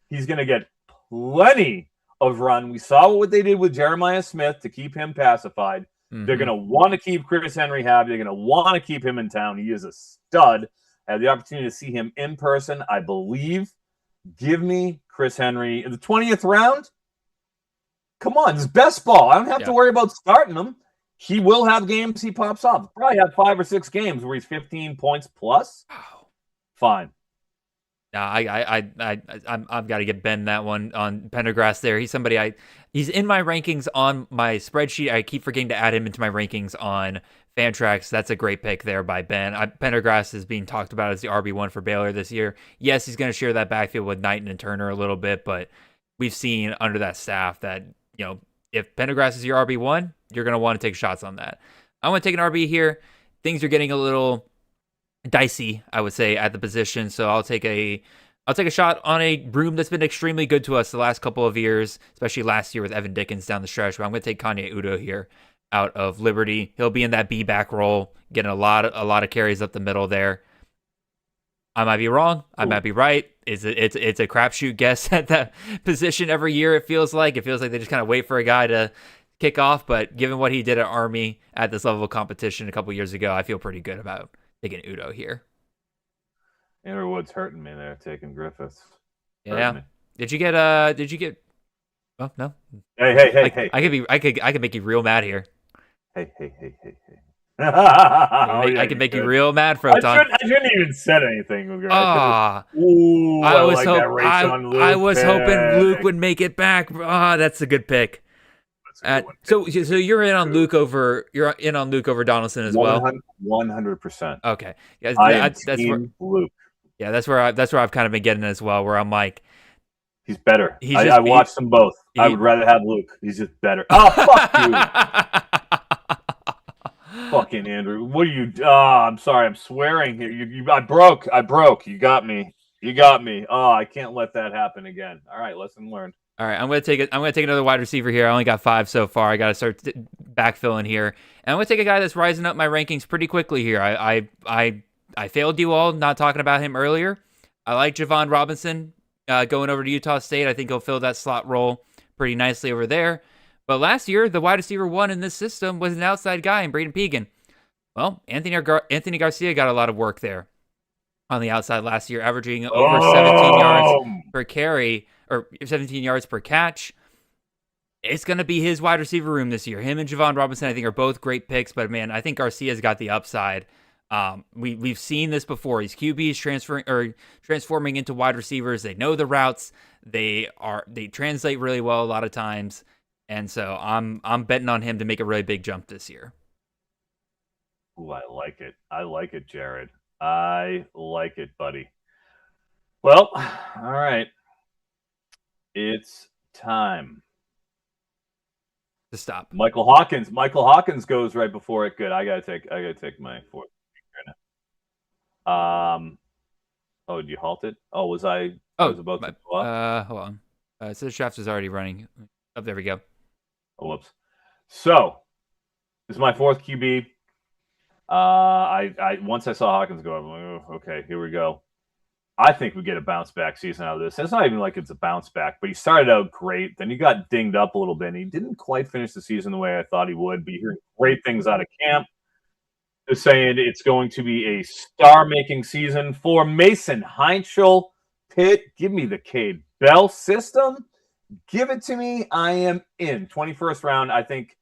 He's going to get plenty of run. We saw what they did with Jeremiah Smith to keep him pacified. Mm-hmm. They're going to want to keep Chris Henry happy. They're going to want to keep him in town. He is a stud. I had the opportunity to see him in person, I believe. Give me Chris Henry in the 20th round. Come on, it's best ball. I don't have to worry about starting him. He will have games he pops off. Probably have 5 or 6 games where he's 15 points plus. Wow. Fine.
I've got to get Ben that one on Pendergrass there. He's somebody he's in my rankings on my spreadsheet. I keep forgetting to add him into my rankings on Fantrax. That's a great pick there by Ben. Pendergrass is being talked about as the RB1 for Baylor this year. Yes, he's going to share that backfield with Knighton and Turner a little bit, but we've seen under that staff that, if Pendergrass is your RB1, you're going to want to take shots on that. I want to take an RB here. Things are getting a little dicey, I would say, at the position, so I'll take a shot on a room that's been extremely good to us the last couple of years, especially last year with Evan Dickens down the stretch. But I'm going to take Kanye Udo here out of Liberty. He'll be in that B back role, getting a lot of carries up the middle there. I might be wrong. I might be right. It's a crapshoot guess at that position every year. It feels like they just kind of wait for a guy to kick off. But given what he did at Army at this level of competition a couple years ago, I feel pretty good about taking Udo here.
Andrew Wood's hurting me there, taking Griffiths.
Yeah. Did you get? Oh no.
Hey.
I could make you real mad here.
Hey.
I can make you real mad, Froton.
I shouldn't even said anything.
I was hoping Luke would make it back. That's a good pick. So you're in on Luke over Donaldson as well.
100%.
Okay, yeah,
that's where Luke.
Yeah, that's where I've kind of been getting as well. Where I'm like,
he's better. I watched them both. I would rather have Luke. He's just better. Oh, fuck you. Fucking Andrew. What are you? I'm sorry. I'm swearing here. I broke. You got me. Oh, I can't let that happen again. All right, lesson learned.
All right, I'm gonna take another wide receiver here. I only got 5 so far. I got to start backfilling here, and I'm gonna take a guy that's rising up my rankings pretty quickly here. I failed you all not talking about him earlier. I like Javon Robinson going over to Utah State. I think he'll fill that slot role pretty nicely over there. But last year, the wide receiver 1 in this system was an outside guy in Braden Pegan. Well, Anthony Garcia got a lot of work there on the outside last year, averaging over 17 yards per carry, or 17 yards per catch. It's going to be his wide receiver room this year. Him and Javon Robinson, I think, are both great picks, but man, I think Garcia's got the upside. We've seen this before. These QBs transforming into wide receivers. They know the routes. They translate really well a lot of times. And so I'm betting on him to make a really big jump this year.
Ooh, I like it, Jared. I like it, buddy. Well, all right. It's time
to stop.
Michael Hawkins goes right before it. Good. I gotta take my 4th pick right now. Oh, did you halt it? Oh, was I was about to go off?
Hold on. It says Shaft is already running. Oh, there we go.
Oh, whoops. So this is my 4th QB. I once I saw Hawkins go, I'm like, oh, okay, here we go. I think we get a bounce back season out of this. It's not even like it's a bounce back, but he started out great. Then he got dinged up a little bit. And he didn't quite finish the season the way I thought he would. But you're hearing great things out of camp. They're saying it's going to be a star-making season for Mason Heinschel. Pitt, give me the Cade Bell system. Give it to me. I am in. 21st round, I think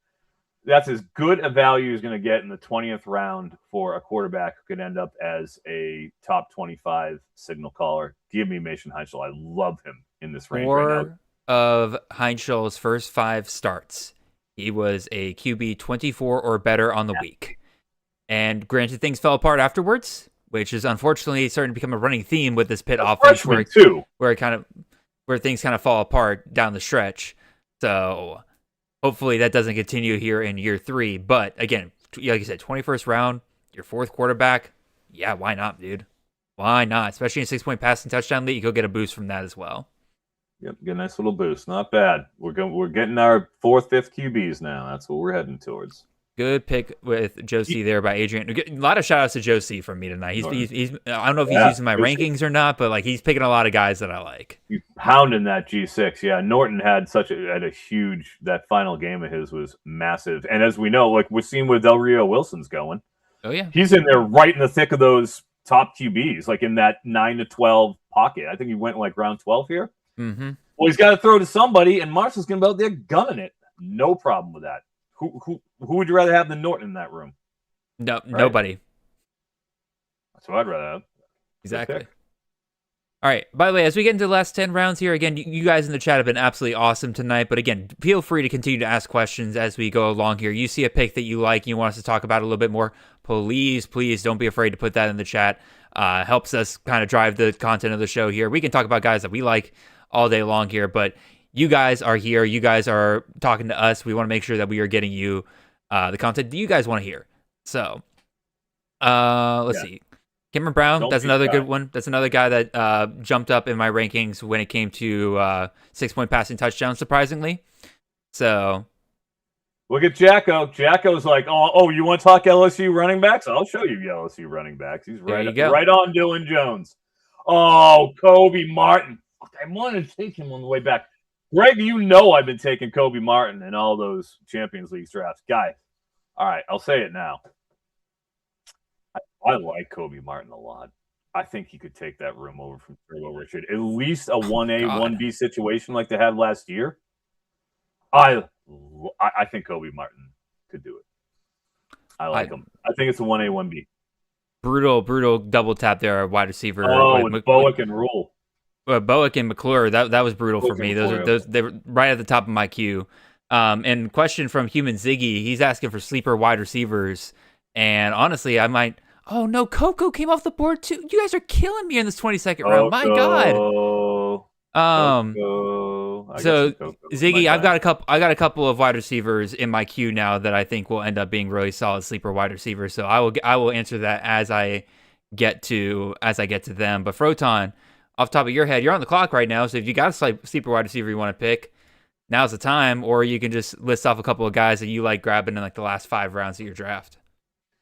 that's as good a value as going to get in the 20th round for a quarterback who could end up as a top 25 signal caller. Give me Mason Heinschel. I love him in this range right now.
Of Heinschel's first 5 starts, he was a QB 24 or better on the week. And granted, things fell apart afterwards, which is unfortunately starting to become a running theme with this Pitt offense where things kind of fall apart down the stretch. So hopefully that doesn't continue here in year 3. But again, like you said, 21st round, your 4th quarterback. Yeah, why not, dude? Why not? Especially in a 6-point passing touchdown league, you'll get a boost from that as well.
Yep, get a nice little boost. Not bad. We're getting our 4th, 5th QBs now. That's what we're heading towards.
Good pick with Josie there by Adrian. A lot of shout outs to Josie from me tonight. He's I don't know if he's using my rankings or not, but like he's picking a lot of guys that I like.
He's pounding that G6. Yeah, Norton had a huge, that final game of his was massive. And as we know, like we're seeing where Del Rio Wilson's going.
Oh yeah,
he's in there right in the thick of those top QBs, like in that 9 to 12 pocket. I think he went like round 12 here.
Mm-hmm.
Well, he's got to throw to somebody, and Marshall's going to be out there gunning it. No problem with that. Who would you rather have than Norton in that room?
No, right? Nobody.
That's what I'd rather have.
Exactly. All right. By the way, as we get into the last 10 rounds here, again, you guys in the chat have been absolutely awesome tonight. But again, feel free to continue to ask questions as we go along here. You see a pick that you like and you want us to talk about it a little bit more, please don't be afraid to put that in the chat. Helps us kind of drive the content of the show here. We can talk about guys that we like all day long here, but you guys are here. You guys are talking to us. We want to make sure that we are getting you the content that you guys want to hear. So let's see. Cameron Brown, that's another good one. That's another guy that jumped up in my rankings when it came to 6-point passing touchdowns, surprisingly. So
look at Jacko. Jacko's like, oh, you want to talk LSU running backs? I'll show you LSU running backs. He's right on Dylan Jones. Oh, Kobe Martin. I wanted to take him on the way back. Greg, you know I've been taking Kobe Martin in all those Champions League drafts. Guys, all right, I'll say it now. I like Kobe Martin a lot. I think he could take that room over from Turbo Richard. At least a 1A, 1B situation like they had last year. I think Kobe Martin could do it. I like him. I think it's a 1A, 1B.
Brutal double tap there, wide receiver.
With Bowick and Rule.
Bowick and McClure, that was brutal for me. They were right at the top of my queue. And question from Human Ziggy, he's asking for sleeper wide receivers. And honestly, I might. Oh no, Coco came off the board too. You guys are killing me in this 22nd round. My God. So Ziggy, I got a couple of wide receivers in my queue now that I think will end up being really solid sleeper wide receivers. So I will answer that as I get to them. But Froton, off the top of your head, you're on the clock right now. So if you got a sleeper wide receiver you want to pick, now's the time. Or you can just list off a couple of guys that you like grabbing in like the last 5 rounds of your draft.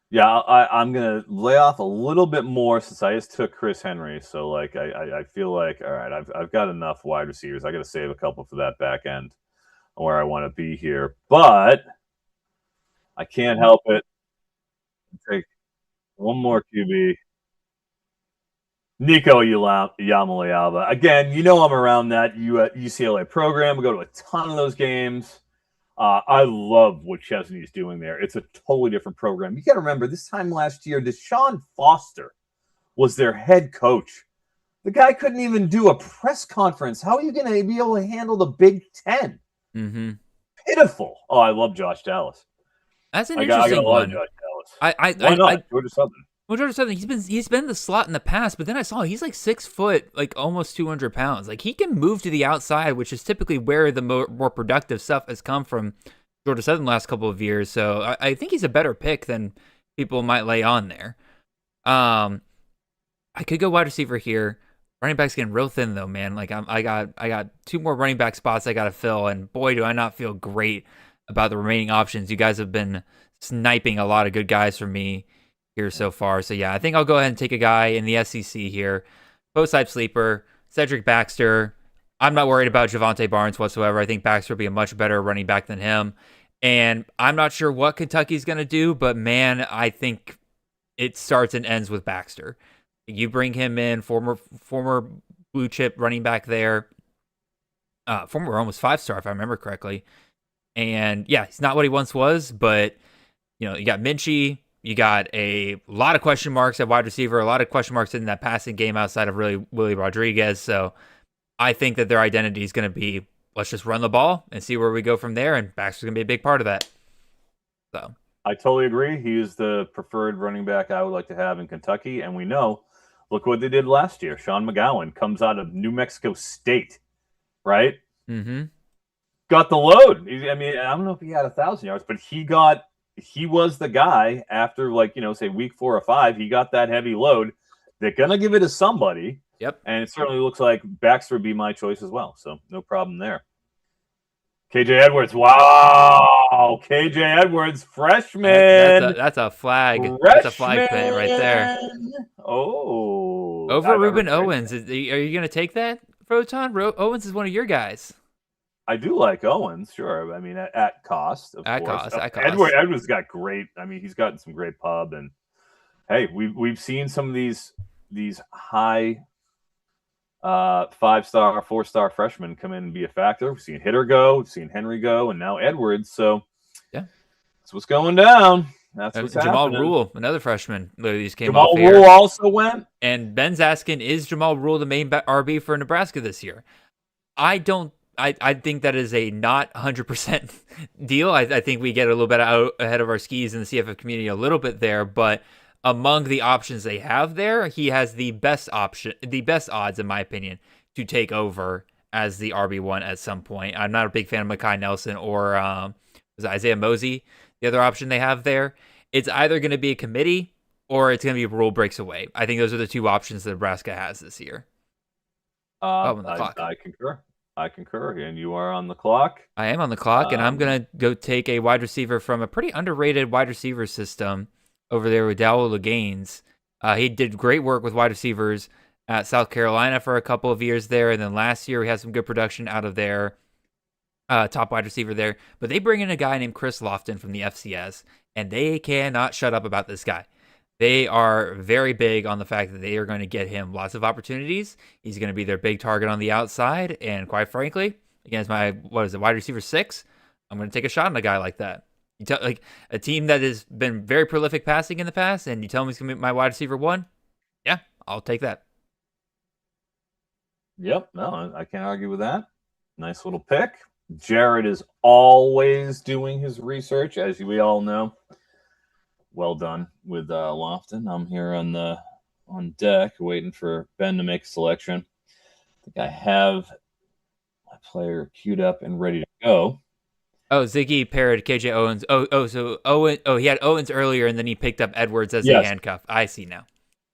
Yeah, I'm going to lay off a little bit more since I just took Chris Henry. So, like, I feel like, all right, I've got enough wide receivers. I got to save a couple for that back end where I want to be here. But I can't help it. Take one more QB. Nico Yamaleava. Again, you know I'm around that UCLA program. We go to a ton of those games. I love what Chesney's doing there. It's a totally different program. You got to remember, this time last year, Deshaun Foster was their head coach. The guy couldn't even do a press conference. How are you going to be able to handle the Big Ten?
Mm-hmm.
Pitiful. Oh, I love Josh Dallas.
That's an interesting one.
Josh Dallas. Why not? Georgia Southern.
Well, Georgia Southern, he's been in the slot in the past, but then I saw he's like 6 foot, like almost 200 pounds. Like he can move to the outside, which is typically where the more productive stuff has come from Georgia Southern the last couple of years. So I think he's a better pick than people might lay on there. I could go wide receiver here. Running back's getting real thin though, man. Like I got 2 more running back spots I got to fill, and boy, do I not feel great about the remaining options. You guys have been sniping a lot of good guys from me here so far. So yeah, I think I'll go ahead and take a guy in the SEC here. Post-type sleeper, Cedric Baxter. I'm not worried about Javonte Barnes whatsoever. I think Baxter will be a much better running back than him. And I'm not sure what Kentucky's going to do, but man, I think it starts and ends with Baxter. You bring him in, former blue chip running back there. Former almost 5-star, if I remember correctly. And yeah, he's not what he once was, but you know, you got Minchie. You got a lot of question marks at wide receiver, a lot of question marks in that passing game outside of really Willie Rodriguez. So I think that their identity is going to be, let's just run the ball and see where we go from there. And Baxter's going to be a big part of that. So
I totally agree. He is the preferred running back I would like to have in Kentucky. And we know, look what they did last year. Sean McGowan comes out of New Mexico State, right?
Mm-hmm.
Got the load. I mean, I don't know if he had 1,000 yards, but he was the guy after, like, you know, say week 4 or 5, he got that heavy load. They're going to give it to somebody.
Yep.
And it certainly looks like Baxter would be my choice as well. So no problem there. KJ Edwards. Wow. KJ Edwards, freshman.
That's a flag.
Freshman.
That's a flag pit right there.
Oh.
Over Ruben Owens. Are you going to take that, Froton? Owens is one of your guys.
I do like Owens, sure. I mean, at cost, of course.
At cost.
Edwards got great. I mean, he's gotten some great pub, and hey, we've seen some of these high 5-star, 4-star freshmen come in and be a factor. We've seen Hitter go, we've seen Henry go, and now Edwards. So
yeah,
that's what's going down. That's what's
Jamal
happening.
Rule, another freshman, literally just came
Jamal
off here.
Rule also went.
And Ben's asking, is Jamal Rule the main RB for Nebraska this year? I think that is a not 100% deal. I think we get a little bit out ahead of our skis in the CFF community a little bit there, but among the options they have there, he has the best odds, in my opinion, to take over as the RB1 at some point. I'm not a big fan of Mekhi Nelson or Isaiah Mosey, the other option they have there. It's either going to be a committee or it's going to be Rule breaks away. I think those are the two options that Nebraska has this year.
I concur. And you are on the clock.
I am on the clock, and I'm going to go take a wide receiver from a pretty underrated wide receiver system over there with Dowell Legaines. He did great work with wide receivers at South Carolina for a couple of years there, and then last year we had some good production out of their top wide receiver there. But they bring in a guy named Chris Lofton from the FCS, and they cannot shut up about this guy. They are very big on the fact that they are going to get him lots of opportunities. He's going to be their big target on the outside, and quite frankly, against my wide receiver 6, I'm going to take a shot on a guy like that. You tell like a team that has been very prolific passing in the past, and you tell me he's going to be my wide receiver 1. Yeah, I'll take that.
Yep, no, I can't argue with that. Nice little pick. Jared is always doing his research, as we all know. Well done with Lofton. I'm here on deck waiting for Ben to make a selection. I think I have my player queued up and ready to go.
Oh, Ziggy paired KJ Owens. So Owen. Oh, he had Owens earlier, and then he picked up Edwards as the handcuff. I see now.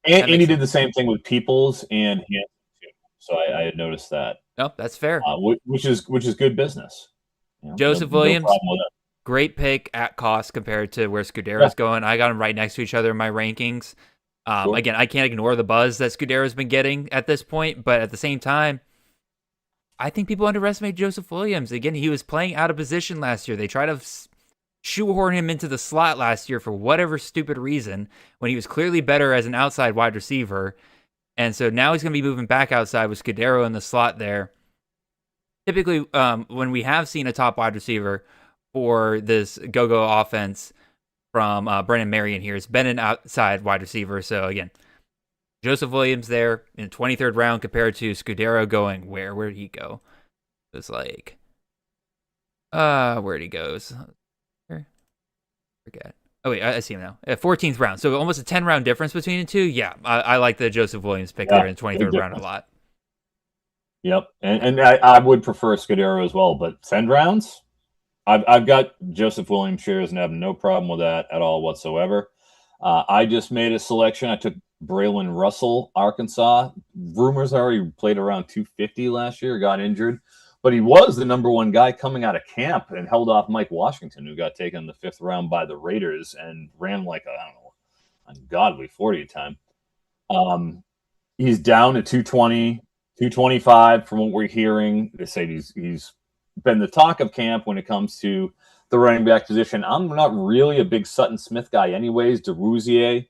And he did the same thing with Peoples and Hanson too. So I had noticed that.
No, that's fair.
Which is good business. You know,
Joseph Williams, great pick at cost compared to where Scudero's going. I got them right next to each other in my rankings. Sure. Again, I can't ignore the buzz that Scudero's been getting at this point, but at the same time, I think people underestimate Joseph Williams. Again, he was playing out of position last year. They tried to shoehorn him into the slot last year for whatever stupid reason when he was clearly better as an outside wide receiver. And so now he's going to be moving back outside with Scudero in the slot there. Typically, when we have seen a top wide receiver for this go-go offense from Brennan Marion here, it's been an outside wide receiver. So again, Joseph Williams there in the 23rd round compared to Scudero going where? Where did he go? It was like, where'd he goes? Forget. Oh wait, I see him now. 14th round. So almost a 10-round difference between the two. Yeah, I like the Joseph Williams pick there in the 23rd round a lot.
Yep, and I would prefer Scudero as well, but 10 rounds? I've got Joseph Williams shares and have no problem with that at all whatsoever. I just made a selection. I took Braylon Russell, Arkansas. Rumors are he played around 250 last year, got injured. But he was the number one guy coming out of camp and held off Mike Washington, who got taken in the 5th round by the Raiders and ran like a ungodly 40 time. He's down to 220, 225 from what we're hearing. They say he's been the talk of camp when it comes to the running back position. I'm not really a big Sutton Smith guy anyways. DeRouzier,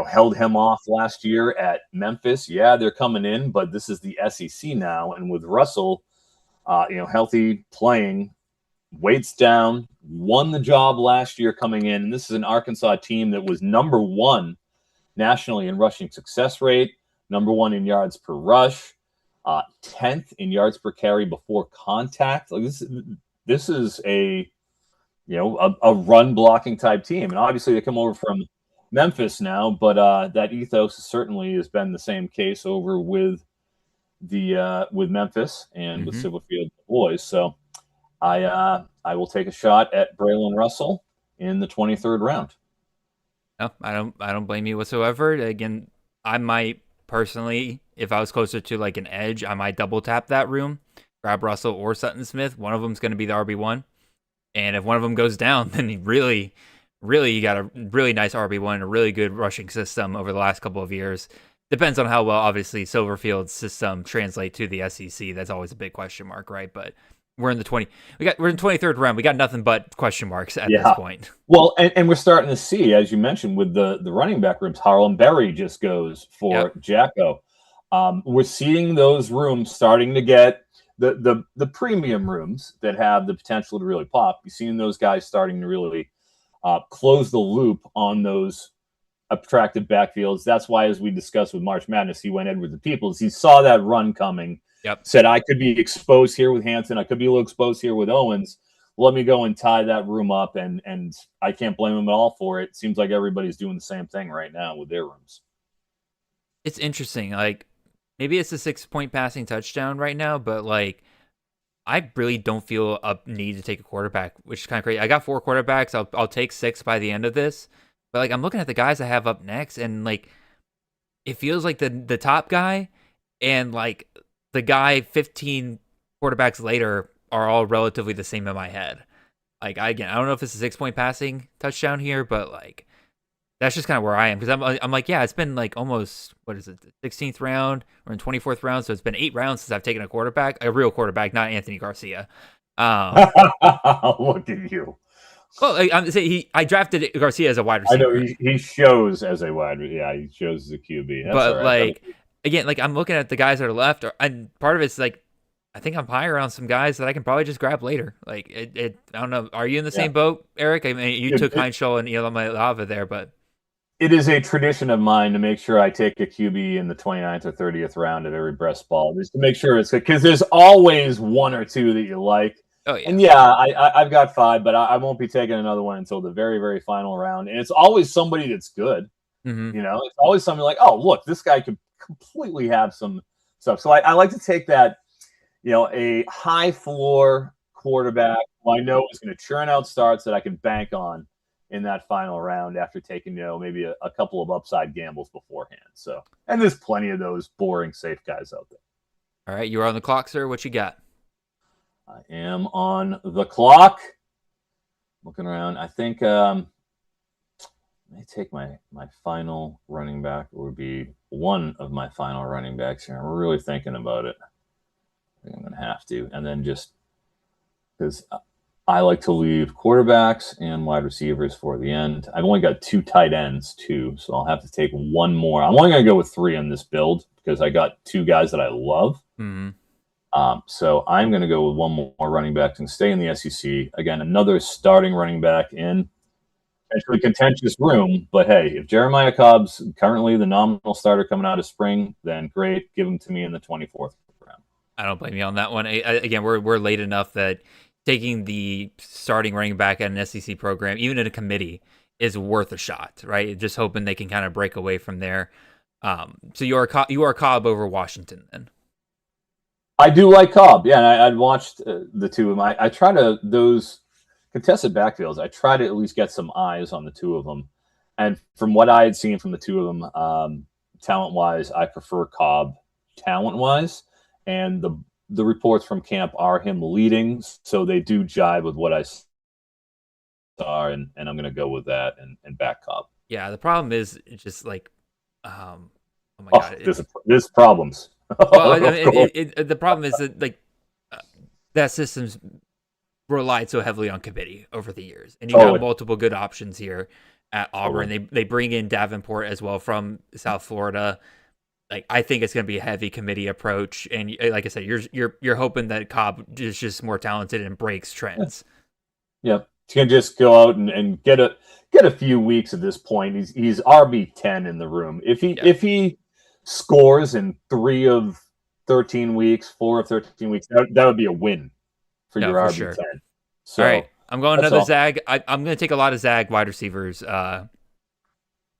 held him off last year at Memphis. Yeah, they're coming in, but this is the SEC now. And with Russell, healthy, playing, weights down, won the job last year coming in. And this is an Arkansas team that was number 1 nationally in rushing success rate, number 1 in yards per rush, 10th in yards per carry before contact. Like this is a run blocking type team. And obviously they come over from Memphis now, but that ethos certainly has been the same case over with Memphis and with Civil Field boys. So I will take a shot at Braylon Russell in the 23rd round.
No, I don't blame you whatsoever. Again, I might personally, if I was closer to like an edge, I might double tap that room, grab Russell or Sutton Smith. One of them's going to be the RB1. And if one of them goes down, then you really you got a really nice RB1, a really good rushing system over the last couple of years. Depends on how well, obviously, Silverfield's system translate to the SEC. That's always a big question mark, right? But we're in the 23rd round. We got nothing but question marks at this point.
Well, and we're starting to see, as you mentioned, with the running back rooms, Harlem Berry just goes for Jacko. We're seeing those rooms starting to get the premium rooms that have the potential to really pop. You're seeing those guys starting to really close the loop on those attractive backfields. That's why, as we discussed with March Madness, he went in with the Peoples. He saw that run coming. Said, I could be exposed here with Hanson. I could be a little exposed here with Owens. Let me go and tie that room up, and I can't blame him at all for it. Seems like everybody's doing the same thing right now with their rooms.
It's interesting. Like, maybe it's a 6-point passing touchdown right now, but like, I really don't feel a need to take a quarterback, which is kind of crazy. I got 4 quarterbacks. I'll take 6 by the end of this. But like, I'm looking at the guys I have up next, and like, it feels like the top guy and like the guy 15 quarterbacks later are all relatively the same in my head. Like, I don't know if it's a 6-point passing touchdown here, but like, that's just kind of where I am, because I'm like, yeah, it's been like almost, what is it, the 16th round or in 24th round, so it's been 8 rounds since I've taken a real quarterback, not Anthony Garcia.
Look at you.
Well, I drafted Garcia as a wide receiver.
I know he shows as a wide. Yeah, he shows as a QB. That's
but
all right.
Like, again, like, I'm looking at the guys that are left, and part of it's like, I think I'm higher on some guys that I can probably just grab later. Like, I don't know. Are you in the same boat, Eric? I mean, you took Heinschel and Lava there, but
it is a tradition of mine to make sure I take a QB in the 29th or 30th round of every breast ball, just to make sure it's good, because there's always 1 or 2 that you like.
Oh, yeah.
And I've got 5, but I won't be taking another one until the very, very final round. And it's always somebody that's good.
Mm-hmm.
It's always something like, oh, look, this guy could completely have some stuff. So I like to take that, a high floor quarterback who I know is going to churn out starts that I can bank on in that final round after taking, maybe a couple of upside gambles beforehand. So, and there's plenty of those boring, safe guys out there.
All right, you are on the clock, sir. What you got?
I am on the clock. Looking around, I think let me take my final running back. It would be one of my final running backs here. I'm really thinking about it. I think I'm going to have to. And then just because I like to leave quarterbacks and wide receivers for the end. I've only got 2 tight ends, too, so I'll have to take one more. I'm only going to go with 3 on this build because I got 2 guys that I love.
Mm-hmm.
So I'm going to go with one more running back and stay in the SEC. Again, another starting running back in potentially contentious room. But hey, if Jeremiah Cobb's currently the nominal starter coming out of spring, then great. Give him to me in the 24th round.
I don't blame you on that one. Again, we're late enough that taking the starting running back at an SEC program, even in a committee, is worth a shot, right? Just hoping they can kind of break away from there. So you are Cobb over Washington then.
I do like Cobb. Yeah, and I'd watched the 2 of them. I try to, those contested backfields, I try to at least get some eyes on the 2 of them. And from what I had seen from the 2 of them, talent-wise, I prefer Cobb talent-wise. And the reports from camp are him leading, so they do jive with what I saw, and I'm going to go with that and back Cobb.
Yeah, the problem is just like, oh my God.
There's problems.
Well, I mean, the problem is that like that system's relied so heavily on committee over the years, and you got multiple good options here at Auburn. They bring in Davenport as well from South Florida. Like, I think it's going to be a heavy committee approach, and like I said, you're hoping that Cobb is just more talented and breaks trends.
Yep, he can just go out and get a few weeks at this point. He's RB10 in the room. If he scores in 3 of 13 weeks, 4 of 13 weeks, that would be a win for your RB10.
Sure.
So,
all right, I'm going another Zag. I'm going to take a lot of Zag wide receivers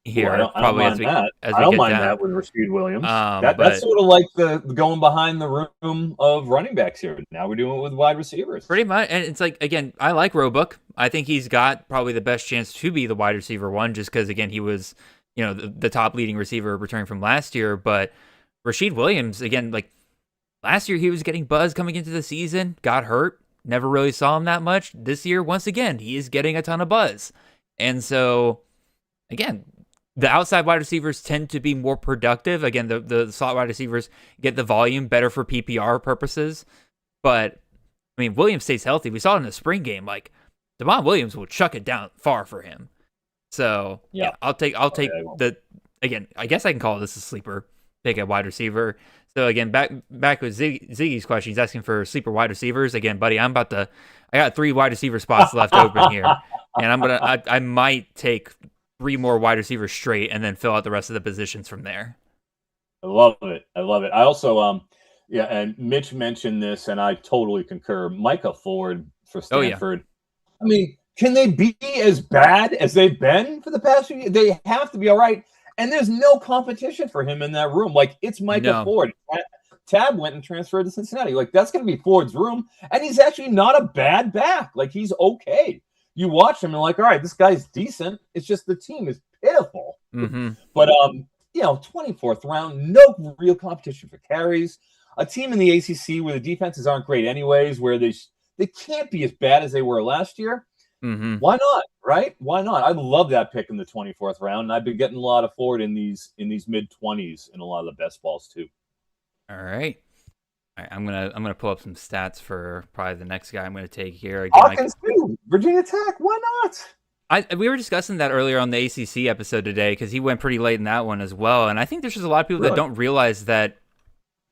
here.
I don't mind that with Rasheed Williams. That's sort of like the going behind the room of running backs here. Now we're doing it with wide receivers.
Pretty much, and it's like, again, I like Roebuck. I think he's got probably the best chance to be the wide receiver 1, just because, again, he was the top leading receiver returning from last year. But Rashid Williams, again, like last year, he was getting buzz coming into the season, got hurt, never really saw him that much. This year, once again, he is getting a ton of buzz. And so, again, the outside wide receivers tend to be more productive. Again, the slot wide receivers get the volume better for PPR purposes. But, I mean, Williams stays healthy. We saw it in the spring game. Like, Devon Williams will chuck it down far for him. So, yeah, I'll take again, I guess I can call this a sleeper pick at wide receiver. So, again, back with Ziggy's question, he's asking for sleeper wide receivers. Again, buddy, I got 3 wide receiver spots left open here. And I might take 3 more wide receivers straight and then fill out the rest of the positions from there.
I love it. I also, and Mitch mentioned this, and I totally concur. Micah Ford for Stanford. Oh, yeah. I mean, can they be as bad as they've been for the past few years? They have to be all right. And there's no competition for him in that room. Like, it's Micah Ford. Tab went and transferred to Cincinnati. Like, that's going to be Ford's room. And he's actually not a bad back. Like, he's okay. You watch him and like, all right, this guy's decent. It's just the team is pitiful.
Mm-hmm.
But, 24th round, no real competition for carries. A team in the ACC where the defenses aren't great anyways, where they can't be as bad as they were last year.
Mm-hmm.
Why not, right? Why not? I love that pick in the 24th round. And I've been getting a lot of Ford in these mid-20s in a lot of the best balls too.
All right. I'm gonna pull up some stats for probably the next guy I'm gonna take here. Again,
Hawkins too. Virginia Tech. Why not?
We were discussing that earlier on the ACC episode today because he went pretty late in that one as well. And I think there's just a lot of people that don't realize that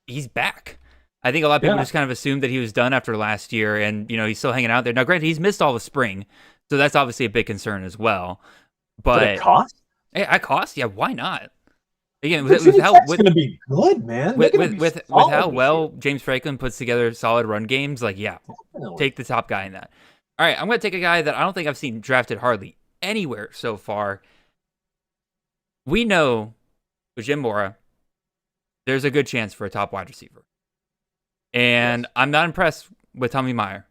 he's back. I think a lot of people just kind of assumed that he was done after last year, and he's still hanging out there. Now, granted, he's missed all the spring, so that's obviously a big concern as well. But
at cost?
At cost, yeah, why not? Again,
with how going to be good, man.
With how well James Franklin puts together solid run games, like take the top guy in that. All right, I'm going to take a guy that I don't think I've seen drafted hardly anywhere so far. We know with Jim Mora, there's a good chance for a top wide receiver. And I'm not impressed with Tommy Meyer.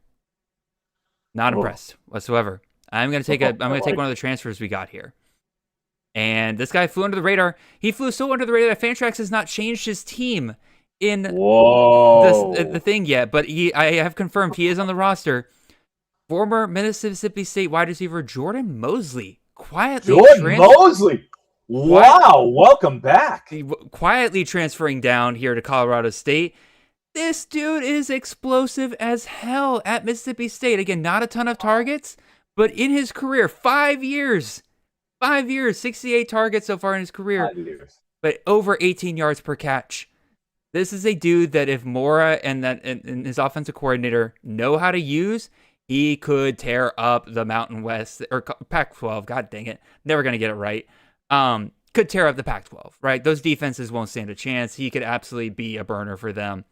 Not impressed whatsoever. I'm going to take one of the transfers we got here. And this guy flew under the radar. He flew so under the radar that Fantrax has not changed his team in the thing yet. But I have confirmed he is on the roster. Former Mississippi State wide receiver Jordan Mosley.
Mosley! Wow, welcome back.
Quietly transferring down here to Colorado State. This dude is explosive as hell at Mississippi State. Again, not a ton of targets, but in his career, 5 years, 68 targets so far in his career,
5 years.
But over 18 yards per catch. This is a dude that if Mora and his offensive coordinator know how to use, he could tear up the Mountain West or Pac-12. God dang it, never gonna get it right. Could tear up the Pac-12, right? Those defenses won't stand a chance. He could absolutely be a burner for them.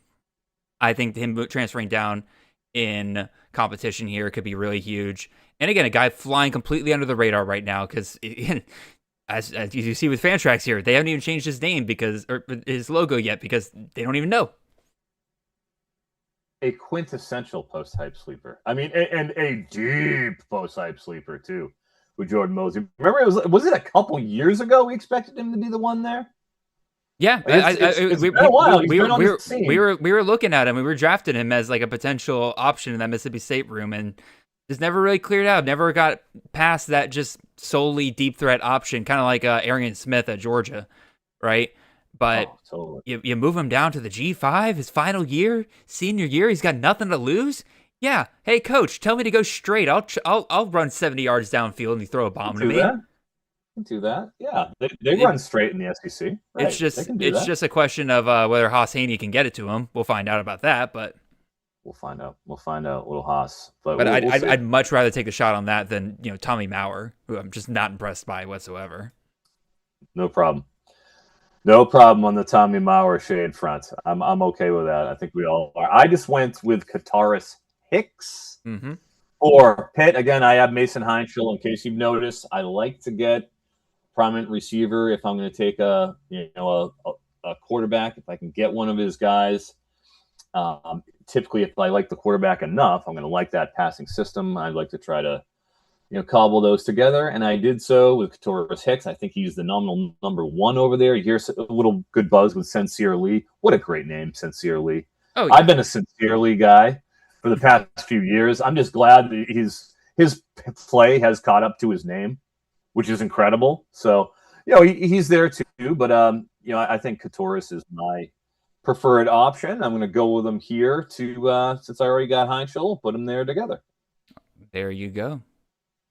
I think him transferring down in competition here could be really huge. And again, a guy flying completely under the radar right now because, as you see with Fantrax here, they haven't even changed his name or his logo yet because they don't even know.
A quintessential post-hype sleeper. I mean, and a deep post-hype sleeper too with Jordan Mosley. Remember, was it a couple years ago we expected him to be the one there?
Yeah,
it's been a while.
We were looking at him. We were drafting him as like a potential option in that Mississippi State room, and just never really cleared out. Never got past that just solely deep threat option, kind of like Arian Smith at Georgia, right? But
totally.
you move him down to the G5, his final year, senior year. He's got nothing to lose. Yeah, hey coach, tell me to go straight. I'll run 70 yards downfield and you throw a bomb to me.
Do that, yeah. They run straight in the SEC. Right.
It's just a question of whether Haas Haney can get it to him. We'll find out about that, but
we'll find out. We'll find out, little Haas. But
I'd much rather take a shot on that than Tommy Maurer, who I'm just not impressed by whatsoever.
No problem on the Tommy Maurer shade front. I'm okay with that. I think we all are. I just went with Kataris Hicks or Pitt. Again, I have Mason Heinschel in case you've noticed. I like to get prominent receiver if I'm going to take a quarterback, if I can get one of his guys. Typically, if I like the quarterback enough, I'm going to like that passing system. I'd like to try to cobble those together, and I did so with Katoris Hicks. I think he's the nominal number 1 over there. Here's a little good buzz with Sincere Lee. What a great name, Sincere Lee.
Oh, yeah.
I've been a Sincere Lee guy for the past few years. I'm just glad that his play has caught up to his name, which is incredible. So, he's there too. But, I think Katoris is my preferred option. I'm going to go with him here since I already got Heinschel, put them there together.
There you go.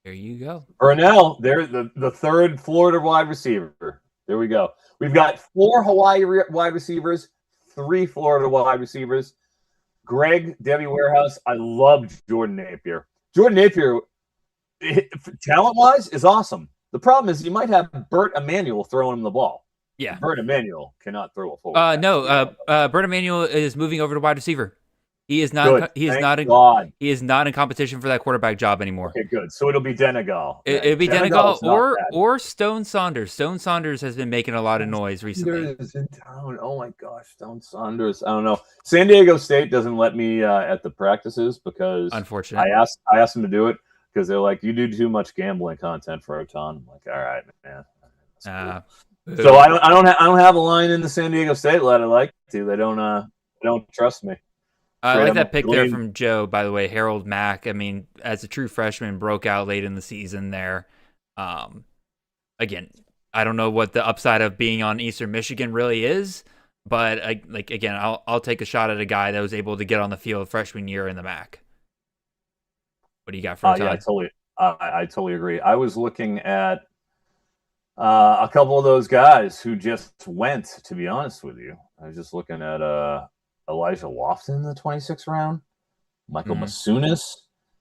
There you go.
Burnell, they're the third Florida wide receiver. There we go. We've got 4 Hawaii wide receivers, 3 Florida wide receivers. Greg, Debbie Warehouse, I love Jordan Napier. Jordan Napier, talent-wise, is awesome. The problem is you might have Bert Emanuel throwing him the ball.
Yeah.
Bert Emanuel cannot throw a forward.
No, Bert Emanuel is moving over to wide receiver. He is not.
Good.
He is
Thank
not.
God.
He is not in competition for that quarterback job anymore.
Okay, good. So it'll be Denegal.
It'll be
Denegal's
Denegal or Stone Saunders. Stone Saunders has been making a lot of noise recently.
Saunders is in town. Oh my gosh, Stone Saunders. I don't know. San Diego State doesn't let me at the practices because
Unfortunate.
I asked them to do it because they're like, you do too much gambling content for Froton. I'm like, all right, man. Cool. So I don't have a line in the San Diego State that I like to. They don't trust me.
I like that pick there from Joe, by the way, Harold Mack. I mean, as a true freshman, broke out late in the season there. Again, I don't know what the upside of being on Eastern Michigan really is, but I'll take a shot at a guy that was able to get on the field freshman year in the MAC. What do you got for
Yeah, I totally agree. I was looking at a couple of those guys who just went, to be honest with you. I was just looking at Elijah Lofton in the 26th round, Michael Masunis.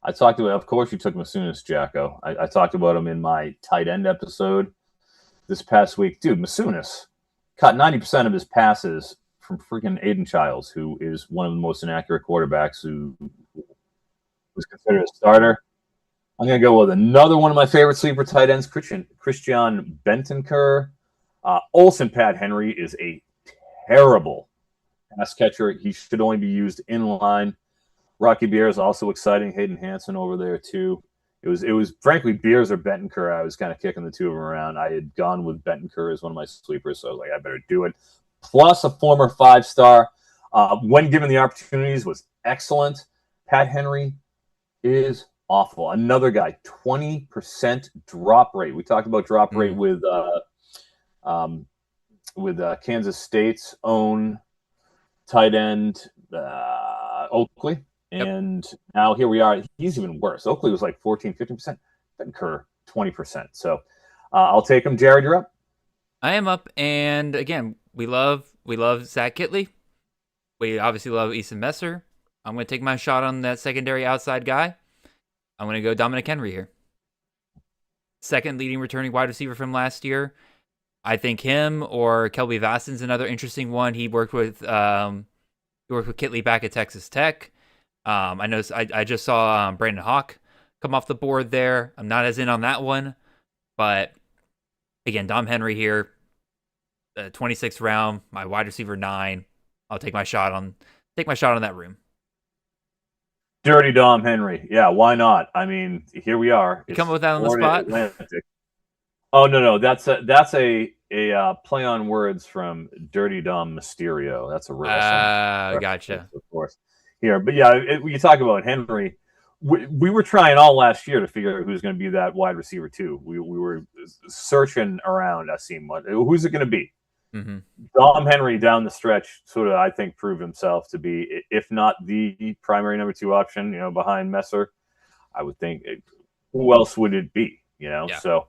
I talked about, of course, you took Masunis, Jacko. I talked about him in my tight end episode this past week. Dude, Masunis caught 90% of his passes from freaking Aiden Childs, who is one of the most inaccurate quarterbacks who was considered a starter. I'm going to go with another one of my favorite sleeper tight ends, Christian Bentancur. Olsen Pat Henry is a terrible pass catcher. He should only be used in line. Rocky Beer is also exciting. Hayden Hansen over there too. It was frankly Beers or Bentancur. I was kind of kicking the two of them around. I had gone with Bentancur as one of my sleepers, so I was like, I better do it. Plus a former 5-star, when given the opportunities, was excellent. Pat Henry is awful. Another guy, 20% drop rate. We talked about drop rate with Kansas State's own tight end Oakley, and now here we are. He's even worse. Oakley was like 14, 15%. Kerr, 20%. So I'll take him. Jared, you're up.
I am up, and again, we love Zach Kitley. We obviously love Easton Messer. I'm going to take my shot on that secondary outside guy. I'm going to go Dominic Henry here. Second leading returning wide receiver from last year. I think him or Kelby Vassen's another interesting one. He worked with Kitley back at Texas Tech. I just saw Brandon Hawk come off the board there. I'm not as in on that one, but again, Dom Henry here, 26th round, my wide receiver 9. I'll take my shot on that room.
Dirty Dom Henry. Yeah, why not? I mean, here we are.
You come up with that on the spot?
Atlantic. Oh, no. That's a play on words from Dirty Dom Mysterio. That's a wrestling.
Gotcha.
Of course. Here, but yeah, you talk about Henry. We were trying all last year to figure out who's going to be that wide receiver too. We were searching around. Who's it going to be? Mm-hmm. Dom Henry down the stretch sort of, I think, proved himself to be, if not the primary number 2 option, behind Messer. I would think, who else would it be? Yeah. So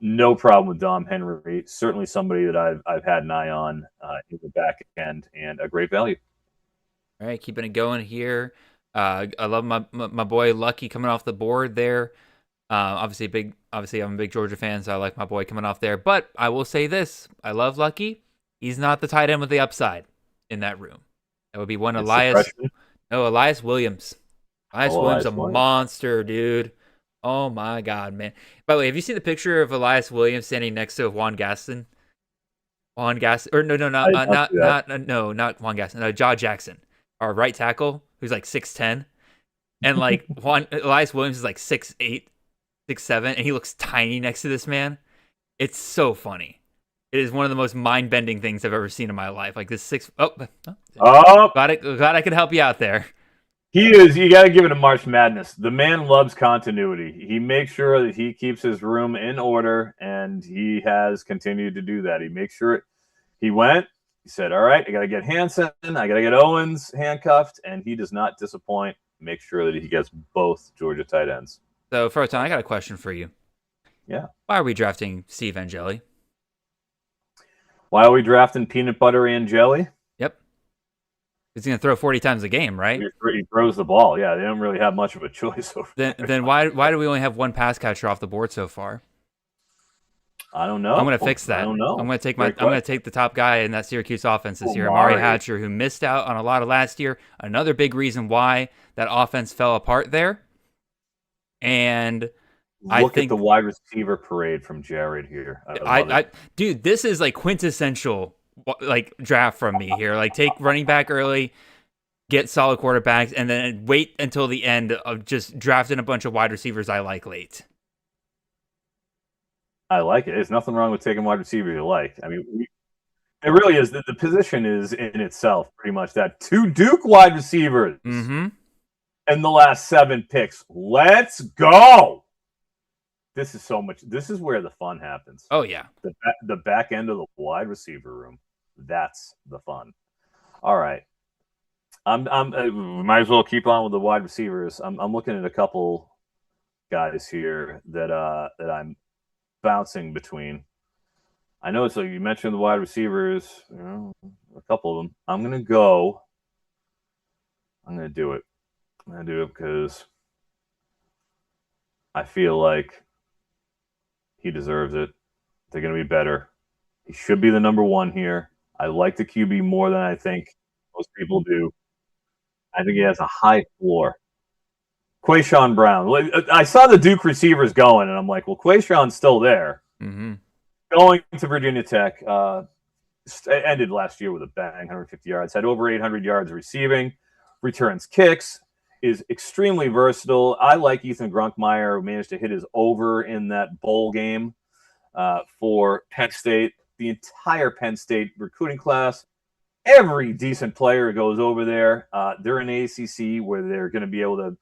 no problem with Dom Henry. Certainly somebody that I've had an eye on in the back end, and a great value.
All right, keeping it going here. I love my boy Lucky coming off the board there. Obviously I'm a big Georgia fan, so I like my boy coming off there. But I will say this: I love Lucky. He's not the tight end with the upside in that room. That would be one Elias. No, Elias Williams. Elias Williams, a monster, dude. Oh my God, man! By the way, have you seen the picture of Elias Williams standing next to Juan Gaston? Not Juan Gaston. Jaw Jackson, our right tackle, who's like 6'10", and like Elias Williams is like 6'8". 6'7", and he looks tiny next to this man. It's so funny. It is one of the most mind-bending things I've ever seen in my life. Like this glad I could help you out there.
He is. You got to give it a March Madness. The man loves continuity. He makes sure that he keeps his room in order, and he has continued to do that. He makes sure he said, all right, I got to get Hansen, I got to get Owens handcuffed, and he does not disappoint. Make sure that he gets both Georgia tight ends.
So, Froton, I got a question for you.
Yeah.
Why are we drafting Steve Angeli?
Why are we drafting Peanut Butter and Jelly?
Yep. He's going to throw 40 times a game, right?
He throws the ball. Yeah, they don't really have much of a choice over there.
Then why do we only have one pass catcher off the board so far?
I don't know.
I'm going to fix that.
I don't know.
I'm going to take the top guy in that Syracuse offense this year, Amari Hatcher, who missed out on a lot of last year. Another big reason why that offense fell apart there. And
Look at the wide receiver parade from Jared here.
Dude, this is like quintessential like draft from me here. Like take running back early, get solid quarterbacks, and then wait until the end of just drafting a bunch of wide receivers I like late.
I like it. There's nothing wrong with taking wide receivers you like. I mean, it really is. The position is in itself pretty much that. 2 Duke wide receivers in the last 7 picks. Let's go. This is so much. This is where the fun happens.
Oh, yeah.
The back end of the wide receiver room. That's the fun. All right. We might as well keep on with the wide receivers. I'm looking at a couple guys here that I'm bouncing between. I know it's like you mentioned the wide receivers, a couple of them. I'm going to do it. I'm going to do it because I feel like he deserves it. They're going to be better. He should be the number 1 here. I like the QB more than I think most people do. I think he has a high floor. Quayshawn Brown. I saw the Duke receivers going, and I'm like, well, Quayshawn's still there.
Mm-hmm.
Going to Virginia Tech. Ended last year with a bang, 150 yards. Had over 800 yards receiving. Returns kicks. Is extremely versatile. I like Ethan Grunkmeyer, who managed to hit his over in that bowl game for Penn State. The entire Penn State recruiting class, every decent player goes over there. They're in ACC where they're going to be able to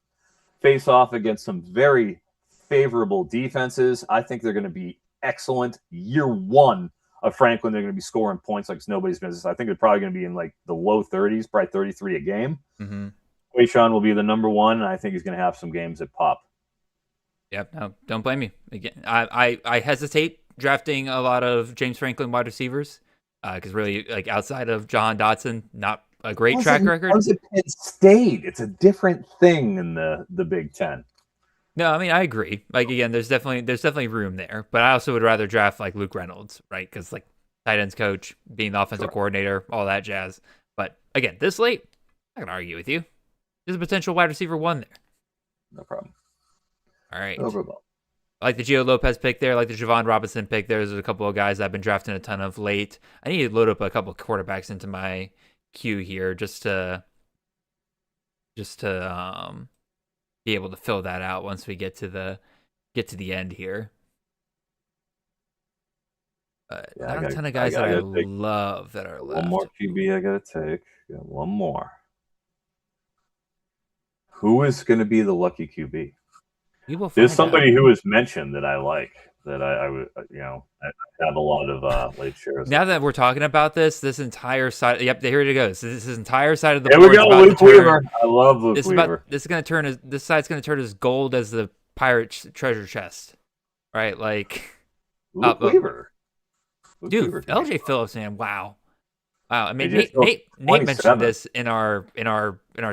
face off against some very favorable defenses. I think they're going to be excellent. Year 1 of Franklin, they're going to be scoring points like it's nobody's business. I think they're probably going to be in like the low 30s, probably 33 a game.
Mm-hmm.
Quayshawn will be the number 1, and I think he's going to have some games that pop.
Yep, no, don't blame me. Again, I hesitate drafting a lot of James Franklin wide receivers because really, like outside of John Dotson, not a great track record.
How's it Penn State? It's a different thing in the Big Ten.
No, I mean I agree. Like again, there's definitely room there, but I also would rather draft like Luke Reynolds, right? Because like tight ends coach, being the offensive coordinator, all that jazz. But again, this late, I'm not gonna argue with you. There's a potential wide receiver 1 there.
No problem.
All right.
No problem.
I like the Gio Lopez pick there. I like the Javon Robinson pick there. There's a couple of guys I've been drafting a ton of late. I need to load up a couple of quarterbacks into my queue here just to be able to fill that out once we get to the end here. Not a ton of guys that I love that are left.
One more QB I got to take. Got one more. Who is going to be the lucky QB? There's somebody who is mentioned that I like, that I would, I have a lot of late shares.
Now that we're talking about this entire side, yep, here it goes. This entire side of the
board. Here we go, Luke Weaver. I love Luke Weaver.
This side's going to turn as gold as the pirate treasure chest, right? Like
Luke Weaver.
Dude, LJ Phillips, man, wow. I mean, Nate mentioned this in our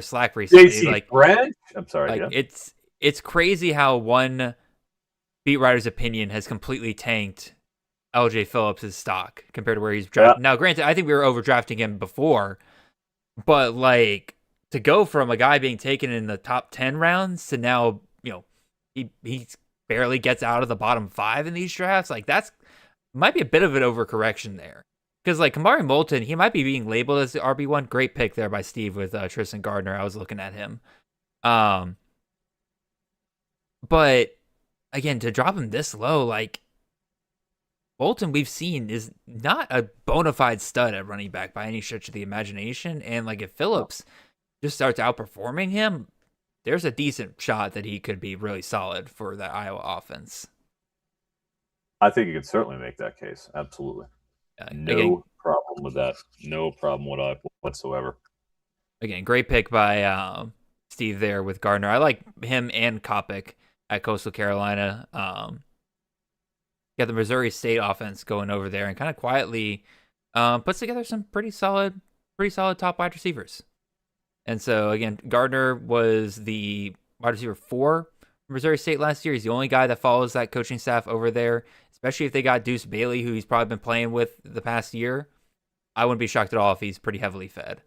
Slack recently.
JC like, Brent? I'm sorry.
Like, yeah. It's crazy how one beat writer's opinion has completely tanked LJ Phillips' stock compared to where he's drafted. Yeah. Now, granted, I think we were overdrafting him before, but like to go from a guy being taken in the top 10 rounds to now, he barely gets out of the bottom 5 in these drafts. Like might be a bit of an overcorrection there. Because, like, Kamari Moulton, he might be being labeled as the RB1. Great pick there by Steve with Tristan Gardner. I was looking at him. But again, to drop him this low, like Bolton we've seen is not a bona fide stud at running back by any stretch of the imagination. And like if Phillips just starts outperforming him, there's a decent shot that he could be really solid for that Iowa offense.
I think you could certainly make that case. Absolutely. No problem with that. No problem whatsoever.
Again, great pick by Steve there with Gardner. I like him and Kopic at Coastal Carolina. Got the Missouri State offense going over there and kind of quietly puts together some pretty solid top wide receivers. And so, again, Gardner was the wide receiver 4 for Missouri State last year. He's the only guy that follows that coaching staff over there, especially if they got Deuce Bailey, who he's probably been playing with the past year. I wouldn't be shocked at all if he's pretty heavily fed.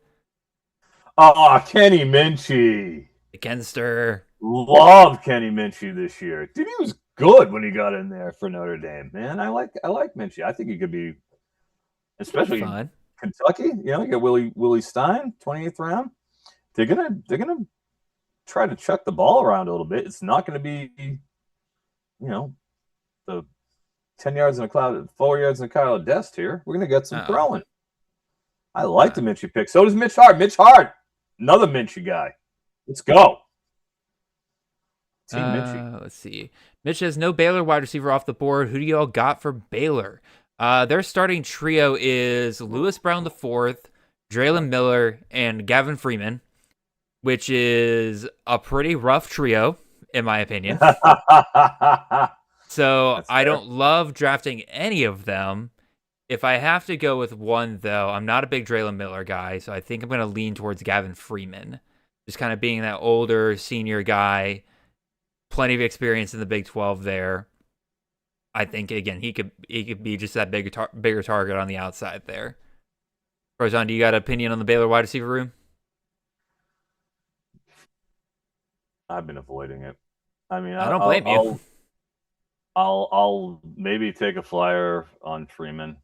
Oh, Kenny Minchie.
Kenster.
Love Kenny Minchie this year. Dude, he was good when he got in there for Notre Dame, man. I like Minchie. I think he could be, especially in Kentucky. You know, you got Willie Stein, 28th round. They're gonna try to chuck the ball around a little bit. It's not gonna be, the 10 yards in a cloud, 4 yards in a cloud of dust here. We're gonna get some throwing. I like the Minchie pick. So does Mitch Hart. Mitch Hart, another Minchie guy. Let's go. Team Minchie.
Let's see. Mitch has no Baylor wide receiver off the board. Who do y'all got for Baylor? Their starting trio is Lewis Brown IV, Draylon Miller, and Gavin Freeman, which is a pretty rough trio, in my opinion. So I don't love drafting any of them. If I have to go with one, though, I'm not a big Draylon Miller guy, so I think I'm going to lean towards Gavin Freeman. Just kind of being that older senior guy, plenty of experience in the Big 12 there. I think, again, he could be just that bigger target on the outside there. Froton, do you got an opinion on the Baylor wide receiver room?
I've been avoiding it. I mean,
I don't blame you.
I'll maybe take a flyer on Freeman.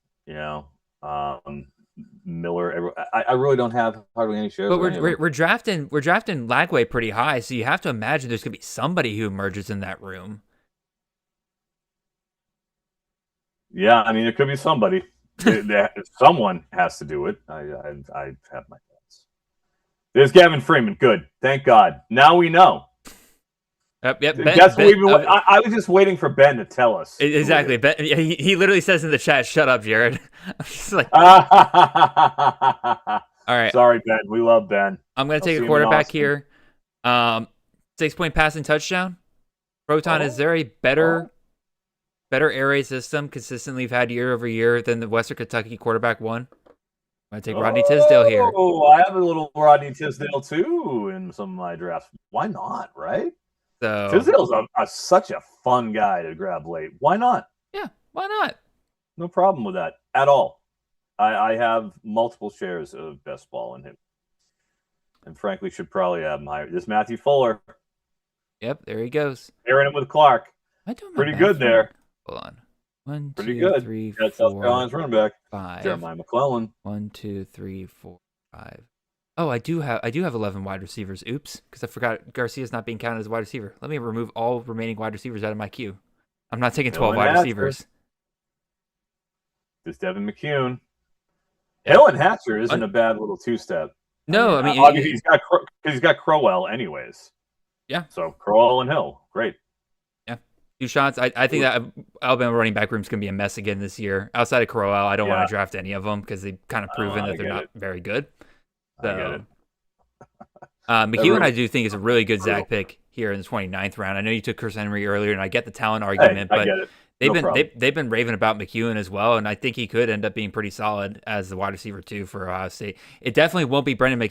Miller. I really don't have hardly any shares.
But we're drafting Lagway pretty high, so you have to imagine there's gonna be somebody who emerges in that room.
Yeah, I mean, it could be somebody. Someone has to do it. I have my thoughts. There's Gavin Freeman. Good. Thank God. Now we know.
Yep.
I was just waiting for Ben to tell us.
Exactly. Ben, he literally says in the chat, "Shut up, Jared." I'm just like,
all
right.
Sorry, Ben. We love Ben.
I'm going to take a quarterback here. 6-point passing touchdown. Froton, is there a better air raid system consistently we've had year over year than the Western Kentucky quarterback one? I'm going to take Rodney Tisdale here.
Oh, I have a little Rodney Tisdale too in some of my drafts. Why not, right?
So
Tisdale's such a fun guy to grab late. Why not?
Yeah, why not?
No problem with that at all. I have multiple shares of best ball in him. And frankly, should probably have him higher. This Matthew Fuller.
Yep, there he goes.
Pairing him with Clark.
Pretty
good there.
Hold on. 1,
Pretty
2,
good.
3,
That's
4,
South Carolina's running back.
5.
Jeremiah McClellan.
1, 2, 3, 4, 5. Oh, I do have 11 wide receivers. Oops, because I forgot Garcia's not being counted as a wide receiver. Let me remove all remaining wide receivers out of my queue. I'm not taking 12 wide receivers.
This Devin McCune. Helen Hatcher isn't a bad little two-step.
No, I mean
obviously he's got Crowell anyways.
Yeah.
So Crowell and Hill, great.
Yeah, 2 shots. I think that Alabama running back room is going to be a mess again this year. Outside of Crowell, I don't want to draft any of them because they've kind of proven that they're not very good. So,
I get it.
McEwen, I do think is a really good Zach pick here in the 29th round. I know you took Chris Henry earlier, and I get the talent argument, but they've been raving about McEwen as well, and I think he could end up being pretty solid as the wide receiver too for Ohio State. It definitely won't be Brandon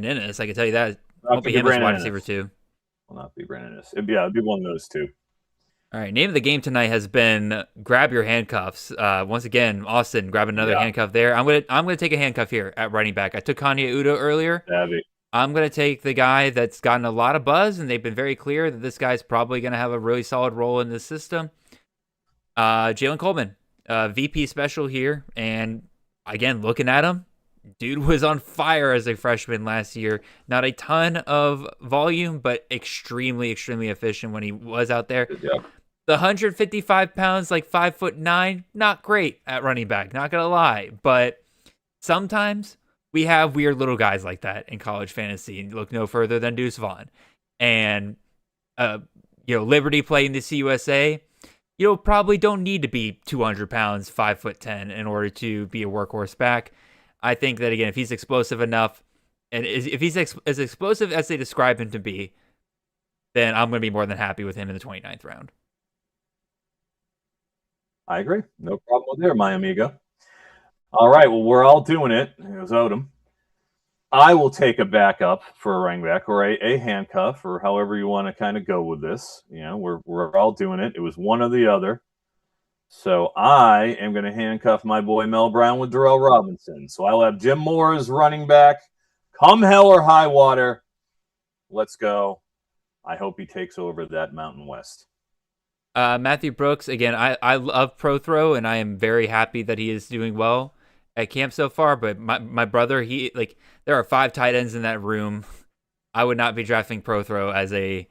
Innes. I can tell you that. It won't be him as wide receiver too.
Will not be Brandon Innes. It'd be one of those two.
All right, name of the game tonight has been grab your handcuffs. Once again, Austin, grab another handcuff there. I'm gonna take a handcuff here at running back. I took Kanye Udo earlier. I'm gonna take the guy that's gotten a lot of buzz, and they've been very clear that this guy's probably gonna have a really solid role in this system. Jalen Coleman, VP special here, and again, looking at him, dude was on fire as a freshman last year. Not a ton of volume, but extremely, extremely efficient when he was out there.
Yeah.
The 155 pounds, like 5'9", not great at running back, not going to lie. But sometimes we have weird little guys like that in college fantasy. And look no further than Deuce Vaughn. And, Liberty playing the CUSA, probably don't need to be 200 pounds, 5'10" in order to be a workhorse back. I think that, again, if he's explosive enough, and if he's as explosive as they describe him to be, then I'm going to be more than happy with him in the 29th round.
I agree. No problem there, my amigo. All right, well, we're all doing it. Here's Odom. I will take a backup for a running back or a handcuff or however you want to kind of go with this. We're all doing it. It was one or the other. So I am going to handcuff my boy Mel Brown with Darrell Robinson. So I'll have Jim Moore as running back. Come hell or high water. Let's go. I hope he takes over that Mountain West.
Matthew Brooks, again, I love Pro Throw, and I am very happy that he is doing well at camp so far. But my brother, there are 5 tight ends in that room. I would not be drafting Pro Throw as a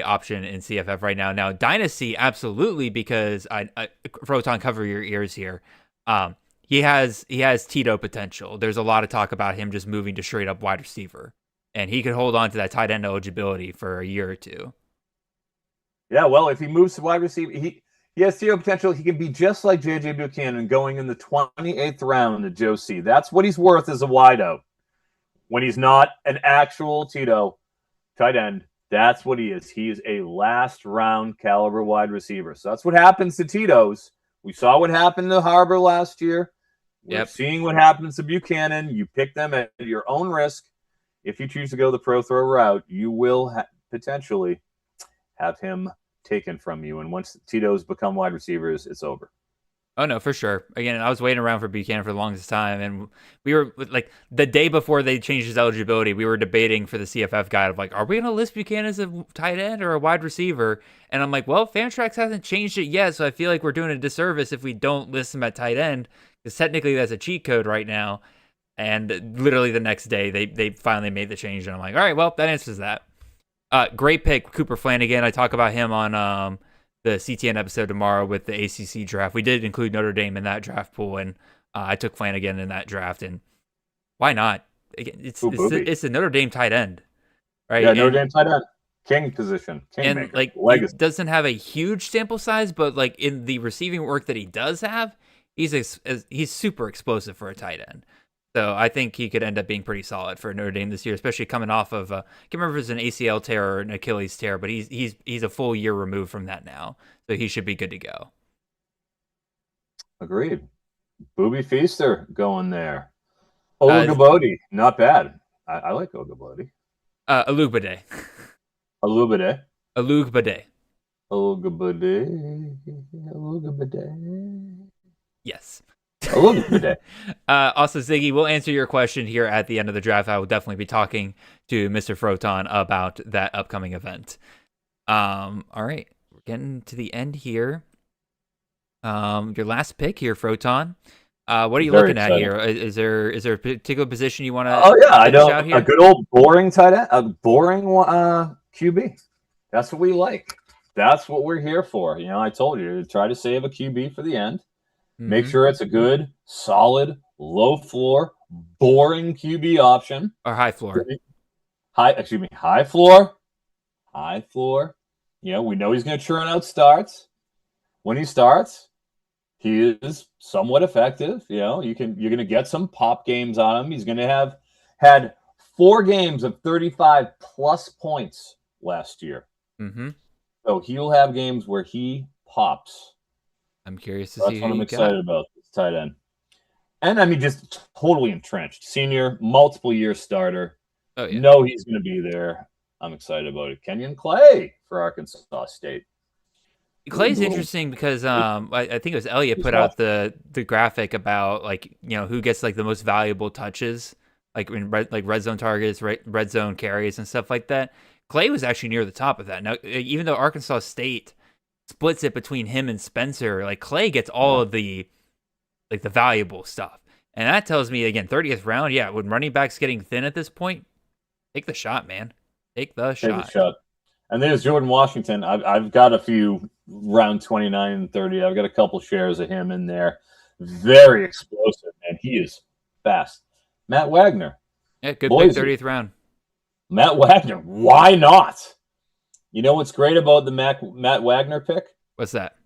option in CFF right now. Now, Dynasty, absolutely, because Froton, cover your ears here. He has Tito potential. There's a lot of talk about him just moving to straight up wide receiver, and he could hold on to that tight end eligibility for a year or two.
Yeah, well, if he moves to wide receiver, he has Tito potential. He can be just like J.J. Buchanan going in the 28th round to Joe C. That's what he's worth as a wideout. When he's not an actual Tito tight end, that's what he is. He is a last-round caliber wide receiver. So that's what happens to Tito's. We saw what happened to Harbor last year. We're seeing what happens to Buchanan. You pick them at your own risk. If you choose to go the Pro Throw route, you will potentially have him taken from you. And once Tito's become wide receivers, it's over.
Oh, no, for sure. Again, I was waiting around for Buchanan for the longest time, and we were, like, the day before they changed his eligibility, we were debating for the CFF guide of, like, are we going to list Buchanan as a tight end or a wide receiver? And I'm like, well, Fantrax hasn't changed it yet, so I feel like we're doing a disservice if we don't list him at tight end, because technically that's a cheat code right now. And literally the next day, they finally made the change, and I'm like, all right, well, that answers that. Great pick, Cooper Flanagan. I talk about him on the CTN episode tomorrow with the ACC draft. We did include Notre Dame in that draft pool, and I took Flanagan in that draft. And why not? Again, it's a Notre Dame tight end, right?
Yeah, Notre Dame tight end, king position, kingmaker,
and like
legacy.
He doesn't have a huge sample size, but like in the receiving work that he does have, he's super explosive for a tight end. So I think he could end up being pretty solid for Notre Dame this year, especially coming off of I can't remember if it was an ACL tear or an Achilles tear, but he's a full year removed from that now, so he should be good to go.
Agreed. Booby Feaster going there. Olugabode, not bad. I like Olugabode.
Alugbade.
Alubade.
Alugbade.
Olugabode. Olugabade.
Yes.
Also,
Ziggy, we'll answer your question here at the end of the draft. I will definitely be talking to Mr. Froton about that upcoming event. All right, we're getting to the end here. Your last pick here, Froton. What are you looking at here? Is there a particular position you want to?
Oh yeah, I know a good old boring tight end, a boring QB. That's what we like. That's what we're here for. I told you to try to save a QB for the end. Make sure it's a good, solid, low floor, boring QB option.
Or high floor.
High floor. High floor. We know he's going to churn out starts. When he starts, he is somewhat effective. You're going to get some pop games on him. He's going to have had 4 games of 35 plus points last year.
Mm-hmm.
So he'll have games where he pops.
I'm curious to see.
That's what I'm excited about. This tight end, and just totally entrenched. Senior, multiple year starter.
Oh yeah.
Know he's going to be there. I'm excited about it. Kenyon Clay for Arkansas State.
Clay's interesting because I think it was Elliot put out the graphic about who gets the most valuable touches in red zone targets, red zone carries and stuff like that. Clay was actually near the top of that. Now, even though Arkansas State splits it between him and Spencer, Clay gets all of the valuable stuff. And that tells me, again, 30th round, yeah, when running backs getting thin at this point, take the shot, man. Take the shot.
And there's Jordan Washington. I've got a few round 29 and 30. I've got a couple shares of him in there. Very explosive, man. He is fast. Matt Wagner.
Yeah, good pick, 30th round.
Matt Wagner. Why not? You know what's great about the Matt Wagner pick?
What's that?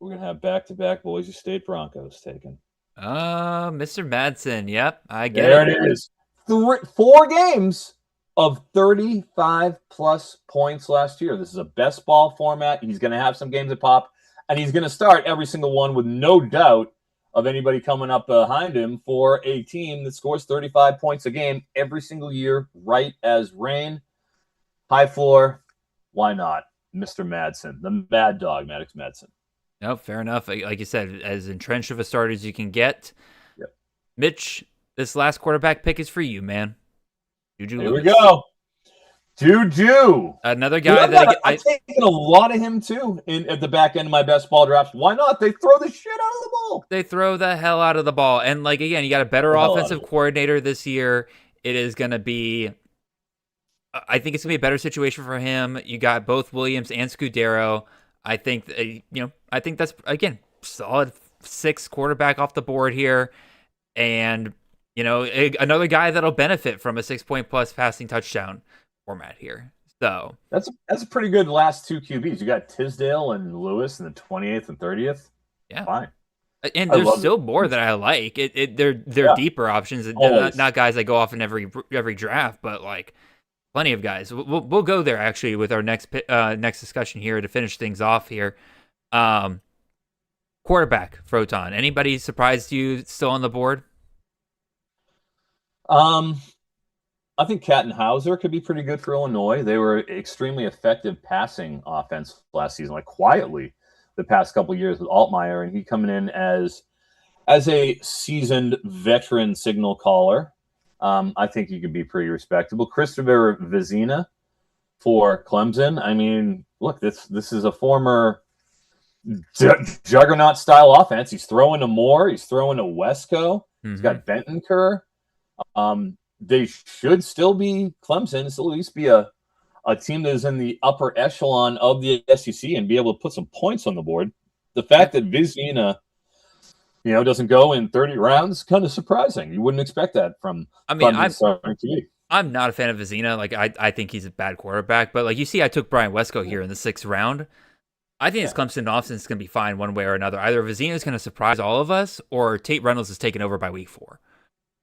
We're going to have back-to-back Boise State Broncos taken.
Mr. Madsen. Yep, I get it.
There it is. 4 games of 35-plus points last year. This is a best ball format. He's going to have some games that pop, and he's going to start every single one with no doubt of anybody coming up behind him for a team that scores 35 points a game every single year, right as rain. High floor. Why not? Mr. Madsen, the mad dog, Maddox Madsen.
No, fair enough. Like you said, as entrenched of a start as you can get.
Yep.
Mitch, this last quarterback pick is for you, man. Juju
Here
Lewis.
we go. Juju.
Another guy
I've taken a lot of him, too, at the back end of my best ball drafts. Why not? They throw the shit out of the ball.
They throw the hell out of the ball. And, like, again, you got a better offensive coordinator this year. It is going to be... I think it's going to be a better situation for him. You got both Williams and Scudero. I think, I think that's, again, solid 6 quarterback off the board here. And, another guy that'll benefit from a 6-point-plus passing touchdown format here. So
that's a pretty good last 2 QBs. You got Tisdale and Lewis in the 28th and 30th.
Yeah.
Fine.
And there's still more that I like. They're deeper options. Not guys that go off in every draft, but, like, plenty of guys. We'll go there actually with our next discussion here to finish things off here. Quarterback, Froton. Anybody surprised you still on the board?
I think Kattenhauser could be pretty good for Illinois. They were extremely effective passing offense last season, like quietly the past couple of years with Altmaier, and he coming in as a seasoned veteran signal caller. I think he could be pretty respectable. Christopher Vizina for Clemson. I mean, look, this is a former juggernaut-style offense. He's throwing to Moore. He's throwing to Wesco. Mm-hmm. He's got Bentoncourt. They should still be Clemson. Still at least be a team that is in the upper echelon of the SEC and be able to put some points on the board. The fact that Vizina doesn't go in 30 rounds, kind of surprising. You wouldn't expect that from starting TV.
I'm not a fan of Vizina. Like, I think he's a bad quarterback. But, like, you see, I took Brian Wesco here in the 6th round. I think this Clemson offense is going to be fine one way or another. Either Vizina is going to surprise all of us, or Tate Reynolds is taken over by week 4.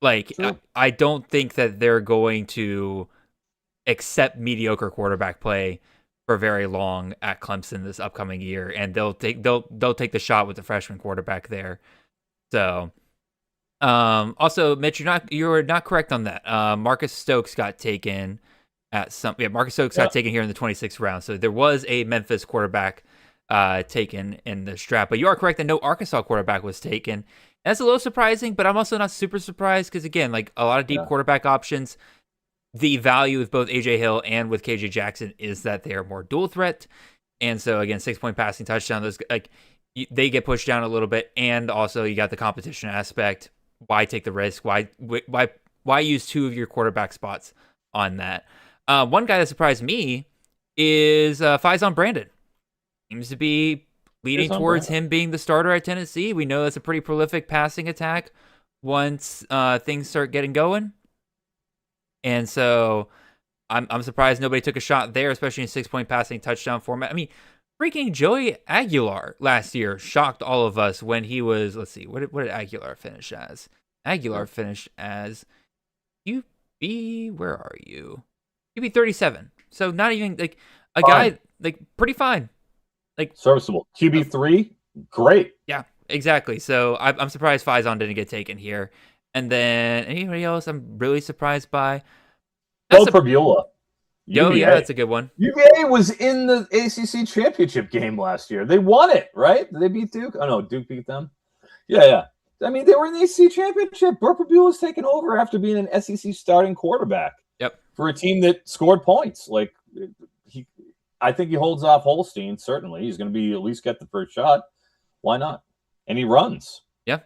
Like, sure. I don't think that they're going to accept mediocre quarterback play for very long at Clemson this upcoming year, and they'll take the shot with the freshman quarterback there. So, also, Mitch, you're not correct on that. Marcus Stokes got taken Marcus Stokes got taken here in the 26th round. So there was a Memphis quarterback taken in this draft, but you are correct that no Arkansas quarterback was taken. That's a little surprising, but I'm also not super surprised because, again, like a lot of deep quarterback options, the value with both AJ Hill and with KJ Jackson is that they are more dual threat. And so, again, 6-point passing touchdown, those they get pushed down a little bit. And also you got the competition aspect. Why take the risk? Why use 2 of your quarterback spots on that? One guy that surprised me is Faison Brandon. Seems to be leading towards him being the starter at Tennessee. We know that's a pretty prolific passing attack once things start getting going. And so I'm surprised nobody took a shot there, especially in 6-point passing touchdown format. I mean, freaking Joey Aguilar last year shocked all of us when he was, let's see, what did Aguilar finish as? Aguilar finished as QB, where are you? QB 37. So not even like a guy, like pretty fine. Like
serviceable. QB3, great.
Yeah, exactly. So I'm surprised Faison didn't get taken here. And then anybody else I'm really surprised by?
Bo Prabula.
Oh, yeah, that's a good one.
UVA was in the ACC championship game last year. They won it, right? Did they beat Duke? Oh, no, Duke beat them. Yeah. I mean, they were in the ACC championship. Bo Prabula's taken over after being an SEC starting quarterback.
Yep. For
a team that scored points. Like, I think he holds off Holstein, certainly. He's going to be at least get the first shot. Why not? And he runs.
Yeah.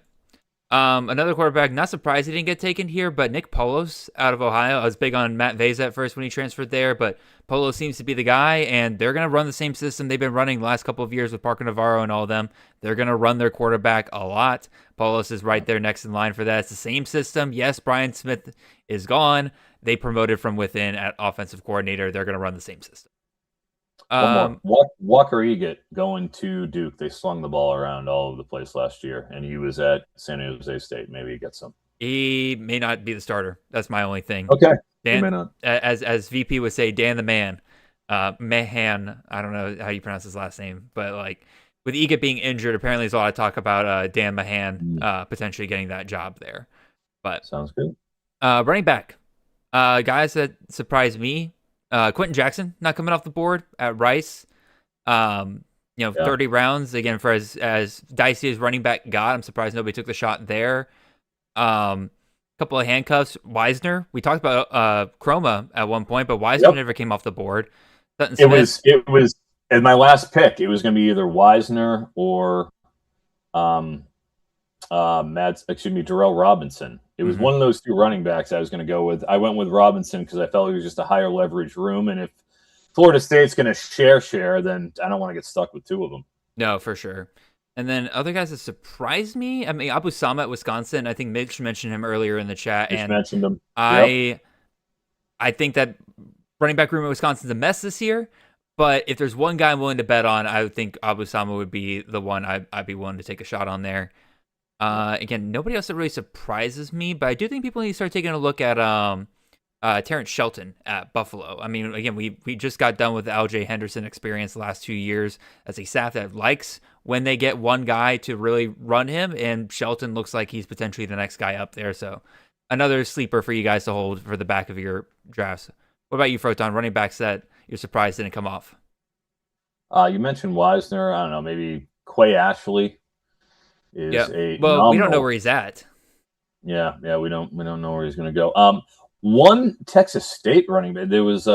Another quarterback, not surprised he didn't get taken here, but Nick Polos out of Ohio. I was big on Matt Veza at first when he transferred there, but Polos seems to be the guy, and they're going to run the same system they've been running the last couple of years with Parker Navarro and all of them. They're going to run their quarterback a lot. Polos is right there next in line for that. It's the same system. Yes, Brian Smith is gone. They promoted from within at offensive coordinator. They're going to run the same system.
One more. Walker Eggett going to Duke. They slung the ball around all over the place last year, and he was at San Jose State. Maybe he gets some.
He may not be the starter. That's my only thing.
Okay.
Dan,
he may not.
As VP would say, Dan the Man. Mahan, I don't know how you pronounce his last name, but like with Eggett being injured, apparently there's a lot of talk about Dan Mahan potentially getting that job there. But
sounds good.
Running back. Guys that surprised me. Quentin Jackson not coming off the board at Rice. 30 rounds again for as dicey as running back got. I'm surprised nobody took the shot there. Couple of handcuffs. Wisner. We talked about Chroma at one point, but Wisner never came off the board.
It was at my last pick. It was going to be either Wisner or Darrell Robinson. It was one of those two running backs I was going to go with. I went with Robinson because I felt it was just a higher leverage room. And if Florida State's going to share, then I don't want to get stuck with two of them.
No, for sure. And then other guys that surprised me, I mean, Abu Sama at Wisconsin. I think Mitch mentioned him earlier in the chat.
Mitch mentioned him.
I think that running back room at Wisconsin's a mess this year. But if there's one guy I'm willing to bet on, I would think Abu Sama would be the one I'd be willing to take a shot on there. Again, nobody else that really surprises me, but I do think people need to start taking a look at Terrence Shelton at Buffalo. I mean, again, we just got done with the LJ Henderson experience the last 2 years as a staff that likes when they get one guy to really run him, and Shelton looks like he's potentially the next guy up there. So another sleeper for you guys to hold for the back of your drafts. What about you, Froton? Running backs that you're surprised didn't come off?
You mentioned Wisner. I don't know, maybe Quay Ashley. We
don't know where he's at.
Yeah, we don't know where he's going to go. One Texas State running back. There was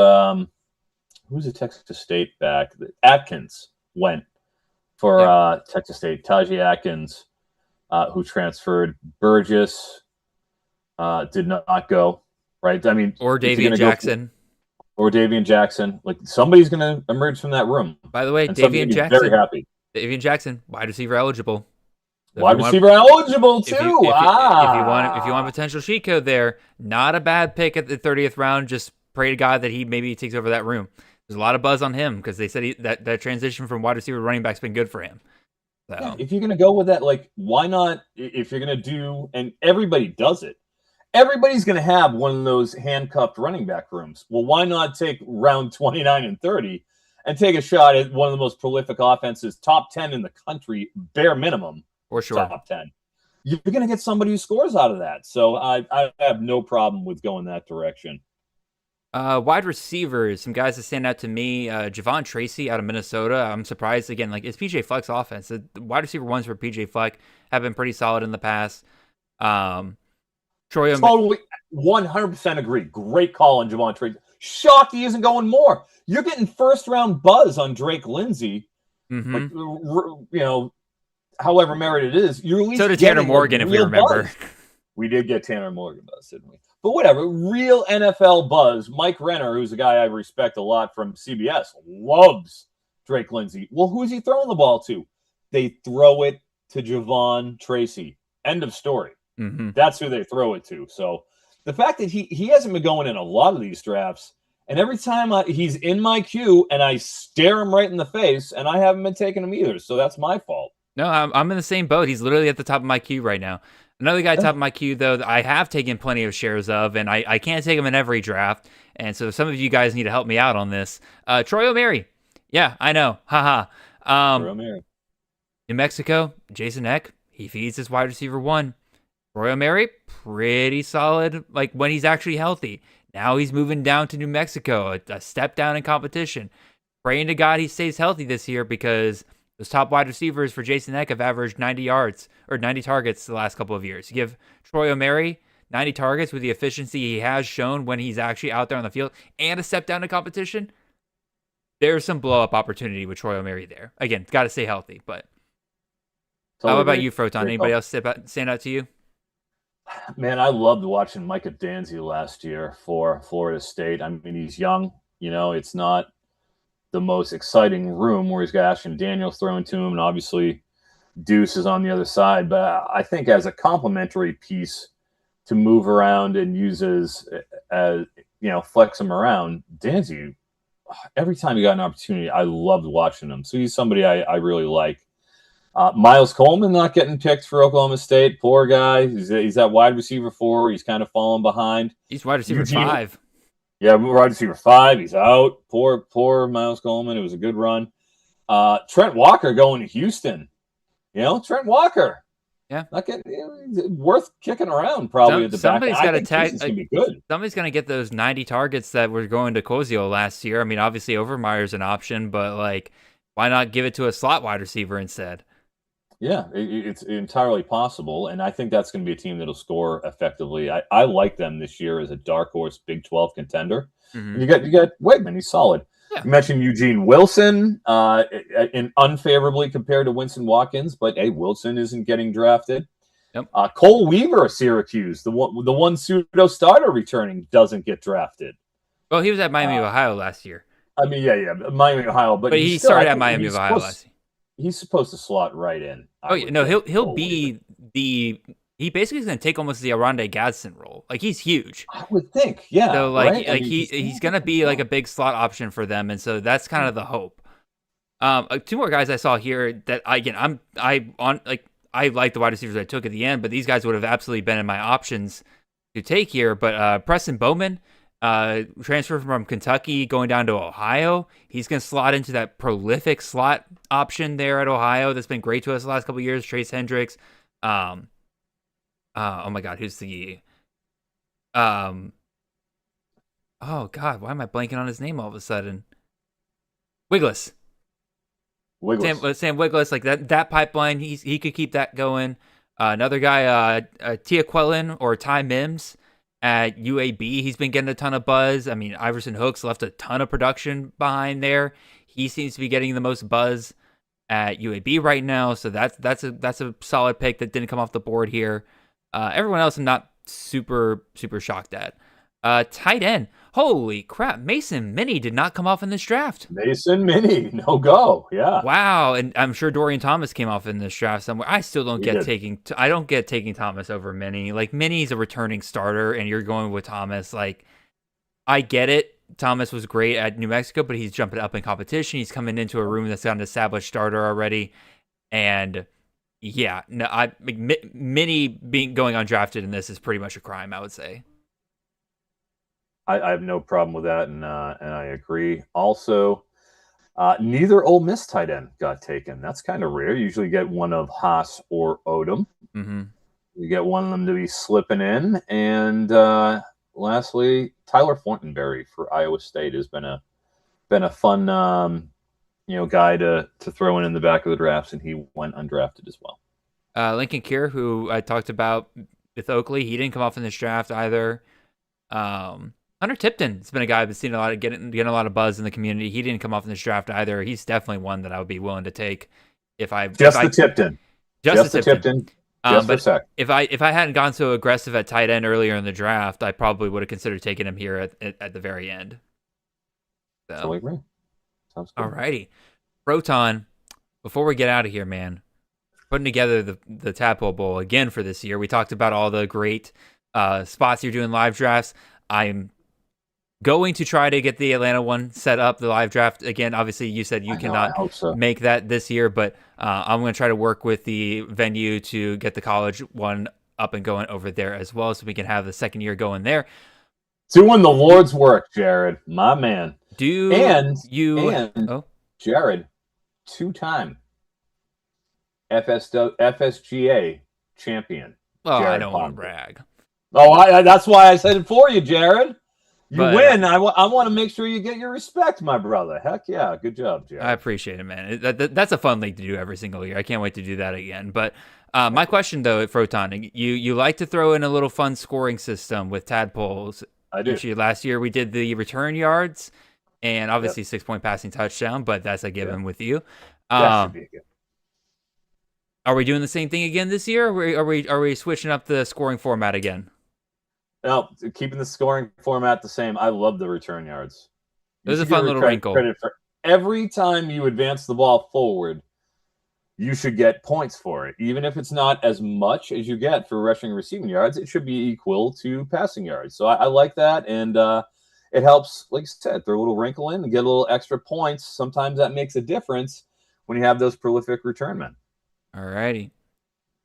who's a Texas State back? Atkins went for Texas State. Tajee Atkins, who transferred. Burgess did not go. Right. I mean,
or Davian Jackson.
Or Davian Jackson. Like somebody's going to emerge from that room.
By the way, Davian Jackson.
Very happy.
Davian Jackson, wide receiver eligible.
Wide receiver eligible too.
If you want a potential cheat code there, not a bad pick at the 30th round. Just pray to God that he maybe takes over that room. There's a lot of buzz on him because they said that transition from wide receiver to running back's been good for him. So.
Yeah, if you're going to go with that, like, why not? If you're going to do, and everybody does it, everybody's going to have one of those handcuffed running back rooms. Well, why not take round 29 and 30 and take a shot at one of the most prolific offenses, top 10 in the country, bare minimum.
For sure.
Top 10. You're going to get somebody who scores out of that. So I have no problem with going that direction.
Wide receivers, some guys that stand out to me. Javon Tracy out of Minnesota. I'm surprised, again, like it's PJ Fleck's offense. The wide receiver ones for PJ Fleck have been pretty solid in the past.
Totally 100% agree. Great call on Javon Tracy. Shocked he isn't going more. You're getting first-round buzz on Drake Lindsey. However merited it is, you're at least
so did Tanner Morgan, if we remember.
Buzz. We did get Tanner Morgan buzz, didn't we? But whatever, real NFL buzz. Mike Renner, who's a guy I respect a lot from CBS, loves Drake Lindsey. Well, who's he throwing the ball to? They throw it to Javon Tracy. End of story. That's who they throw it to. So the fact that he hasn't been going in a lot of these drafts, and every time he's in my queue and I stare him right in the face, and I haven't been taking him either. So that's my fault.
No, I'm in the same boat. He's literally at the top of my queue right now. Another guy top of my queue, though, that I have taken plenty of shares of, and I can't take him in every draft. And so some of you guys need to help me out on this. Troy O'Mary. Yeah, I know. Haha.
Troy O'Mary.
New Mexico, Jason Eck, he feeds his wide receiver one. Troy O'Mary, pretty solid, like when he's actually healthy. Now he's moving down to New Mexico, a step down in competition. Praying to God he stays healthy this year because those top wide receivers for Jason Eck have averaged 90 yards or 90 targets the last couple of years. You give Troy O'Mary 90 targets with the efficiency he has shown when he's actually out there on the field and a step down in competition, there's some blow-up opportunity with Troy O'Mary there. Again, got to stay healthy. But how about you, Froton? Anybody else stand out to you?
Man, I loved watching Micah Danzy last year for Florida State. I mean, he's young. It's not the most exciting room where he's got Ashton Daniels throwing to him, and obviously Deuce is on the other side. But I think as a complementary piece to move around and use as flex him around, Danzy, every time he got an opportunity, I loved watching him. So he's somebody I really like. Miles Coleman not getting picked for Oklahoma State. Poor guy. He's that wide receiver 4. He's kind of falling behind.
He's wide receiver 5.
Yeah, wide receiver 5. He's out. Poor Miles Coleman. It was a good run. Trent Walker going to Houston. Trent Walker.
Yeah,
not getting worth kicking around probably at the back.
Somebody's got to
tag.
Somebody's going to get those 90 targets that were going to Cozio last year. I mean, obviously Overmeyer's an option, but why not give it to a slot wide receiver instead?
Yeah, it's entirely possible, and I think that's going to be a team that'll score effectively. I like them this year as a dark horse Big 12 contender. Mm-hmm. You got Whitman, he's solid. Yeah. You mentioned Eugene Wilson, unfavorably compared to Winston Watkins, but hey, Wilson isn't getting drafted.
Yep.
Cole Weaver of Syracuse, the one pseudo starter returning, doesn't get drafted.
Well, he was at Miami of Ohio last year.
I mean, yeah, Miami of Ohio, but
he started at Miami of Ohio last year.
He's supposed to slot right in.
He'll be he basically is going to take almost the Aronde Gadsden role. He's huge.
I would think, yeah.
So
right?
he's going to be a big slot option for them, and so that's kind of the hope. 2 more guys I saw here that I like the wide receivers I took at the end, but these guys would have absolutely been in my options to take here. But Preston Bowman, transfer from Kentucky going down to Ohio. He's going to slot into that prolific slot option there at Ohio that's been great to us the last couple of years. Trace Hendricks. Oh my God, who's the oh God, why am I blanking on his name all of a sudden? Wiggless. Sam Wiggless, that pipeline, he could keep that going. Another guy, Tia Quellen or Ty Mims at UAB, he's been getting a ton of buzz. I mean, Iverson Hooks left a ton of production behind there. He seems to be getting the most buzz at UAB right now, so that's a solid pick that didn't come off the board here. Everyone else I'm not super shocked at. Tight end. Holy crap, Mason Minnie did not come off in this draft.
Mason Minnie, no go. Yeah.
Wow, and I'm sure Dorian Thomas came off in this draft somewhere. I still don't get taking Thomas over Minnie. Minnie's a returning starter, and you're going with Thomas. I get it. Thomas was great at New Mexico, but he's jumping up in competition. He's coming into a room that's got an established starter already, and yeah, no, Minnie going undrafted in this is pretty much a crime, I would say.
I have no problem with that, and I agree. Also, neither Ole Miss tight end got taken. That's kind of rare. You usually get one of Haas or Odom.
Mm-hmm.
You get one of them to be slipping in. And lastly, Tyler Fortenberry for Iowa State has been a fun guy to throw in the back of the drafts, and he went undrafted as well.
Lincoln Kier, who I talked about with Oakley, he didn't come off in this draft either. Hunter Tipton has been a guy that's seen a lot of getting a lot of buzz in the community. He didn't come off in this draft either. He's definitely one that I would be willing to take if I
Tipton. Just the Tipton. Just
but
a sec.
If I hadn't gone so aggressive at tight end earlier in the draft, I probably would have considered taking him here at the very end. So.
Totally agree. Sounds good.
Alrighty, Froton. Before we get out of here, man, putting together the Tadpole Bowl again for this year. We talked about all the great spots you're doing live drafts. I'm going to try to get the Atlanta one set up, the live draft. Again, obviously, you said you cannot make that this year, but I'm going to try to work with the venue to get the college one up and going over there as well, so we can have the second year going there.
Doing the Lord's work, Jared, my man.
Jared,
2-time FSGA champion.
Oh,
Jared
I don't want to
Palmgren.
brag.
Oh, that's why I said it for you, Jared. You win. I want to make sure you get your respect, my brother. Heck yeah. Good job, Jared.
I appreciate it, man. That's a fun league to do every single year. I can't wait to do that again. But my question, though, at Froton, you like to throw in a little fun scoring system with tadpoles.
I do.
Actually, last year we did the return yards and obviously 6-point passing touchdown, but that's a given with you.
That should be a given.
Are we doing the same thing again this year? Or are we switching up the scoring format again?
No, keeping the scoring format the same. I love the return yards.
It was a fun little wrinkle.
Credit for every time you advance the ball forward, you should get points for it. Even if it's not as much as you get for rushing and receiving yards, it should be equal to passing yards. So I like that, and it helps, like you said, throw a little wrinkle in and get a little extra points. Sometimes that makes a difference when you have those prolific return men.
All righty.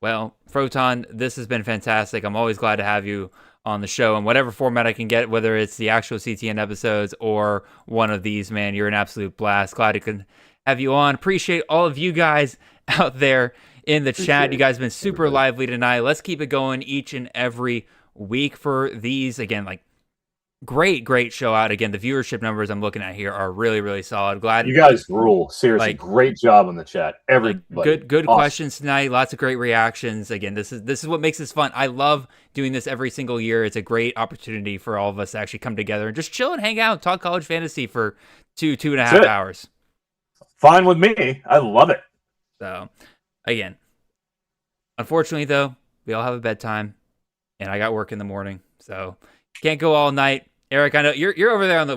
Well, Froton, this has been fantastic. I'm always glad to have you on the show in whatever format I can get, whether it's the actual CTN episodes or one of these, man. You're an absolute blast. Glad I could have you on. Appreciate all of you guys out there in the chat. You guys have been super lively tonight. Let's keep it going each and every week for these. Again, like, great show out. Again, the viewership numbers I'm looking at here are really, really solid. Glad
you guys rule. Seriously, great job on the chat. Everybody,
good awesome questions tonight. Lots of great reactions. Again, this is what makes this fun. I love doing this every single year. It's a great opportunity for all of us to actually come together and just chill and hang out, talk college fantasy for two and a half hours.
Fine with me. I love it.
So, again, unfortunately though, we all have a bedtime, and I got work in the morning, so can't go all night. Eric, I know you're over there on the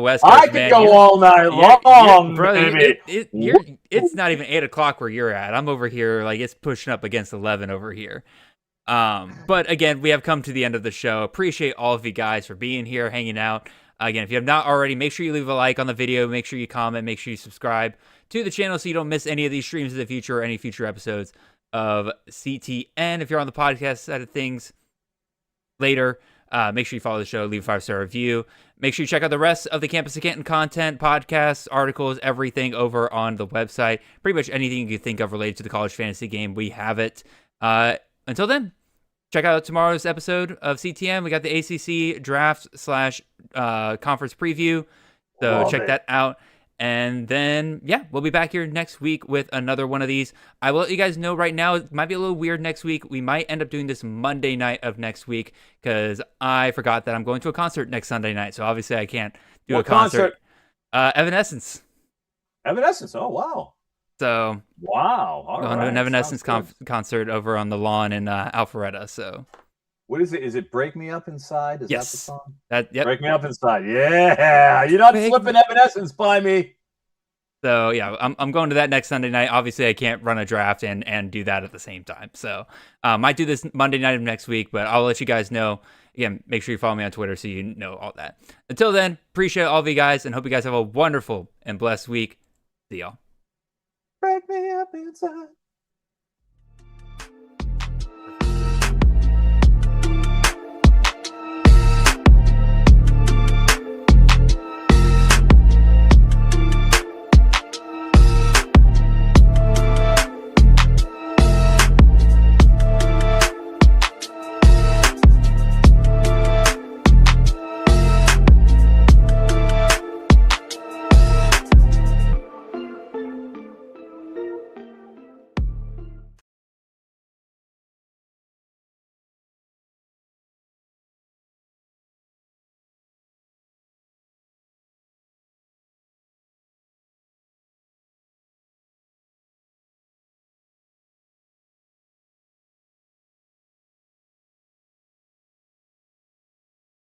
West Coast.
I can go all night long, baby.
It's not even 8 o'clock where you're at. I'm over here, like, it's pushing up against 11 over here. But again, we have come to the end of the show. Appreciate all of you guys for being here, hanging out. Again, if you have not already, make sure you leave a like on the video. Make sure you comment. Make sure you subscribe to the channel so you don't miss any of these streams in the future or any future episodes of CTN. If you're on the podcast side of things later, make sure you follow the show, leave a 5-star review. Make sure you check out the rest of the Campus of Canton content, podcasts, articles, everything over on the website. Pretty much anything you can think of related to the college fantasy game, we have it. Until then, check out tomorrow's episode of CTN. We got the ACC draft / conference preview. So check that out. And then, yeah, we'll be back here next week with another one of these. I will let you guys know right now, it might be a little weird next week. We might end up doing this Monday night of next week because I forgot that I'm going to a concert next Sunday night. So obviously I can't do a concert. Evanescence.
Evanescence. Oh, wow.
So,
wow. All
going to an Evanescence concert over on the lawn in Alpharetta. So,
what is it? Is it Break Me Up Inside? Is that the song?
Yep.
Break Me Up Inside. Yeah. You're not slipping Evanescence by me.
So, yeah, I'm going to that next Sunday night. Obviously, I can't run a draft and do that at the same time. So, might do this Monday night of next week, but I'll let you guys know. Again, make sure you follow me on Twitter so you know all that. Until then, appreciate all of you guys and hope you guys have a wonderful and blessed week. See y'all.
Break me up inside.